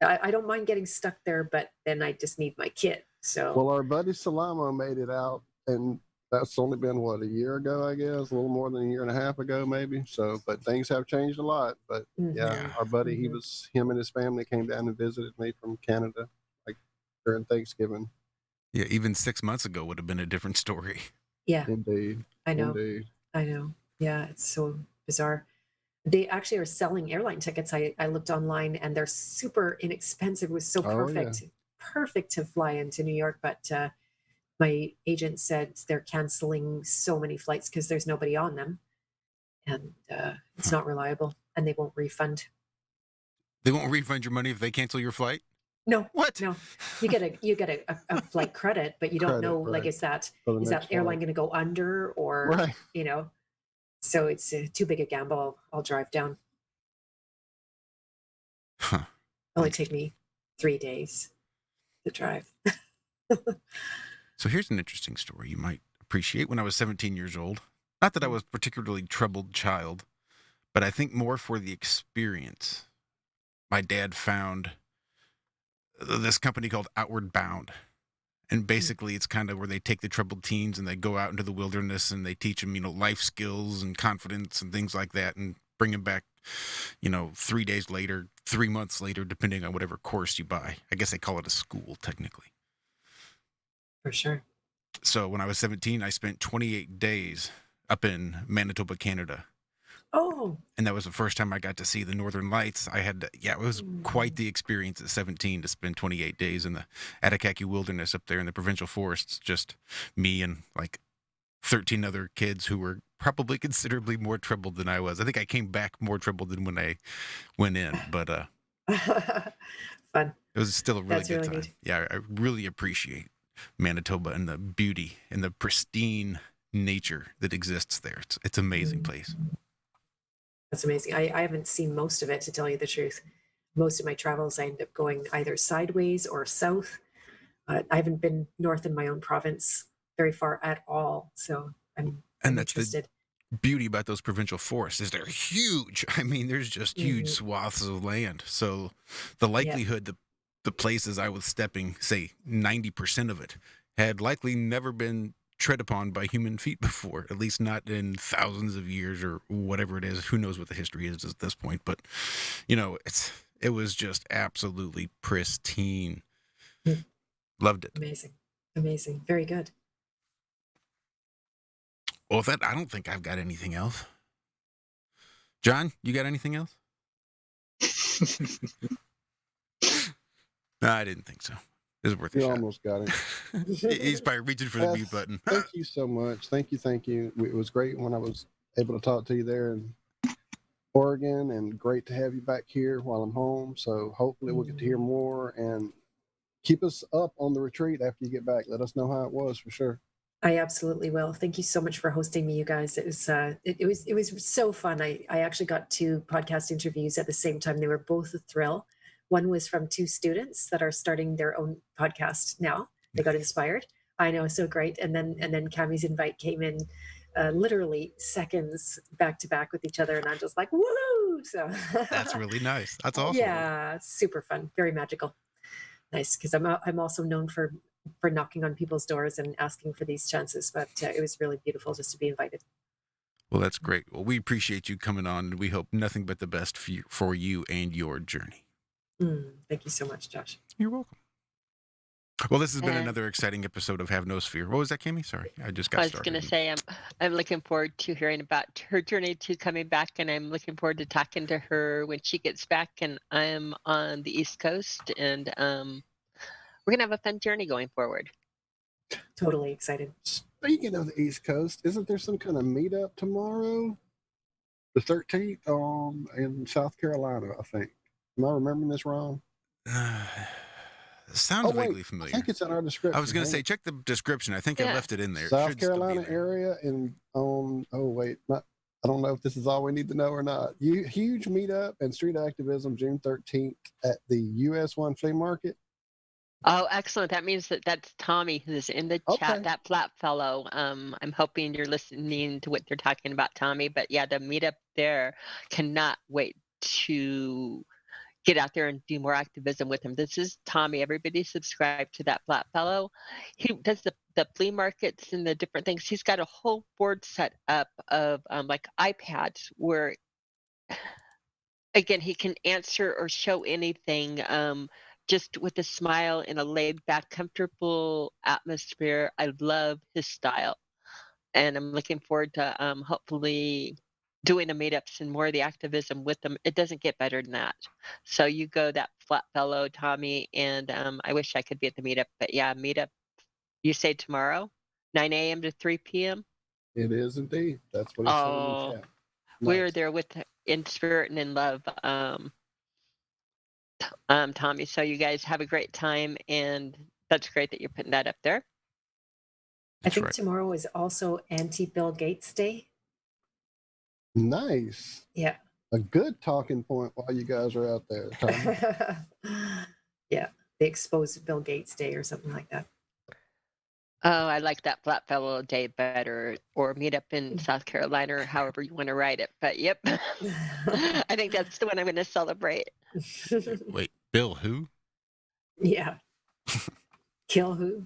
I don't mind getting stuck there, but then I just need my kit. So Well, our buddy Salamo made it out, and that's only been what, a year ago, I guess, a little more than a year and a half ago, maybe. So, but things have changed a lot. But yeah, Yeah. our buddy, him and his family came down and visited me from Canada, like during Thanksgiving. Yeah, even 6 months ago would have been a different story. yeah, Indeed, I know. indeed. I know. Yeah, it's so bizarre. They actually are selling airline tickets. I looked online and they're super inexpensive. It was so Oh, yeah. perfect to fly into New York. But my agent said they're canceling so many flights because there's nobody on them, and it's not reliable, and they won't refund. They won't refund your money if they cancel your flight? No, What? no, you get a flight credit, but you don't Credit, know, like, right. is that For the is next that airline flight. going to go under, or Right. So it's too big a gamble. I'll drive down. Huh. Only take me 3 days to drive. So here's an interesting story you might appreciate. When I was 17 years old, not that I was a particularly troubled child, but I think more for the experience. My dad found this company called Outward Bound. And basically, it's kind of where they take the troubled teens and they go out into the wilderness and they teach them, life skills and confidence and things like that, and bring them back, 3 days later, 3 months later, depending on whatever course you buy. I guess they call it a school, technically. For sure. So when I was 17, I spent 28 days up in Manitoba, Canada. Oh, And that was the first time I got to see the Northern Lights. It was quite the experience at 17 to spend 28 days in the Attakaki wilderness up there in the provincial forests. Just me and like 13 other kids who were probably considerably more troubled than I was. I think I came back more troubled than when I went in, but fun. it was still a really That's good really time. neat. Yeah, I really appreciate Manitoba and the beauty and the pristine nature that exists there. It's an amazing place. That's amazing. I haven't seen most of it, to tell you the truth. Most of my travels, I end up going either sideways or south. I haven't been north in my own province very far at all. So I'm That's interested. the beauty about those provincial forests is they're huge. I mean, there's just huge swaths of land. So the likelihood that the places I was stepping, say 90% of it, had likely never been tread upon by human feet before, at least not in thousands of years or whatever it is. Who knows what the history is at this point, but it was just absolutely pristine. Loved it. Amazing. Very good. Well, I don't think I've got anything else. John, you got anything else? No, I didn't think so. It was worth a You shot. almost got it. He's probably reaching for the Beth, mute button. Thank you so much. Thank you. It was great when I was able to talk to you there in Oregon, and great to have you back here while I'm home. So hopefully we'll get to hear more, and keep us up on the retreat after you get back. Let us know how it was, for sure. I absolutely will. Thank you so much for hosting me, you guys. It was so fun. I actually got 2 podcast interviews at the same time. They were both a thrill. One was from 2 students that are starting their own podcast now. They got inspired. I know, so great. And then Cammie's invite came in literally seconds back to back with each other, and I'm just like, woohoo! So That's really nice. That's awesome. Yeah, super fun, very magical. Nice, because I'm also known for knocking on people's doors and asking for these chances, but it was really beautiful just to be invited. Well, that's great. Well, we appreciate you coming on, and we hope nothing but the best for you and your journey. Thank you so much, Josh. You're welcome. Well, this has been another exciting episode of Have No Fear. What was that, Cammie? Sorry, I just got started. I was going to say I'm looking forward to hearing about her journey to coming back, and I'm looking forward to talking to her when she gets back. And I'm on the East Coast, and we're gonna have a fun journey going forward. Totally excited. Speaking of the East Coast, isn't there some kind of meetup tomorrow? The 13th in South Carolina, I think. Am I remembering this wrong? Sounds wait, vaguely familiar. I think it's in our description. I was going to say, check the description. I think I left it in there. South Carolina area and I don't know if this is all we need to know or not. Huge meetup and street activism June 13th at the US 1 flea market. Oh, excellent. That means that's Tommy who's in the chat, that flat fellow. I'm hoping you're listening to what they're talking about, Tommy. But yeah, the meetup there, cannot wait to get out there and do more activism with him. This is Tommy. Everybody subscribe to that flat fellow. He does the flea markets and the different things. He's got a whole board set up of like iPads where, again, he can answer or show anything just with a smile in a laid back, comfortable atmosphere. I love his style. And I'm looking forward to hopefully doing the meetups and more of the activism with them. It doesn't get better than that. So you go that flat fellow, Tommy, and I wish I could be at the meetup. But yeah, meetup, you say tomorrow, 9 a.m. to 3 p.m.? It is indeed. That's what it's saying in the chat. We're there in spirit and in love, Tommy. So you guys have a great time, and that's great that you're putting that up there. I think tomorrow is also Anti-Bill Gates Day. Nice. Yeah. A good talking point while you guys are out there, Tommy. Yeah, they expose Bill Gates Day or something like that. Oh, I like that flat fellow day better, or meet up in South Carolina, or however you want to write it. But yep, I think that's the one I'm going to celebrate. Wait, Bill who? Yeah. Kill who?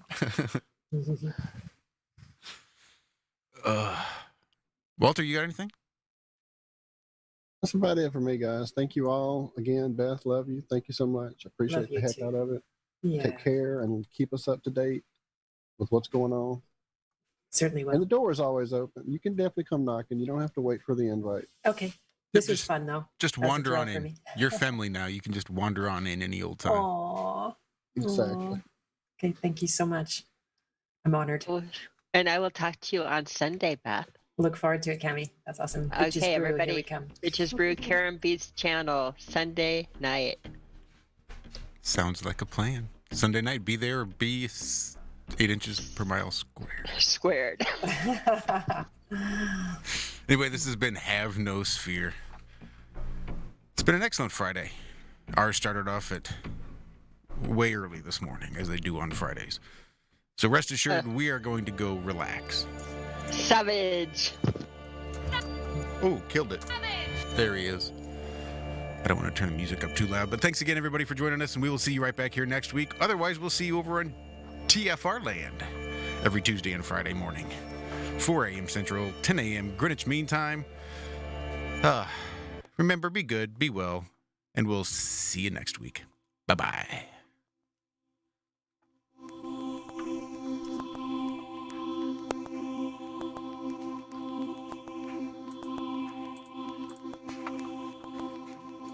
Walter, you got anything? That's about it for me, guys. Thank you all again. Beth, love you. Thank you so much. I appreciate the heck out of it. Yeah. Take care and keep us up to date with what's going on. Certainly will. And the door is always open. You can definitely come knocking. You don't have to wait for the invite. Okay. This was fun, though. Just wander on in. Your family now. You can just wander on in any old time. Aww. Exactly. Aww. Okay, thank you so much. I'm honored. And I will talk to you on Sunday, Beth. Look forward to it, Cami. That's awesome. Bitches Okay, Brew, everybody. Here we come. Bitches Brew, Karen B's channel, Sunday night. Sounds like a plan. Sunday night, be there or be 8 inches per mile squared. Anyway, this has been Have No Sphere. It's been an excellent Friday. Ours started off at way early this morning, as they do on Fridays. So rest assured, we are going to go relax. Savage. Oh, killed it. There he is. I don't want to turn the music up too loud, but thanks again, everybody, for joining us, and we will see you right back here next week. Otherwise, we'll see you over on TFR Land every Tuesday and Friday morning, 4 a.m. Central, 10 a.m. Greenwich Mean Time. Remember, be good, be well, and we'll see you next week. Bye-bye.